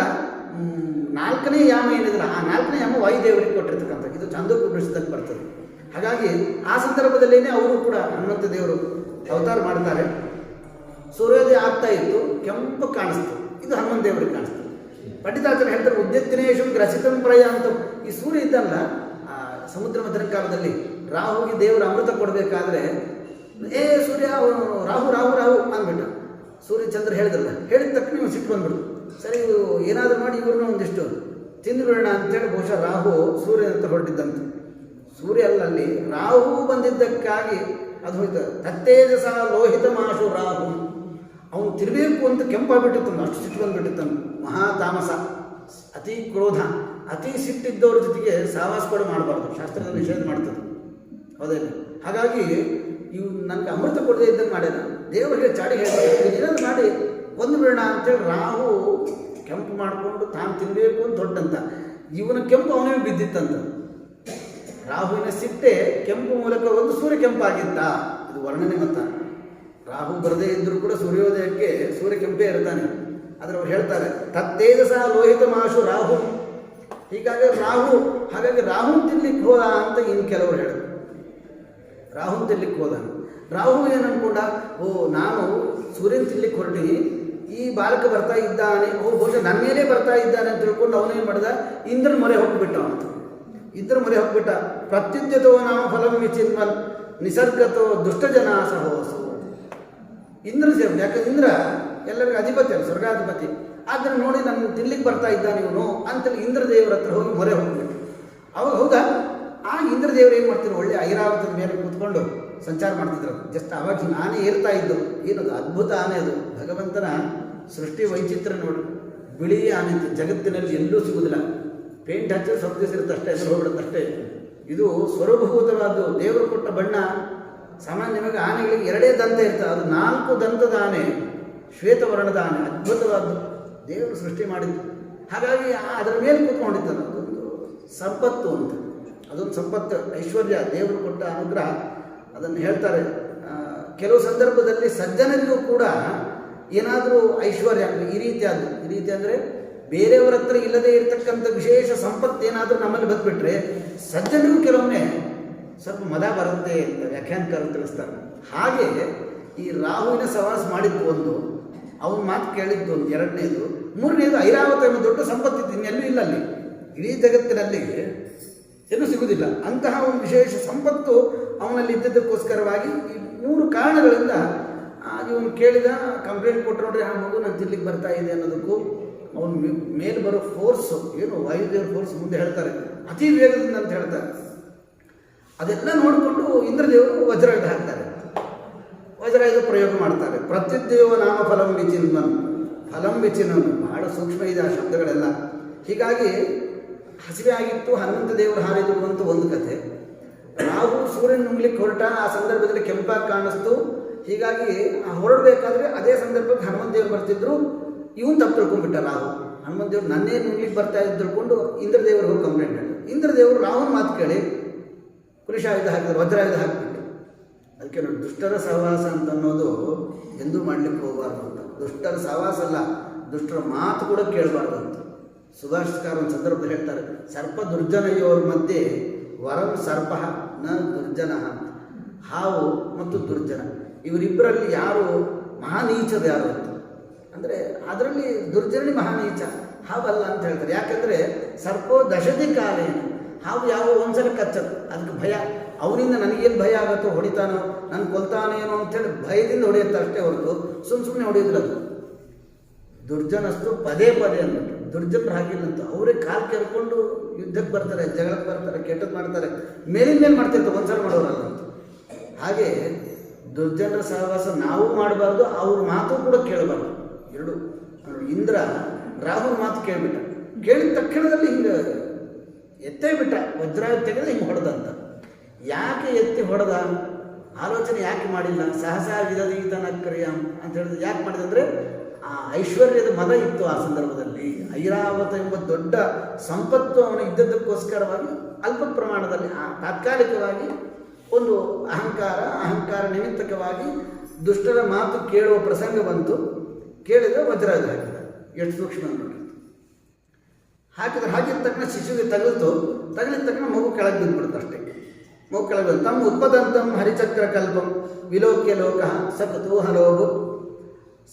4ನೇ ಯಾಮ ಏನಿದ್ರೆ ಆ 4ನೇ ಯಾಮ ವಾಯುದೇವರಿಗೆ ಕೊಟ್ಟಿರ್ತಕ್ಕಂಥ ಇದು ಛಂದೋಪನಿಷತ್ತಲ್ಲಿ ಬರ್ತದೆ. ಹಾಗಾಗಿ ಆ ಸಂದರ್ಭದಲ್ಲೇ ಅವರು ಕೂಡ ಹನುಮಂತ ದೇವರು ಅವತಾರ ಮಾಡ್ತಾರೆ. ಸೂರ್ಯೋದಯ ಆಗ್ತಾ ಇತ್ತು, ಕೆಂಪು ಕಾಣಿಸ್ತು, ಇದು ಹನುಮಂತ ದೇವರಿಗೆ ಕಾಣಿಸ್ತು. ಪಂಡಿತಾಚಾರ್ಯ ಹೇಳ್ತಾರೆ ಉದ್ಯತ್ತಿನೇಶು ಗ್ರಸಿತಂ ಪ್ರಯಾಂತ. ಈ ಸೂರ್ಯ ಇದ್ದಲ್ಲ ಸಮುದ್ರ ಮಥನ ಕಾಲದಲ್ಲಿ ರಾಹುಗೆ ದೇವರು ಅಮೃತ ಕೊಡಬೇಕಾದ್ರೆ ಸೂರ್ಯ ರಾಹು ರಾಹು ರಾಹು ಅಂದ್ಬಿಟ್ಟ. ಸೂರ್ಯ ಚಂದ್ರ ಹೇಳಿದ್ರಲ್ಲ, ಹೇಳಿದ ತಕ್ಷಣ ನೀವು ಸಿಟ್ಟು ಬಂದ್ಬಿಡು. ಸರಿ ಏನಾದರೂ ಮಾಡಿ ಇವ್ರನ್ನ ಒಂದಿಷ್ಟು ತಿಂದುಬಿಡೋಣ ಅಂತೇಳಿ ಬಹುಶಃ ರಾಹು ಸೂರ್ಯ ಅಂತ ಹೊರಟಿದ್ದಂತೆ. ಸೂರ್ಯ ಅಲ್ಲಲ್ಲಿ ರಾಹು ಬಂದಿದ್ದಕ್ಕಾಗಿ ಅದು ಹೋಯ್ತು. ತತ್ತೇಜಸ ಲೋಹಿತ ಮಾಶು ರಾಹು, ಅವನು ತಿರ್ಬೇಕು ಅಂತ ಕೆಂಪಾಗ್ಬಿಟ್ಟಿತ್ತು, ಅಷ್ಟು ಸಿಟ್ಟು ಬಂದುಬಿಟ್ಟಿತ್ತನು. ಮಹಾತಾಮಸ, ಅತಿ ಕ್ರೋಧ, ಅತಿ ಸಿಟ್ಟಿದ್ದವ್ರ ಜೊತೆಗೆ ಸಹವಾಸ ಕೂಡ ಮಾಡಬಾರ್ದು, ಶಾಸ್ತ್ರದ ನಿಷೇಧ ಮಾಡ್ತದೆ, ಹೌದೇನು? ಹಾಗಾಗಿ ಇವು ನನಗೆ ಅಮೃತ ಕೊಡದೇ ಇದ್ದಂಗೆ ಮಾಡ್ಯಾನ. ದೇವರಿಗೆ ಚಾಡಿ ಹೇಳ್ತಾರೆ ಏನಾದ್ರು ಮಾಡಿ ಒಂದು ಬಿಡೋಣ ಅಂತೇಳಿ ರಾಹು ಕೆಂಪು ಮಾಡಿಕೊಂಡು ತಾನು ತಿನ್ನಬೇಕು ಅಂತ ದೊಡ್ಡಂತ. ಇವನ ಕೆಂಪು ಅವನೇ ಬಿದ್ದಿತ್ತಂತ. ರಾಹುವಿನ ಸಿಟ್ಟೆ ಕೆಂಪು ಮೂಲಕ ಒಂದು ಸೂರ್ಯ ಕೆಂಪಾಗಿದ್ದ. ಇದು ವರ್ಣನೆ ಮತ. ರಾಹು ಬರದೇ ಇದ್ದರೂ ಕೂಡ ಸೂರ್ಯೋದಯಕ್ಕೆ ಸೂರ್ಯ ಕೆಂಪೇ ಇರ್ತಾನೆ. ಆದರೆ ಅವ್ರು ಹೇಳ್ತಾರೆ ತತ್ತೇಜಸ ಲೋಹಿತ ಮಾಶು ರಾಹು. ಹೀಗಾಗಿ ರಾಹು ತಿನ್ಲಿಕ್ಕೆ ಹೋದ ಅಂತ ಇನ್ನು ಕೆಲವರು ಹೇಳಿದ್ರು. ರಾಹು ತಿನ್ಲಿಕ್ಕೆ ಹೋದ. ರಾಹು ಏನು ಅನ್ಕೊಂಡ, ನಾನು ಸೂರ್ಯನ ತಿನ್ಲಿಕ್ಕೆ ಹೊರಟಿ, ಈ ಬಾಲಕ ಬರ್ತಾ ಇದ್ದಾನೆ, ಬಹುಶಃ ನನ್ನ ಮೇಲೆ ಬರ್ತಾ ಇದ್ದಾನೆ ಅಂತ ತಿಳ್ಕೊಂಡು ಅವನೇನು ಮಾಡಿದ, ಇಂದ್ರನ ಮೊರೆ ಹೋಗ್ಬಿಟ್ಟ ಅಂತ. ಇಂದ್ರ ಮೊರೆ ಹೋಗ್ಬಿಟ್ಟ. ಪ್ರತ್ಯುದ್ಯತೋ ನಾಮ ಫಲಂ ವಿಚಿನ್ವನ್ ನಿಸರ್ಗತೋ ದುಷ್ಟಜನ ಸಹೋಸು. ಇಂದ್ರ ಸೇವೆ, ಯಾಕಂದ್ರೆ ಇಂದ್ರ ಎಲ್ಲರಿಗೂ ಅಧಿಪತಿ ಅಲ್ಲ, ಸ್ವರ್ಗಾಧಿಪತಿ. ಆದರೆ ನೋಡಿ ನನ್ನ ತಿನ್ಲಿಕ್ಕೆ ಬರ್ತಾ ಇದ್ದಾನೆ ಇವನು ಅಂತೇಳಿ ಇಂದ್ರದೇವರ ಹತ್ರ ಹೋಗಿ ಮೊರೆ ಹೋಗ್ಬಿಟ್ಟು. ಅವಾಗ ಹೌದಾ, ಆ ಇಂದ್ರದೇವರು ಏನು ಮಾಡ್ತಿದ್ರು, ಒಳ್ಳೆ ಐರಾವತದ ಮೇಲೆ ಕೂತ್ಕೊಂಡು ಸಂಚಾರ ಮಾಡ್ತಿದ್ರು. ಜಸ್ಟ್ ಅವಾಗ ಆನೆ ಏರ್ತಾ ಇದ್ದು. ಏನದು ಅದ್ಭುತ ಆನೆ ಅದು, ಭಗವಂತನ ಸೃಷ್ಟಿ ವೈಚಿತ್ರ್ಯ ನೋಡಿ. ಬಿಳಿ ಆನೆ ಜಗತ್ತಿನಲ್ಲಿ ಎಲ್ಲೂ ಸಿಗುವುದಿಲ್ಲ. ಪೇಂಟ್ ಹಚ್ಚಿದ್ರೆ ಸ್ವಲ್ಪ ದಿವಸ ಇರುತ್ತೆ ಅಷ್ಟೇ, ಎದುರು ಹೋಗ್ಬಿಡುತ್ತಷ್ಟೇ. ಇದು ಸ್ವರೂಪಭೂತವಾದ್ದು, ದೇವರು ಕೊಟ್ಟ ಬಣ್ಣ. ಸಾಮಾನ್ಯವಾಗಿ ಆನೆಗಳಿಗೆ 2 ದಂತ ಇರ್ತದೆ, ಅದು 4 ದಂತದ ಆನೆ, ಶ್ವೇತವರ್ಣದ ಆನೆ, ಅದ್ಭುತವಾದ್ದು ದೇವರು ಸೃಷ್ಟಿ ಮಾಡಿದ್ದು. ಹಾಗಾಗಿ ಅದರ ಮೇಲೆ ಕೂತ್ಕೊಂಡಿತ್ತು. ಅದೊಂದು ಸಂಪತ್ತು ಅಂತ, ಅದೊಂದು ಸಂಪತ್ತು, ಐಶ್ವರ್ಯ, ದೇವರು ಕೊಟ್ಟ ಅನುಗ್ರಹ. ಅದನ್ನು ಹೇಳ್ತಾರೆ ಕೆಲವು ಸಂದರ್ಭದಲ್ಲಿ ಸಜ್ಜನರಿಗೂ ಕೂಡ ಏನಾದರೂ ಐಶ್ವರ್ಯ ಈ ರೀತಿ ಅಂದರೆ ಬೇರೆಯವರ ಹತ್ರ ಇಲ್ಲದೇ ಇರತಕ್ಕಂಥ ವಿಶೇಷ ಸಂಪತ್ತು ಏನಾದರೂ ನಮ್ಮಲ್ಲಿ ಬಂದುಬಿಟ್ರೆ ಸಜ್ಜನರಿಗೂ ಕೆಲವೊಮ್ಮೆ ಸ್ವಲ್ಪ ಮದ ಬರುತ್ತೆ ಅಂತ ವ್ಯಾಖ್ಯಾನಕಾರರು ತಿಳಿಸ್ತಾರೆ. ಹಾಗೆ ಈ ರಾಹುವಿನ ಸವಾಸ ಮಾಡಿದ್ದು ಒಂದು, ಅವನ ಮಾತು ಕೇಳಿದ್ದು ಒಂದು, 2ನೇದು. 3ನೇದು ಐರಾವತ ಎಂಬ ದೊಡ್ಡ ಸಂಪತ್ತಿತ್ತು, ಇನ್ನೆಲ್ಲೂ ಇಲ್ಲ ಅಲ್ಲಿ, ಇಡೀ ಜಗತ್ತಿನಲ್ಲಿ ಎಲ್ಲೂ ಸಿಗುವುದಿಲ್ಲ. ಅಂತಹ ಒಂದು ವಿಶೇಷ ಸಂಪತ್ತು ಅವನಲ್ಲಿ ಇದ್ದದ್ದಕ್ಕೋಸ್ಕರವಾಗಿ ಈ 3 ಕಾರಣಗಳಿಂದ ಇವನು ಕೇಳಿದ, ಕಂಪ್ಲೇಂಟ್ ಕೊಟ್ಟು ನೋಡ್ರಿ ಆ ಮಗು ನಾನು ತಿರ್ಲಿಕ್ಕೆ ಬರ್ತಾ ಇದೆ ಅನ್ನೋದಕ್ಕೂ, ಅವನು ಮೇಲೆ ಬರೋ ಫೋರ್ಸು ಏನು ವಾಯುದೇವ್ರ ಫೋರ್ಸ್ ಮುಂದೆ ಹೇಳ್ತಾರೆ ಅತಿ ವೇಗದಿಂದ ಅಂತ ಹೇಳ್ತಾರೆ. ಅದೆಲ್ಲ ನೋಡಿಕೊಂಡು ಇಂದ್ರದೇವರು ವಜ್ರಾಯುಧ ಹಾಕ್ತಾರೆ, ವಜ್ರಾಯುಧ ಪ್ರಯೋಗ ಮಾಡ್ತಾರೆ. ಪ್ರತ್ಯುದ್ಯವ ನಾಮ ಫಲಂ ವಿಚಿನ್ನನು ಬಹಳ ಸೂಕ್ಷ್ಮ ಇದೆ ಆ ಶಬ್ದಗಳೆಲ್ಲ. ಹೀಗಾಗಿ ಹಸಿವೆ ಆಗಿತ್ತು, ಹನುಮಂತ ದೇವರು ಹಾರಿದ್ರು ಅಂತ ಒಂದು ಕಥೆ. ರಾಹು ಸೂರ್ಯನ ನುಂಗ್ಲಿಕ್ಕೆ ಹೊರಟ, ಆ ಸಂದರ್ಭದಲ್ಲಿ ಕೆಂಪಾಗಿ ಕಾಣಿಸ್ತು. ಹೀಗಾಗಿ ಹೊರಡಬೇಕಾದ್ರೆ ಅದೇ ಸಂದರ್ಭಕ್ಕೆ ಹನುಮಂತ ದೇವರು ಬರ್ತಿದ್ರು. ಇವನು ತಪ್ಪು ತಿಳ್ಕೊಂಡ್ಬಿಟ್ಟ ರಾಹು. ಹನುಮಂತ ದೇವರು ನನ್ನೇ ನುಂಗ್ಲಿಕ್ಕೆ ಬರ್ತಾ ಇದ್ದು ತಿಳ್ಕೊಂಡು ಇಂದ್ರದೇವರು ಹೋಗಿ ಕಂಪ್ಲೇಂಟ್ ಮಾಡಿ, ಇಂದ್ರದೇವರು ರಾಹುನ ಮಾತು ಕೇಳಿ ಕುಲಿಶಾಯುಧ ಹಾಕಿದ್ರು, ವಜ್ರಾಯುಧ ಹಾಕಿಬಿಟ್ಟು. ಅದಕ್ಕೆ ನೋಡಿ, ದುಷ್ಟರ ಸಹವಾಸ ಅಂತ ಅನ್ನೋದು ಎಂದೂ ಮಾಡಲಿಕ್ಕೆ ಹೋಗಬಾರ್ದು ಅಂತ. ದುಷ್ಟರ ಸಹವಾಸ ಅಲ್ಲ, ದುಷ್ಟರ ಮಾತು ಕೂಡ ಕೇಳಬಾರ್ದು ಅಂತ ಸುಭಾಷಿತಕಾರ ಒಂದು ಸಂದರ್ಭದಲ್ಲಿ ಹೇಳ್ತಾರೆ. ಸರ್ಪ ದುರ್ಜನಯೋರ ಮಧ್ಯೆ ವರಂ ಸರ್ಪ ನ ದುರ್ಜನ. ಹಾವು ಮತ್ತು ದುರ್ಜನ ಇವರಿಬ್ಬರಲ್ಲಿ ಯಾರು ಮಹಾನೀಚದ ಯಾರು ಅಂತ ಅಂದರೆ ಅದರಲ್ಲಿ ದುರ್ಜನಿ ಮಹಾನೀಚ, ಹಾವಲ್ಲ ಅಂತ ಹೇಳ್ತಾರೆ. ಯಾಕಂದರೆ ಸರ್ಪೋ ದಶದಿ ಕಾಲೇನು, ಹಾವು ಯಾವ ಒಂದ್ಸಲ ಕಚ್ಚದು, ಅದಕ್ಕೆ ಭಯ. ಅವನಿಂದ ನನಗೇನು ಭಯ ಆಗುತ್ತೋ, ಹೊಡಿತಾನೋ, ನನ್ನ ಕೊಲ್ತಾನೇನೋ ಅಂಥೇಳಿ ಭಯದಿಂದ ಹೊಡೆಯುತ್ತೆ ಅಷ್ಟೇ ಹೊರತು ಸುಮ್ಮನೆ ಹೊಡೆಯೋದಿಲ್ಲ. ಅದು ದುರ್ಜನಸ್ತು ಪದೇ ಅಂದ್ಬಿಟ್ಟು, ದುರ್ಜನರು ಹಾಗಿಲ್ಲಂತ ಅವರೇ ಕಾಲು ಕೆರ್ಕೊಂಡು ಯುದ್ಧಕ್ಕೆ ಬರ್ತಾರೆ, ಜಗಳಕ್ಕೆ ಬರ್ತಾರೆ, ಕೆಟ್ಟದ್ದು ಮಾಡ್ತಾರೆ, ಮೇಲಿನ ಮೇಲೆ ಮಾಡ್ತಿರ್ತಾರೆ, ಒಂದ್ಸಲ ಮಾಡೋರಲ್ಲ ಅಂತ. ಹಾಗೆ ದುರ್ಜನರ ಸಹವಾಸ ನಾವು ಮಾಡಬಾರ್ದು, ಅವ್ರ ಮಾತು ಕೂಡ ಕೇಳಬಾರ್ದು. 2 ಇಂದ್ರ ರಾಹುನ ಮಾತು ಕೇಳಿಬಿಟ್ಟ, ಕೇಳಿದ ತಕ್ಷಣದಲ್ಲಿ ಹಿಂಗೆ ಎತ್ತೇ ಬಿಟ್ಟ, ವಜ್ರಾಯುಧ ತೆಗೆದು ಹಿಂಗೆ ಹೊಡೆದಂತ. ಯಾಕೆ ಎತ್ತಿ ಹೊಡೆದ, ಆಲೋಚನೆ ಯಾಕೆ ಮಾಡಿಲ್ಲ? ಸಹಸಾ ವಿಧದೀತನ ಕ್ರಿಯಾಂ ಅಂತ ಹೇಳಿದ್ರೆ ಯಾಕೆ ಮಾಡಿದಂದರೆ ಆ ಐಶ್ವರ್ಯದ ಮದ ಇತ್ತು ಆ ಸಂದರ್ಭದಲ್ಲಿ. ಐರಾವತ ಎಂಬ ದೊಡ್ಡ ಸಂಪತ್ತು ಅವನು ಇದ್ದದ್ದಕ್ಕೋಸ್ಕರವಾಗಿ ಅಲ್ಪ ಪ್ರಮಾಣದಲ್ಲಿ ತಾತ್ಕಾಲಿಕವಾಗಿ ಒಂದು ಅಹಂಕಾರ ನಿಮಿತ್ತಕವಾಗಿ ದುಷ್ಟರ ಮಾತು ಕೇಳುವ ಪ್ರಸಂಗ ಬಂತು. ಕೇಳಿದರೆ ವಜ್ರಾಯುಧ ಹಾಕಿದ. ಎಷ್ಟು ಸೂಕ್ಷ್ಮ ನೋಡಿ. ಹಾಕಿದ ತಕ್ಷಣ ಶಿಶುವಿಗೆ ತಗಲಿದ ತಕ್ಷಣ ಮಗು ಕೆಳಗೆ ಬಿದ್ದುಬಿಡುತ್ತೆ ಅಷ್ಟೇ. ಮಗು ಕೆಳಗೆ ಬಂದು ತಮ್ಮ ಉತ್ಪದಂತಂ ಹರಿಚಕ್ರ ಕಲ್ಪಂ ವಿಲೋಕ್ಯ ಲೋಕ ಸ ಕುತೂಹಲೋಭು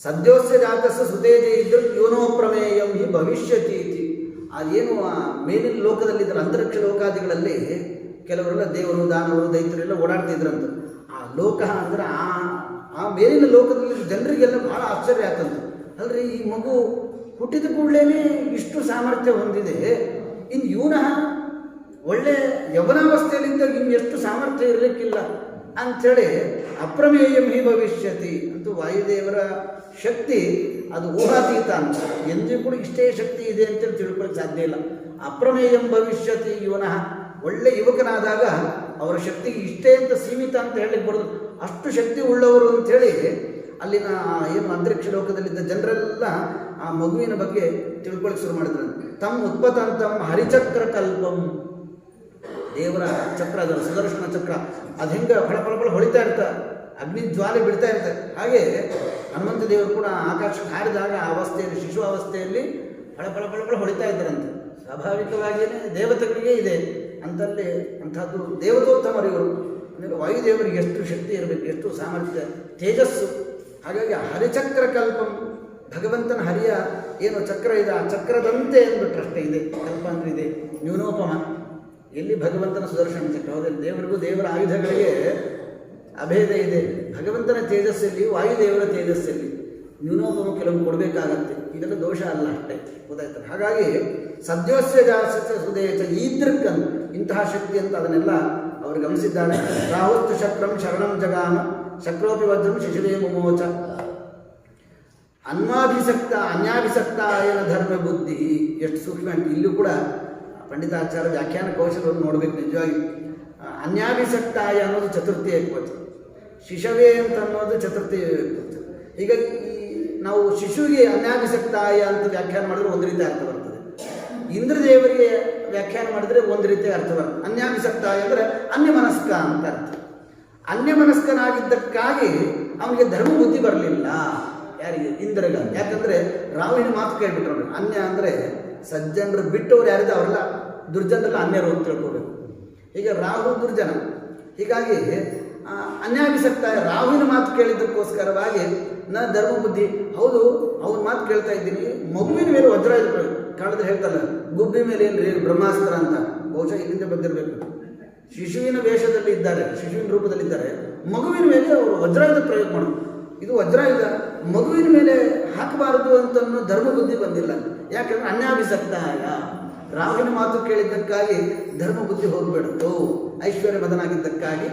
ಸದ್ಯೋಸ್ಯ ಜಾತಸ್ಯ ಸುತೇಜ ಇದ್ರು ಯೋನೋ ಪ್ರಮೇಯಂ ಹಿ ಭವಿಷ್ಯತಿ ಇತಿ. ಅದೇನು ಆ ಮೇಲಿನ ಲೋಕದಲ್ಲಿದ್ದರೆ ಅಂತರಿಕ್ಷ ಲೋಕಾದಿಗಳಲ್ಲಿ ಕೆಲವರೆಲ್ಲ ದೇವರು ದಾನವರು ದೈತ್ಯರೆಲ್ಲ ಓಡಾಡ್ತಿದ್ರಂತ. ಆ ಲೋಕ ಅಂದರೆ ಆ ಮೇಲಿನ ಲೋಕದಲ್ಲಿ ಜನರಿಗೆಲ್ಲ ಬಹಳ ಆಶ್ಚರ್ಯ ಆಯ್ತಂತ. ಅಲ್ರಿ ಈ ಮಗು ಹುಟ್ಟಿದ ಕೂಡಲೇ ಇಷ್ಟು ಸಾಮರ್ಥ್ಯ ಹೊಂದಿದೆ, ಇನ್ನು ಇವನ ಒಳ್ಳೆ ಯೌವನಾವಸ್ಥೆಯಲ್ಲಿದ್ದಾಗ ಇನ್ನೆಷ್ಟು ಸಾಮರ್ಥ್ಯ ಇರಲಿಕ್ಕಿಲ್ಲ ಅಂಥೇಳಿ ಅಪ್ರಮೇಯಂ ಹಿ ಭವಿಷ್ಯತಿ ಅಂತೂ ವಾಯುದೇವರ ಶಕ್ತಿ ಅದು ಊಹಾತೀತ ಅಂತ. ಎಂದೂ ಕೂಡ ಇಷ್ಟೇ ಶಕ್ತಿ ಇದೆ ಅಂತೇಳಿ ತಿಳ್ಕೊಳ್ಳೋಕೆ ಸಾಧ್ಯ ಇಲ್ಲ. ಅಪ್ರಮೇಯಂ ಭವಿಷ್ಯತಿ ಇವನಃ ಒಳ್ಳೆ ಯುವಕನಾದಾಗ ಅವರ ಶಕ್ತಿಗೆ ಇಷ್ಟೇ ಅಂತ ಸೀಮಿತ ಅಂತ ಹೇಳಲಿಕ್ಕೆ ಬರೋದು. ಅಷ್ಟು ಶಕ್ತಿ ಉಳ್ಳವರು ಅಂಥೇಳಿ ಅಲ್ಲಿನ ಏನು ಅಂತರಿಕ್ಷ ಲೋಕದಲ್ಲಿದ್ದ ಜನರೆಲ್ಲ ಆ ಮಗುವಿನ ಬಗ್ಗೆ ತಿಳ್ಕೊಳ್ಳಿಕ್ಕೆ ಶುರು ಮಾಡಿದ್ರು. ತಮ್ಮ ಉತ್ಪತಂತಂ ಹರಿಚಕ್ರ ಕಲ್ಪಂ, ದೇವರ ಚಕ್ರ ಅದರ ಸುದರ್ಶನ ಚಕ್ರ ಅದು ಹೆಂಗೆ ಫಳ ಹೊಳಿತಾ ಇರ್ತಾರೆ, ಅಗ್ನಿ ಜ್ವಾಲೆ ಬಿಡ್ತಾ ಇರ್ತಾರೆ. ಹಾಗೆ ಹನುಮಂತ ದೇವರು ಕೂಡ ಆಕಾಶಕ್ಕೆ ಹಾರಿದಾಗ ಆ ಅವಸ್ಥೆಯಲ್ಲಿ ಶಿಶು ಅವಸ್ಥೆಯಲ್ಲಿ ಫಳ ಹೊಳಿತಾ ಇದ್ದಾರಂತೆ. ಸ್ವಾಭಾವಿಕವಾಗಿಯೇ ದೇವತೆಗಳಿಗೆ ಇದೆ ಅಂತಲ್ಲಿ ಅಂಥದ್ದು ದೇವತೋತ್ತಮರು ಇವರು. ಅಂದರೆ ವಾಯುದೇವರಿಗೆ ಎಷ್ಟು ಶಕ್ತಿ ಇರಬೇಕು, ಎಷ್ಟು ಸಾಮರ್ಥ್ಯ, ತೇಜಸ್ಸು. ಹಾಗಾಗಿ ಹರಿಚಕ್ರ ಕಲ್ಪಂ, ಭಗವಂತನ ಹರಿಯ ಏನು ಚಕ್ರ ಇದೆ ಆ ಚಕ್ರದಂತೆ ಅಂದ್ಬಿಟ್ರಷ್ಟೇ ಇದೆ. ಕಲ್ಪ ಅಂದರೆ ಇದೆ ನ್ಯೂನೋಪಮ. ಎಲ್ಲಿ ಭಗವಂತನ ಸುದರ್ಶನ ಚಕ್ರ ಹೌದಲ್ಲಿ ದೇವರಿಗೂ ದೇವರ ಆಯುಧಗಳಿಗೆ ಅಭೇದ ಇದೆ. ಭಗವಂತನ ತೇಜಸ್ಸಲ್ಲಿ ವಾಯುದೇವರ ತೇಜಸ್ಸಲ್ಲಿ ನ್ಯೂನೋಪಮ ಕೆಲವು ಕೊಡಬೇಕಾಗತ್ತೆ. ಇದೆಲ್ಲ ದೋಷ ಅಲ್ಲ ಅಷ್ಟೇ, ಗೊತ್ತಾಯ್ತಾರೆ. ಹಾಗಾಗಿ ಸದ್ಯೋಸ್ಯ ಜಾಸ್ತಿ ಸುದೇಶ ಈದೃಕ್ಕನ್ ಇಂತಹ ಶಕ್ತಿ ಅಂತ ಅದನ್ನೆಲ್ಲ ಅವರು ಗಮನಿಸಿದ್ದಾನೆ. ರಾಹುಸ್ತು ಶಕ್ರಂ ಶರಣಂ ಜಗಾಮ ಶಕ್ರೋಪಿ ವಜ್ರಂ ಶಿಶುವೇ ಮುಮೋಚ ಅನ್ಯಾಭಿಸಕ್ತ ಆಯನ ಧರ್ಮ ಬುದ್ಧಿ. ಎಷ್ಟು ಸೂಕ್ಷ್ಮ ಅಂತ ಇಲ್ಲೂ ಕೂಡ ಪಂಡಿತಾಚಾರ್ಯ ವ್ಯಾಖ್ಯಾನ ಕೌಶಲವನ್ನು ನೋಡಬೇಕು ನಿಜವಾಗಿ. ಅನ್ಯಾಭಿಸಕ್ತಾಯ ಅನ್ನೋದು ಚತುರ್ಥಿ ಏಕವಚನ, ಶಿಶವೇ ಅಂತ ಅನ್ನೋದು ಚತುರ್ಥಿ ಏಕವಚನ. ಹೀಗಾಗಿ ನಾವು ಶಿಶುವಿಗೆ ಅನ್ಯಾಭಿಸಕ್ತಾಯ ಅಂತ ವ್ಯಾಖ್ಯಾನ ಮಾಡಿದ್ರೆ ಒಂದು ರೀತಿ ಅರ್ಥ ಬರ್ತದೆ, ಇಂದ್ರದೇವರಿಗೆ ವ್ಯಾಖ್ಯಾನ ಮಾಡಿದರೆ ಒಂದು ರೀತಿ ಅರ್ಥ ಬರ್ತದೆ. ಅನ್ಯಾಭಿಸಕ್ತಾಯ ಅಂದರೆ ಅನ್ಯಮನಸ್ಕ ಅಂತ ಅರ್ಥ. ಅನ್ಯಮನಸ್ಕನಾಗಿದ್ದಕ್ಕಾಗಿ ಅವನಿಗೆ ಧರ್ಮ ಬುದ್ಧಿ ಬರಲಿಲ್ಲ. ಯಾರಿಗೆ? ಇಂದ್ರಗ. ಯಾಕಂದರೆ ರಾಹುವಿನ ಮಾತು ಕೇಳಿಬಿಟ್ರು. ಅನ್ಯ ಅಂದರೆ ಸಜ್ಜನರು ಬಿಟ್ಟವರು ಯಾರಿದೆ ಅವರೆಲ್ಲ ದುರ್ಜನರೆಲ್ಲ ಅನ್ಯರು ಅಂತ ತಿಳ್ಕೋಬೇಕು. ಈಗ ರಾಹು ದುರ್ಜನ, ಹೀಗಾಗಿ ಅನ್ಯಾಭಿಸಕ್ತ ರಾಹುವಿನ ಮಾತು ಕೇಳಿದ್ದಕ್ಕೋಸ್ಕರವಾಗಿ ಧರ್ಮ ಬುದ್ಧಿ. ಹೌದು, ಅವ್ರ ಮಾತು ಕೇಳ್ತಾ ಇದ್ದೀನಿ, ಮಗುವಿನ ಮೇಲೆ ವಜ್ರಾಯುಧ ಕಾಣಿದ್ರೆ ಹೇಳ್ತಲ್ಲ, ಗುಬ್ಬಿ ಮೇಲೆ ಏನ್ರಿ ಬ್ರಹ್ಮಾಸ್ತ್ರ ಅಂತ, ಬಹುಶಃ ಇಲ್ಲಿಂದ ಬಂದಿರಬೇಕು. ಶಿಶುವಿನ ವೇಷದಲ್ಲಿ ಇದ್ದಾರೆ, ಶಿಶುವಿನ ರೂಪದಲ್ಲಿದ್ದಾರೆ, ಮಗುವಿನ ಮೇಲೆ ಅವರು ವಜ್ರಾಯುಧ ಪ್ರಯೋಗ ಮಾಡೋದು. ಇದು ವಜ್ರಾಯುಧ ಮಗುವಿನ ಮೇಲೆ ಹಾಕಬಾರದು ಅಂತನೂ ಧರ್ಮ ಬುದ್ಧಿ ಬಂದಿಲ್ಲ. ಯಾಕಂದ್ರೆ ಅನ್ಯಾಭಿಸಕ್ತಾಯ, ರಾಹುವಿನ ಮಾತು ಕೇಳಿದ್ದಕ್ಕಾಗಿ ಧರ್ಮ ಬುದ್ಧಿ ಹೋಗಬೇಡದು. ಐಶ್ವರ್ಯ ಮದನಾಗಿದ್ದಕ್ಕಾಗಿ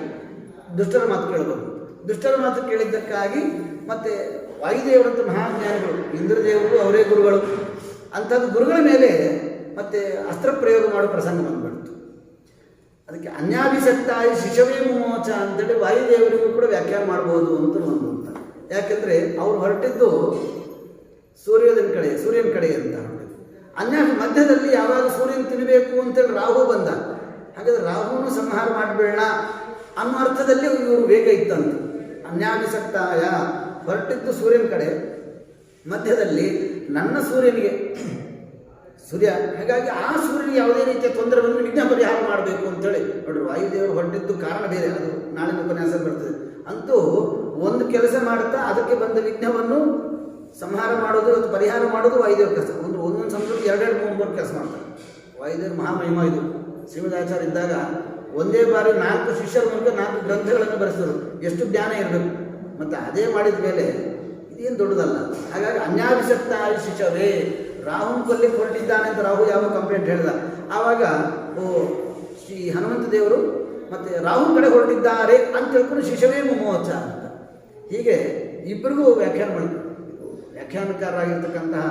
ದುಷ್ಟರ ಮಾತು ಕೇಳಬಹುದು, ದುಷ್ಟರ ಮಾತು ಕೇಳಿದ್ದಕ್ಕಾಗಿ ಮತ್ತೆ ವಾಯುದೇವರಂತ ಮಹಾಜ್ಞಾನಿಗಳು, ಇಂದ್ರದೇವರು ಅವರೇ ಗುರುಗಳು, ಅಂಥದ್ದು ಗುರುಗಳ ಮೇಲೆ ಮತ್ತೆ ಅಸ್ತ್ರ ಪ್ರಯೋಗ ಮಾಡೋ ಪ್ರಸಂಗ ಬಂದ್ಬಿಡ್ತು. ಅದಕ್ಕೆ ಅನ್ಯಾಭಿಸಕ್ತಾಯ ಶಿಶವೇ ಮುಮೋಚ ಅಂತೇಳಿ ವಾಯುದೇವರಿಗೂ ಕೂಡ ವ್ಯಾಖ್ಯಾನ ಮಾಡ್ಬೋದು ಅಂತ ಒಂದು. ಯಾಕೆಂದರೆ ಅವ್ರು ಹೊರಟಿದ್ದು ಸೂರ್ಯನ ಕಡೆ ಅಂತ. ಮಧ್ಯದಲ್ಲಿ ಯಾವಾಗ ಸೂರ್ಯನ ತಿನ್ನಬೇಕು ಅಂತೇಳಿ ರಾಹು ಬಂದ. ಹಾಗಾದರೆ ರಾಹುವನ್ನು ಸಂಹಾರ ಮಾಡಬೇಡ ಅನ್ನೋ ಅರ್ಥದಲ್ಲಿ ಇವರು ವೇಗ ಇತ್ತಂತ. ಅನ್ಯಾಭಿಸಕ್ತಾಯ ಹೊರಟಿದ್ದು ಸೂರ್ಯನ ಕಡೆ, ಮಧ್ಯದಲ್ಲಿ ನನ್ನ ಸೂರ್ಯನಿಗೆ ಹಾಗಾಗಿ ಆ ಸೂರ್ಯನಿಗೆ ಯಾವುದೇ ರೀತಿಯ ತೊಂದರೆ ಬಂದರೆ ವಿಘ್ನ ಪರಿಹಾರ ಮಾಡಬೇಕು ಅಂತೇಳಿ ನೋಡ್ರಿ. ವಾಯುದೇವರು ಹೊರಟಿದ್ದು ಕಾರಣ ಬೇರೆ, ಅದು ನಾಳಿನ ಉಪನ್ಯಾಸ ಬರ್ತದೆ. ಅಂತೂ ಒಂದು ಕೆಲಸ ಮಾಡುತ್ತಾ ಅದಕ್ಕೆ ಬಂದ ವಿಘ್ನವನ್ನು ಸಂಹಾರ ಮಾಡೋದು ಮತ್ತು ಪರಿಹಾರ ಮಾಡೋದು ವಾಯುದೇವ್ರ ಕೆಲಸ. ಒಂದೊಂದು ಸಂದರ್ಭ 2-3 ಕೆಲಸ ಮಾಡ್ತಾರೆ ವಾಯುದೇವ್ರ. ಮಹಾಮಹಿಮ ಇದು. ಶ್ರೀಮದಾಚಾರ್ಯ ಇದ್ದಾಗ ಒಂದೇ ಬಾರಿ 4 ಶಿಷ್ಯರ ಮೂಲಕ 4 ಗ್ರಂಥಗಳನ್ನು ಬರೆಸಿದರು. ಎಷ್ಟು ಜ್ಞಾನ ಇರಬೇಕು. ಮತ್ತು ಅದೇ ಮಾಡಿದ ಮೇಲೆ ಇದೇನು ದೊಡ್ಡದಲ್ಲ. ಹಾಗಾಗಿ ಅನ್ಯಾಭಿಸಕ್ತಾಯ ಶಿಶವೇ, ರಾಹುನ್ ಕೊಲ್ಲಿಗೆ ಹೊರಟಿದ್ದಾನೆ ಅಂತ ರಾಹು ಯಾವ ಕಂಪ್ಲೇಂಟ್ ಹೇಳಿದ. ಆವಾಗ ಶ್ರೀ ಹನುಮಂತ ದೇವರು ಮತ್ತು ರಾಹುನ್ ಕಡೆ ಹೊರಟಿದ್ದಾರೆ ಅಂತ ತಿಳ್ಕೊಂಡು ಶಿಶವೇ ಮುಮೋಚ ಅಂತ. ಹೀಗೆ ಇಬ್ಬರಿಗೂ ವ್ಯಾಖ್ಯಾನ ಮಾಡಿದ್ರು. ವ್ಯಾಖ್ಯಾನಕಾರರಾಗಿರ್ತಕ್ಕಂತಹ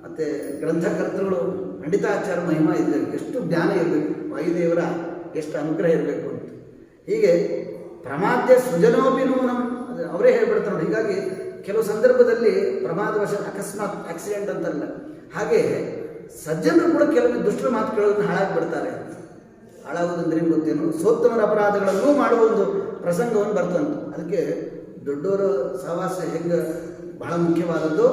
ಮತ್ತು ಗ್ರಂಥಕರ್ತೃಗಳು ಪಂಡಿತಾಚಾರ್ಯ ಮಹಿಮಾ ಇದೆ. ಎಷ್ಟು ಜ್ಞಾನ ಇರಬೇಕು, ವಾಯುದೇವರ ಎಷ್ಟು ಅನುಗ್ರಹ ಇರಬೇಕು ಅಂತ. ಹೀಗೆ ಪ್ರಮಾದ್ಯ ಸೃಜನೋಪಿ ನೂನಂ ಅವರೇ ಹೇಳ್ಬಿಡ್ತಾರೆ. ಹೀಗಾಗಿ ಕೆಲವು ಸಂದರ್ಭದಲ್ಲಿ ಪ್ರಮಾದವಶ ಅಕಸ್ಮಾತ್ ಆಕ್ಸಿಡೆಂಟ್ ಅಂತಲ್ಲ, ಹಾಗೆ ಸಜ್ಜನರು ಕೂಡ ಕೆಲವೊಂದು ದುಷ್ಟರ ಮಾತು ಕೇಳೋದನ್ನ ಹಾಳಾಗ್ಬಿಡ್ತಾರೆ. ಹಾಳಾಗೋದಂದ್ರೆ ಗೊತ್ತೇನು, ಸೋತ್ತಮರ ಅಪರಾಧಗಳನ್ನು ಮಾಡುವ ಒಂದು ಪ್ರಸಂಗವನ್ನು ಬರ್ತಂತ. ಅದಕ್ಕೆ ದೊಡ್ಡವರ ಸಹವಾಸ ಹೆಂಗೆ ಬಹಳ ಮುಖ್ಯವಾದದ್ದು,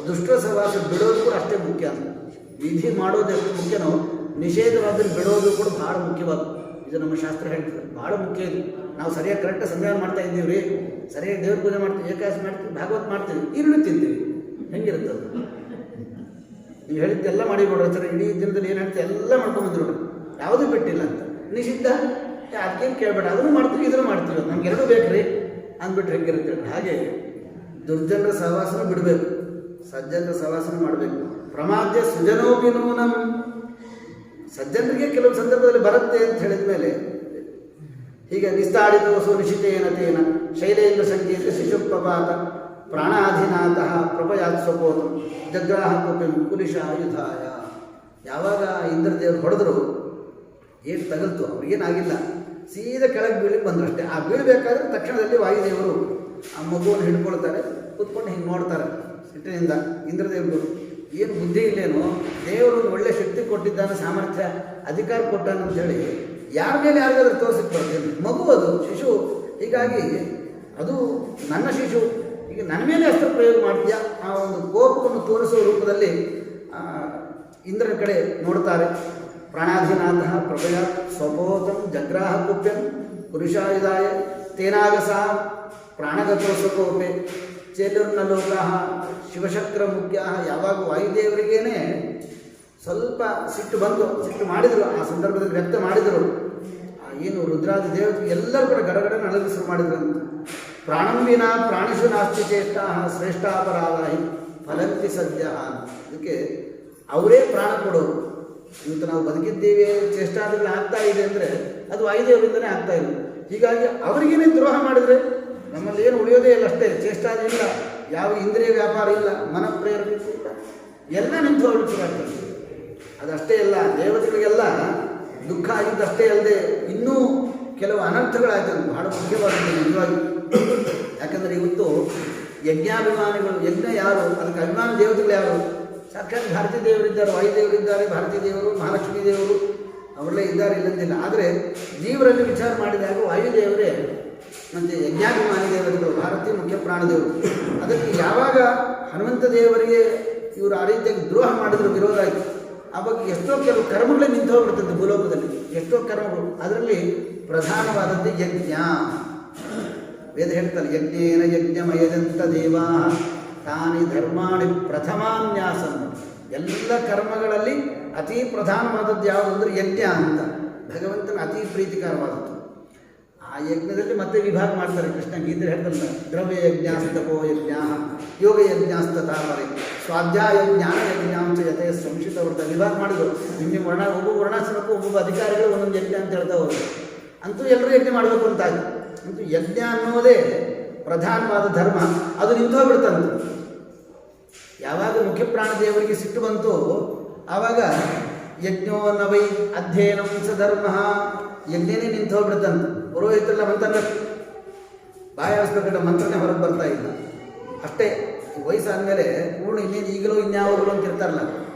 ದುಷ್ಟರ ಸಹವಾಸ ಬಿಡೋದು ಕೂಡ ಅಷ್ಟೇ ಮುಖ್ಯ ಅಂತ. ವಿಧಿ ಮಾಡೋದು ಎಷ್ಟು ಮುಖ್ಯನೋ ನಿಷೇಧವಾದನ್ನು ಬಿಡೋದು ಕೂಡ ಭಾಳ ಮುಖ್ಯವಾದ. ಇದು ನಮ್ಮ ಶಾಸ್ತ್ರ ಹೇಳ್ತದೆ, ಭಾಳ ಮುಖ್ಯ ಇದು. ನಾವು ಸರಿಯಾಗಿ ಕರೆಕ್ಟಾಗಿ ಸಂಧಾನ ಮಾಡ್ತಾ ಇದ್ದೀವಿ ರೀ, ಸರಿಯಾಗಿ ದೇವ್ರ ಪೂಜೆ ಮಾಡ್ತೀವಿ, ಏಕಾದಶಿ ಮಾಡ್ತೀವಿ, ಭಾಗವತ್ ಮಾಡ್ತೀವಿ, ಈರುಳ್ಳಿ ತಿಂತೀವಿ, ಹೆಂಗಿರುತ್ತದು? ನೀವು ಹೇಳಿದ್ದೆಲ್ಲ ಮಾಡಿ ನೋಡ್ರಿ ಸರ್, ಇಡೀ ದಿನದಲ್ಲಿ ಏನು ಹೇಳ್ತೀವಿ ಎಲ್ಲ ಮಾಡ್ಕೊಂಬಂದ್ರು ನೋಡ್ರಿ, ಯಾವುದೂ ಬಿಟ್ಟಿಲ್ಲ ಅಂತ. ನಿಷಿದ್ಧ ಅದಕ್ಕೇನು ಕೇಳಬೇಡ, ಅದನ್ನು ಮಾಡ್ತೀವಿ ಇದನ್ನು ಮಾಡ್ತೀವಿ, ನಮ್ಗೆ ಎರಡೂ ಬೇಕು ರೀ ಅಂದ್ಬಿಟ್ರೆ ಹೆಂಗಿರುತ್ತೆ. ಹಾಗೆ ದುರ್ಜನರ ಸಹವಾಸನ ಬಿಡಬೇಕು, ಸಜ್ಜನರ ಸಹವಾಸನ ಮಾಡಬೇಕು. ಪ್ರಮಾದ್ಯ ಸುಜನೋಪಿ ನೂನಂ, ಸಜ್ಜನರಿಗೆ ಕೆಲವು ಸಂದರ್ಭದಲ್ಲಿ ಬರುತ್ತೆ ಅಂತ ಹೇಳಿದ ಮೇಲೆ ಹೀಗೆ ನಿಸ್ತಾಡಿತೋಸು ನಿಶಿತೇನತೇನ ಶೈಲೇಂದ್ರ ಸಂಕೇತ ಶಿಶುಪ್ರಪಾತ ಪ್ರಾಣಾಧಿನಾಥ ಪ್ರಪಯಾತ್ ಸ್ವಪೋತ ಜಗ್ರಾಹ ಕುಪಿಂ ಕುಲಿಶ ಆಯುಧಾಯ. ಯಾವಾಗ ಇಂದ್ರದೇವರು ಹೊಡೆದ್ರು ಏನು ತಗಲ್ತು, ಅವ್ರಿಗೇನಾಗಿಲ್ಲ, ಸೀದಾ ಕೆಳಗೆ ಬೀಳಿಗೆ ಬಂದರು ಅಷ್ಟೇ. ಆ ಬೀಳಬೇಕಾದ್ರೆ ತಕ್ಷಣದಲ್ಲಿ ವಾಯುದೇವರು ಆ ಮಗುವನ್ನು ಹಿಡ್ಕೊಳ್ತಾರೆ, ಕೂತ್ಕೊಂಡು ಹಿಂಗೆ ನೋಡ್ತಾರೆ ಸಿಟ್ಟಿನಿಂದ. ಇಂದ್ರದೇವರು ಏನು ಬುದ್ಧಿ ಇಲ್ಲೇನೋ, ದೇವರು ಒಂದು ಒಳ್ಳೆ ಶಕ್ತಿ ಕೊಟ್ಟಿದ್ದಾನೆ, ಸಾಮರ್ಥ್ಯ ಅಧಿಕಾರ ಕೊಟ್ಟಾನ ಅಂಥೇಳಿ ಯಾರ ಮೇಲೆ ಯಾರಿಗಾದ್ರೂ ತೋರಿಸಕ್ಕೆ ಬರ್ತೇನೆ, ಮಗು ಅದು ಶಿಶು, ಹೀಗಾಗಿ ಅದು ನನ್ನ ಶಿಶು, ಈಗ ನನ್ನ ಮೇಲೆ ಅಸ್ತ್ರ ಪ್ರಯೋಗ ಮಾಡ್ತೀಯಾ, ಆ ಒಂದು ಕೋಪವನ್ನು ತೋರಿಸುವ ರೂಪದಲ್ಲಿ ಇಂದ್ರನ ಕಡೆ ನೋಡ್ತಾರೆ. ಪ್ರಾಣಾಧಿನಾಥ ಪ್ರಭಯ ಸ್ವಪೋತಂ ಜಗ್ರಾಹ ಕುಪ್ಯಂ ಪುರುಷಾಯುಧಾಯ ತೇನಾಗಸ ಪ್ರಾಣಗತೋ ಸ್ವಕೋಪೆ ಚೇತುರ್ನ ಲೋಕ ಶಿವಶಕ್ರ ಮುಖ್ಯ. ಯಾವಾಗ ವಾಯುದೇವರಿಗೇನೆ ಸ್ವಲ್ಪ ಸಿಟ್ಟು ಬಂತು, ಸಿಟ್ಟು ಮಾಡಿದರು, ಆ ಸಂದರ್ಭದಲ್ಲಿ ವ್ಯಕ್ತ ಮಾಡಿದರು. ಏನು ರುದ್ರಾದಿ ದೇವತೆ ಎಲ್ಲರೂ ಕೂಡ ಗಡಗಡ ನಳಗ ಶುರು ಮಾಡಿದ್ರು ಅಂತ. ಪ್ರಾಣಂಬಿನ ಪ್ರಾಣಿಷು ನಾಸ್ತಿ ಚೇಷ್ಟ ಶ್ರೇಷ್ಠಾಪರಾಧಾಹಿ ಫಲಂತಿ ಸದ್ಯ. ಅದಕ್ಕೆ ಅವರೇ ಪ್ರಾಣ ಕೊಡೋರು. ಇವತ್ತು ನಾವು ಬದುಕಿದ್ದೀವಿ, ಚೇಷ್ಟಾದಿಗಳು ಆಗ್ತಾ ಇದೆ ಅಂದರೆ ಅದು ವಾಯುದೇವರಿಂದನೇ ಆಗ್ತಾ ಇದೆ. ಹೀಗಾಗಿ ಅವರಿಗೇನೇ ದ್ರೋಹ ಮಾಡಿದರೆ ನಮ್ಮಲ್ಲಿ ಏನು ಉಳಿಯೋದೇ ಇಲ್ಲ, ಅಷ್ಟೇ ಚೇಷ್ಟಾದಿ ಇಲ್ಲ, ಯಾವ ಇಂದ್ರಿಯ ವ್ಯಾಪಾರ ಇಲ್ಲ, ಮನ ಪ್ರೇರಣೆ ಇಲ್ಲ, ಎಲ್ಲ ನಿಂತು ಹೋಗ್ಲಿಕ್ಕಾಗ್ತದೆ. ಅದಷ್ಟೇ ಅಲ್ಲ, ದೇವತೆಗಳಿಗೆಲ್ಲ ದುಃಖ ಆಗಿದ್ದಷ್ಟೇ ಅಲ್ಲದೆ ಇನ್ನೂ ಕೆಲವು ಅನರ್ಥಗಳಾಯ್ತು. ಬಹಳ ಮುಖ್ಯವಾದದ್ದು ನಿಜವಾಗಿ. ಯಾಕಂದರೆ ಇವತ್ತು ಯಜ್ಞಾಭಿಮಾನಿಗಳು, ಯಜ್ಞ ಯಾರು, ಅದಕ್ಕೆ ಅಭಿಮಾನ ದೇವತೆಗಳು ಯಾರು? ಸಾಕ್ಷಾತ್ ಭಾರತೀ ದೇವರಿದ್ದಾರೆ, ವಾಯುದೇವರಿದ್ದಾರೆ, ಭಾರತೀ ದೇವರು, ಮಹಾಲಕ್ಷ್ಮೀ ದೇವರು ಅವರಲ್ಲೇ ಇದ್ದಾರೆ, ಇಲ್ಲಂದಿಲ್ಲ. ಆದರೆ ಜೀವರಲ್ಲಿ ವಿಚಾರ ಮಾಡಿದಾಗ ವಾಯುದೇವರೇ ಮತ್ತು ಯಜ್ಞಾಭಿಮಾನಿ ದೇವತೆಗಳು, ಭಾರತೀ ಮುಖ್ಯ ಪ್ರಾಣದೇವರು. ಅದಕ್ಕೆ ಯಾವಾಗ ಹನುಮಂತ ದೇವರಿಗೆ ಇವರು ಆ ರೀತಿಯಾಗಿ ದ್ರೋಹ ಮಾಡಿದ್ರು, ವಿರೋಧ ಆಯಿತು, ಆ ಬಗ್ಗೆ ಎಷ್ಟೋ ಕೆಲವು ಕರ್ಮಗಳೇ ನಿಂತು ಹೋಗ್ಬಿಡ್ತದೆ ಭೂಲೋಕದಲ್ಲಿ, ಎಷ್ಟೋ ಕರ್ಮಗಳು. ಅದರಲ್ಲಿ ಪ್ರಧಾನವಾದದ್ದು ಯಜ್ಞ. ವೇದ ಹೇಳ್ತಾರೆ, ಯಜ್ಞೇನ ಯಜ್ಞಮಯದಂತ ದೇವಾ ತಾನಿ ಧರ್ಮಾಣಿ ಪ್ರಥಮಾನ್ಯಾಸಂ. ಎಲ್ಲ ಕರ್ಮಗಳಲ್ಲಿ ಅತಿ ಪ್ರಧಾನವಾದದ್ದು ಯಾವುದು ಅಂದರೆ ಯಜ್ಞ ಅಂತ, ಭಗವಂತನ ಅತಿ ಪ್ರೀತಿಕರವಾದದ್ದು. ಆ ಯಜ್ಞದಲ್ಲಿ ಮತ್ತೆ ವಿಭಾಗ ಮಾಡ್ತಾರೆ. ಕೃಷ್ಣ ಗೀತೆ ಹೇಳ್ತಲ್ಲ, ದ್ರವ್ಯ ಯಜ್ಞಾಸ್ತಪೋ ಯಜ್ಞ ಯೋಗ ಯಜ್ಞಾಸ್ತತಾಪರೆ ಸ್ವಾಧ್ಯಾಯ ಜ್ಞಾನ ಯಜ್ಞಾಂಶ ಯಥೇ ಸಂಶಿತ ವ್ರತ ವಿಭಾಗ ಮಾಡಿದ್ರು. ನಿಮಗೆ ಒಬ್ಬ ವರ್ಣಾಶ್ರಮಕ್ಕೂ ಒಬ್ಬೊಬ್ಬ ಅಧಿಕಾರಿಗಳು ಒಂದೊಂದು ಯಜ್ಞ ಅಂತ ಹೇಳ್ತಾ ಹೋದ್ರು. ಅಂತೂ ಎಲ್ಲರೂ ಯಜ್ಞ ಮಾಡಬೇಕು ಅಂತಾಯ್ತು. ಅಂತೂ ಯಜ್ಞ ಅನ್ನೋದೇ ಪ್ರಧಾನವಾದ ಧರ್ಮ, ಅದು ನಿಂತು ಹೋಗ್ಬಿಡ್ತಂತೆ. ಯಾವಾಗ ಮುಖ್ಯ ಪ್ರಾಣ ದೇವರಿಗೆ ಸಿಟ್ಟು ಬಂತು, ಆವಾಗ ಯಜ್ಞೋ ನವೈ ಅಧ್ಯಯನಂ ಸ ಧರ್ಮ, ಯಜ್ಞನೇ ನಿಂತು ಹೋಗ್ಬಿಡ್ತಂತೆ. ಪುರೋಹಿತರೆಲ್ಲ ಮಂತ್ರ ಬಾಯಿ ಆಡಿಸ್ಬೇಕಂತ ಮಂತ್ರನೇ ಹೊರಗೆ ಬರ್ತಾ ಇಲ್ಲ. ಅಷ್ಟೇ ವಯಸ್ಸಾದ್ಮೇಲೆ ಪೂರ್ಣ ಇನ್ನೇನು ಈಗಲೂ ಇನ್ಯಾವಾಗಲೂ ಅಂತಿರ್ತಾರಲ್ಲ,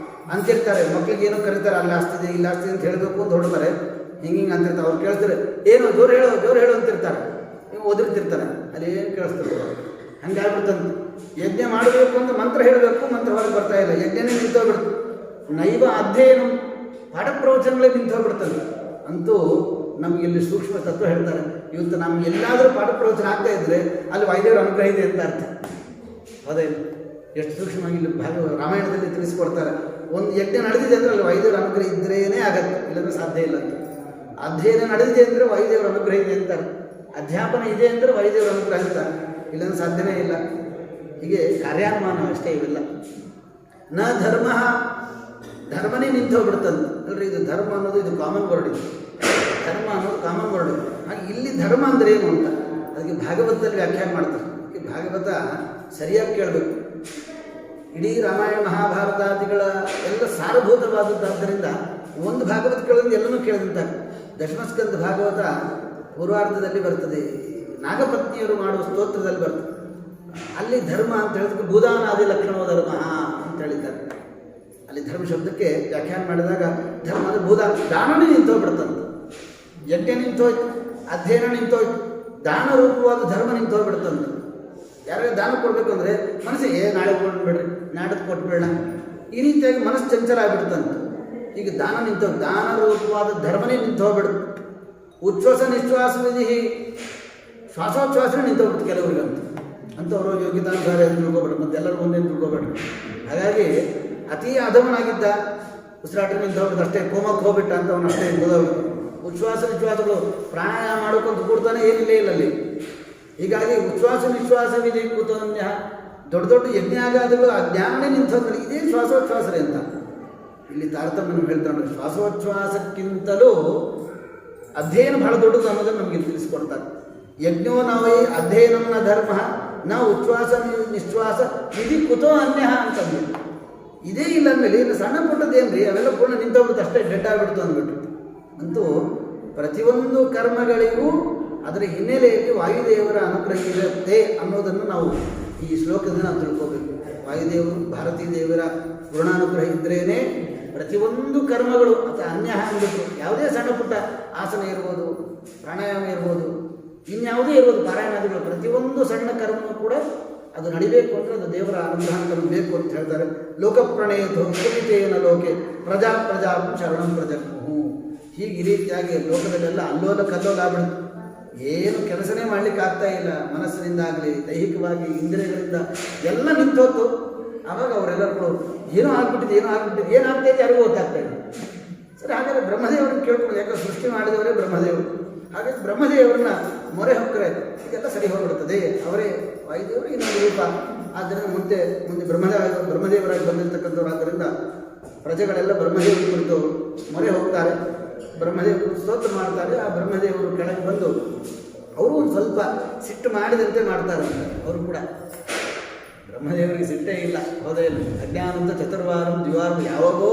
ಅಂತಿರ್ತಾರೆ. ಮಕ್ಳಿಗೆ ಏನೋ ಕರೀತಾರೆ, ಅಲ್ಲಿ ಆಗ್ತಿದೆ ಇಲ್ಲ ಆಗ್ತಿದೆ ಅಂತ ಹೇಳಬೇಕು ಅಂತ ಹೊಡ್ತಾರೆ, ಹಿಂಗೆ ಅಂತಿರ್ತಾರೆ. ಅವ್ರು ಕೇಳ್ತಾರೆ, ಏನೋ ಜೋರು ಹೇಳು ಅಂತಿರ್ತಾರೆ. ನೀವು ಓದಿರ್ತಿರ್ತಾರೆ, ಅಲ್ಲಿ ಏನು ಕೇಳಿಸ್ತಾರೆ. ಹಂಗಾಗ್ಬಿಡ್ತಂತೆ. ಯಜ್ಞ ಮಾಡಬೇಕು ಅಂತ ಮಂತ್ರ ಹೇಳಬೇಕು, ಮಂತ್ರ ಹೊರಗೆ ಬರ್ತಾ ಇಲ್ಲ, ಯಜ್ಞನೇ ನಿಂತೋಗ್ಬಿಡ್ತು. ನೈವ ಅಧ್ಯಯನ ಪಾಠ ಪ್ರವಚನಗಳೇ ನಿಂತೋಗ್ಬಿಡ್ತದೆ. ಅಂತೂ ನಮಗೆ ಇಲ್ಲಿ ಸೂಕ್ಷ್ಮ ತತ್ವ ಹೇಳ್ತಾರೆ. ಇವತ್ತು ನಮ್ಗೆ ಎಲ್ಲಾದರೂ ಪಾಠ ಪ್ರವಚನ ಆಗ್ತಾ ಇದ್ದರೆ ಅಲ್ಲಿ ವಾಯುದೇವರ ಅನುಗ್ರಹ ಇದೆ ಅಂತ ಅರ್ಥ. ಅದೇ ಎಷ್ಟು ಸೂಕ್ಷ್ಮವಾಗಿ ಇಲ್ಲಿ ರಾಮಾಯಣದಲ್ಲಿ ತಿಳಿಸ್ಕೊಡ್ತಾರೆ. ಒಂದು ಯಜ್ಞ ನಡೆದಿದೆ ಅಂದರೆ ಅಲ್ಲಿ ವಾಯುದೇವರ ಅನುಗ್ರಹ ಇದ್ರೇನೇ ಆಗತ್ತೆ, ಇಲ್ಲಂದ್ರೆ ಸಾಧ್ಯ ಇಲ್ಲ ಅಂತ. ಅಧ್ಯಯನ ನಡೆದಿದೆ ಅಂದರೆ ವಾಯುದೇವರ ಅನುಗ್ರಹ ಇದೆ ಅಂತಾರೆ. ಅಧ್ಯಾಪನ ಇದೆ ಅಂದರೆ ವಾಯುದೇವರ ಅನುಗ್ರಹ ಅಂತಾರೆ, ಇಲ್ಲಂದ್ರೆ ಸಾಧ್ಯನೇ ಇಲ್ಲ. ಹೀಗೆ ಕಾರ್ಯಾನುಮಾನ ಅಷ್ಟೇ ಇವೆಲ್ಲ. ನ ಧರ್ಮ, ಧರ್ಮನೇ ನಿಂತು ಹೋಗ್ಬಿಡ್ತಂತೆ ಅಲ್ರಿ. ಇದು ಧರ್ಮ ಅನ್ನೋದು ಇದು ಕಾಮನ್ ವರ್ಡ್, ಇದು ಧರ್ಮ ಅನ್ನೋದು ಕಾಮನ್ ವರ್ಡ್. ಹಾಗೆ ಇಲ್ಲಿ ಧರ್ಮ ಅಂದರೆ ಏನು ಅಂತ ಅದಕ್ಕೆ ಭಾಗವತದಲ್ಲಿ ವ್ಯಾಖ್ಯಾನ ಮಾಡ್ತಾರೆ. ಅದಕ್ಕೆ ಭಾಗವತ ಸರಿಯಾಗಿ ಕೇಳಬೇಕು. ಇಡೀ ರಾಮಾಯಣ ಮಹಾಭಾರತಾದಿಗಳ ಎಲ್ಲ ಸಾರಭೂತವಾದದ್ದಾದ್ದರಿಂದ ಒಂದು ಭಾಗವತ ಕೇಳೋದು ಎಲ್ಲನೂ ಕೇಳಿದಂತ. ದಶಮಸ್ಕಂದ ಭಾಗವತ ಪೂರ್ವಾರ್ಧದಲ್ಲಿ ಬರ್ತದೆ, ನಾಗಪತ್ನಿಯರು ಮಾಡುವ ಸ್ತೋತ್ರದಲ್ಲಿ ಬರ್ತದೆ. ಅಲ್ಲಿ ಧರ್ಮ ಅಂತ ಹೇಳಿದ್ರೆ ಭೂದಾನಾದಿ ಲಕ್ಷಣೋ ಧರ್ಮ ಅಂತ ಹೇಳಿದ್ದಾರೆ. ಅಲ್ಲಿ ಧರ್ಮ ಶಬ್ದಕ್ಕೆ ವ್ಯಾಖ್ಯಾನ ಮಾಡಿದಾಗ ಧರ್ಮ ಅಂದರೆ ಭೂದಾನ, ದಾನನೇ ನಿಂತೋಗ್ಬಿಡುತ್ತಂತ. ಯಜ್ಞ ನಿಂತೋಯ್ತು, ಅಧ್ಯಯನ ನಿಂತೋಯ್ತು, ದಾನ ರೂಪವಾದ ಧರ್ಮ ನಿಂತೋಗ್ಬಿಡುತ್ತಂತ. ಯಾರಿಗೆ ದಾನ ಕೊಡಬೇಕು ಅಂದರೆ ಮನಸ್ಸಿಗೆ ನಾಳೆ ಕೊಟ್ಬಿಡ್ರಿ, ನಾಡದ್ದು ಕೊಟ್ಬಿಡೋಣ, ಈ ರೀತಿಯಾಗಿ ಮನಸ್ಸು ಚಂಚಲ ಆಗಿಬಿಡುತ್ತಂತ. ಈಗ ದಾನ ನಿಂತೋಗಿ ದಾನ ರೂಪವಾದ ಧರ್ಮನೇ ನಿಂತೋಗ್ಬಿಡುತ್ತೆ. ಉಚ್ಛ್ವಾಸ ನಿಶ್ವಾಸ ವಿಧಿ, ಶ್ವಾಸೋಚ್ಛ್ವಾಸನೇ ನಿಂತೋಗ್ಬಿಡುತ್ತೆ ಕೆಲವರಿಗಂತ. ಅಂಥವರು ಯೋಗ್ಯತಾನುಸಾರ ಏನು ತಿಳ್ಕೊಬೇಡ್ರಿ, ಮತ್ತು ಎಲ್ಲರೂ ಒಂದೇನು ತಿಳ್ಕೊಬೇಡ್ರಿ. ಹಾಗಾಗಿ ಅತೀ ಅಧಮನಾಗಿದ್ದ ಉಸಿರಾಟ ನಿಂತೋಗ್ಬಿಟ್ಟು ಅಷ್ಟೇ, ಕೋಮಕ್ಕೆ ಹೋಗ್ಬಿಟ್ಟ ಅಂತ ಅವನು ಅಷ್ಟೇ ನಿಂತೋಗ್ಬಿಟ್ಟು. ಉಚ್ಛ್ವಾಸ ನಿಶ್ವಾಸಗಳು ಪ್ರಾಣಾಯಾಮ ಮಾಡೋಕ್ಕಂತ ಕೂಡ್ತಾನೆ ಏನಿಲ್ಲ ಇಲ್ಲ ಅಲ್ಲಿ. ಹೀಗಾಗಿ ಉಚ್ಛ್ವಾಸ ನಿಶ್ವಾಸ ವಿಧಿ ಕೂತನ್ಯ ದೊಡ್ಡ ದೊಡ್ಡ ಯಜ್ಞಾಗಾದಿಗಳು ಆ ಜ್ಞಾನನೇ ನಿಂತಂದ್ರೆ ಇದೇ ಶ್ವಾಸೋಚ್ಛ್ವಾಸರೇ ಅಂತ ಇಲ್ಲಿ ತಾರತಮ್ಯ ಹೇಳ್ತಾರೆ. ಶ್ವಾಸೋಚ್ಛ್ವಾಸಕ್ಕಿಂತಲೂ ಅಧ್ಯಯನ ಬಹಳ ದೊಡ್ಡದು ಅನ್ನೋದನ್ನು ನಮಗೆ ತಿಳಿಸ್ಕೊಡ್ತಾರೆ. ಯಜ್ಞೋ ನಾವೈ ಅಧ್ಯಯನಂನ ಧರ್ಮ ನಾವು ಉಚ್ಛ್ವಾಸ ನಿಶ್ವಾಸ ವಿಧಿ ಕುತೋ ಅನ್ಯ ಅಂತಂದು ಇದೇ ಇಲ್ಲ ಅಂದಮೇಲೆ ಇನ್ನು ಸಣ್ಣ ಪುಟ್ಟದ್ದೇನ್ರಿ ಅವೆಲ್ಲ ಪೂರ್ಣ ನಿಂತೋಗ್ಬಿಟ್ಟು ಅಷ್ಟೇ ಡೆಡ್ ಆಗಿಬಿಡ್ತು ಅಂದ್ಬಿಟ್ಟು. ಅಂತೂ ಪ್ರತಿಯೊಂದು ಕರ್ಮಗಳಿಗೂ ಅದರ ಹಿನ್ನೆಲೆಯಲ್ಲಿ ವಾಯುದೇವರ ಅನುಗ್ರಹ ಇರುತ್ತೆ ಅನ್ನೋದನ್ನು ನಾವು ಈ ಶ್ಲೋಕದಿಂದ ನಾವು ತಿಳ್ಕೋಬೇಕು. ವಾಯುದೇವರು ಭಾರತೀ ದೇವರ ಪೂರ್ಣಾನುಗ್ರಹ ಇದ್ರೇ ಪ್ರತಿಯೊಂದು ಕರ್ಮಗಳು ಅಥವಾ ಅನ್ಯ ಅಂದ್ಬಿಟ್ಟು ಯಾವುದೇ ಸಣ್ಣ ಪುಟ್ಟ ಆಸನ ಇರ್ಬೋದು, ಪ್ರಾಣಾಯಾಮ ಇರ್ಬೋದು, ಇನ್ಯಾವುದೇ ಇರ್ಬೋದು, ಪಾರಾಯಣಾದಿಗಳು ಪ್ರತಿಯೊಂದು ಸಣ್ಣ ಕರ್ಮವೂ ಕೂಡ ಅದು ನಡಿಬೇಕು ಅಂದರೆ ಅದು ದೇವರ ಅನುಗ್ರಹ ಅಂತ ಬೇಕು ಅಂತ ಹೇಳ್ತಾರೆ. ಲೋಕಪ್ರಣೇಯೋ ಕುರಿತೇನ ಲೋಕೆ ಪ್ರಜಾ ಶರಣಂ ಪ್ರಜಗ್ಮುಹು. ಹೀಗೆ ಈ ರೀತಿಯಾಗಿ ಲೋಕದಲ್ಲೆಲ್ಲ ಅಲ್ಲೋಲ ಕಲ್ಲೋಲ ಆಗ್ಬಿಡುತ್ತೆ. ಏನು ಕೆಲಸನೇ ಮಾಡಲಿಕ್ಕೆ ಆಗ್ತಾ ಇಲ್ಲ, ಮನಸ್ಸಿನಿಂದಾಗಲಿ ದೈಹಿಕವಾಗಿ ಇಂದ್ರಿಯಗಳಿಂದ ಎಲ್ಲ ನಿಂತೋತು. ಆವಾಗ ಅವರೆಲ್ಲರೂ ಏನೋ ಆಗ್ಬಿಟ್ಟಿದೆ ಏನಾಗ್ತಾಯಿದೆ ಯಾರಿಗೂ ಗೊತ್ತಾಗ್ತಾ ಇದೆ. ಸರಿ, ಹಾಗಾದರೆ ಬ್ರಹ್ಮದೇವರನ್ನು ಕೇಳ್ಕೊಂಡು, ಯಾಕಂದ್ರೆ ಸೃಷ್ಟಿ ಮಾಡಿದವರೇ ಬ್ರಹ್ಮದೇವರು. ಹಾಗಾಗಿ ಬ್ರಹ್ಮದೇವರನ್ನ ಮೊರೆ ಹೊಕ್ಕರೆ ಇದೆಲ್ಲ ಸರಿ ಹೋಗ್ಬಿಡ್ತದೆ. ಅವರೇ ವಾಯುದೇವರು ಇನ್ನೊಂದು ರೂಪ. ಆದ್ದರಿಂದ ಮುಂದೆ ಬ್ರಹ್ಮದೇವರಾಗಿ ಬಂದಿರತಕ್ಕಂಥವ್ರು. ಆದ್ದರಿಂದ ಪ್ರಜೆಗಳೆಲ್ಲ ಬ್ರಹ್ಮದೇವರ ಕುರಿತು ಮೊರೆ ಹೋಗ್ತಾರೆ, ಬ್ರಹ್ಮದೇವರು ಸ್ತೋತ್ರ ಮಾಡ್ತಾರೆ. ಆ ಬ್ರಹ್ಮದೇವರು ಕೆಳಗೆ ಬಂದು ಅವರು ಒಂದು ಸ್ವಲ್ಪ ಸಿಟ್ಟು ಮಾಡಿದಂತೆ ಮಾಡ್ತಾರೆ. ಅವರು ಕೂಡ ಬ್ರಹ್ಮದೇವರಿಗೆ ಸಿಟ್ಟೇ ಇಲ್ಲ, ಹೌದೇ ಇಲ್ಲ. ಅಜ್ಞಾನಂತ ಚತುರ್ವಾರಂ ದ್ವಿವಾರಂ ಯಾವಾಗೋ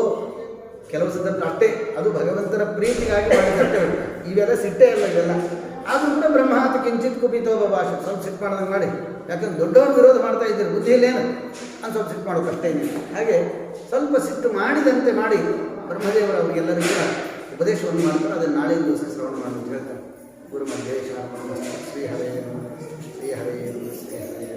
ಕೆಲವು ಸಂದರ್ಭ ಅಷ್ಟೇ, ಅದು ಭಗವಂತನ ಪ್ರೀತಿಗಾಗಿ ಮಾಡಿದಂತೆ. ಇವೆಲ್ಲ ಸಿಟ್ಟೇ ಇಲ್ಲ ಇವೆಲ್ಲ. ಆದರೂ ಕೂಡ ಬ್ರಹ್ಮಾತ ಕಿಂಚಿತ್ ಕುಪಿತೋಬ ಭಾಷೆ ಸ್ವಲ್ಪ ಸಿಟ್ಟು ಮಾಡೋದಂಗೆ ಮಾಡಿ. ಯಾಕಂದ್ರೆ ದೊಡ್ಡವ್ರು ವಿರೋಧ ಮಾಡ್ತಾ ಇದ್ದೀರಿ, ಬುದ್ಧಿಯಲ್ಲೇನು ಅಂತ ಸ್ವಲ್ಪ ಸಿಟ್ಟು ಮಾಡೋದು ಅಷ್ಟೇ ಇದೆ. ಹಾಗೆ ಸ್ವಲ್ಪ ಸಿಟ್ಟು ಮಾಡಿದಂತೆ ಮಾಡಿ ಬ್ರಹ್ಮದೇವರು ಅವರಿಗೆಲ್ಲರಿಗೂ ಕೂಡ ಉಪದೇಶವನ್ನು ಮಾಡ್ತಾರೆ. ಅದನ್ನು ನಾಳೆ ದಿವಸ ಶ್ರವಣ ಮಾಡಿ ಅಂತ ಹೇಳ್ತಾರೆ. ಗುರು ಮಧ್ಯೇಶ ಶ್ರೀ ಹರೇ ಶ್ರೀ ಹರೇ ಶ್ರೀ ಹರೇ.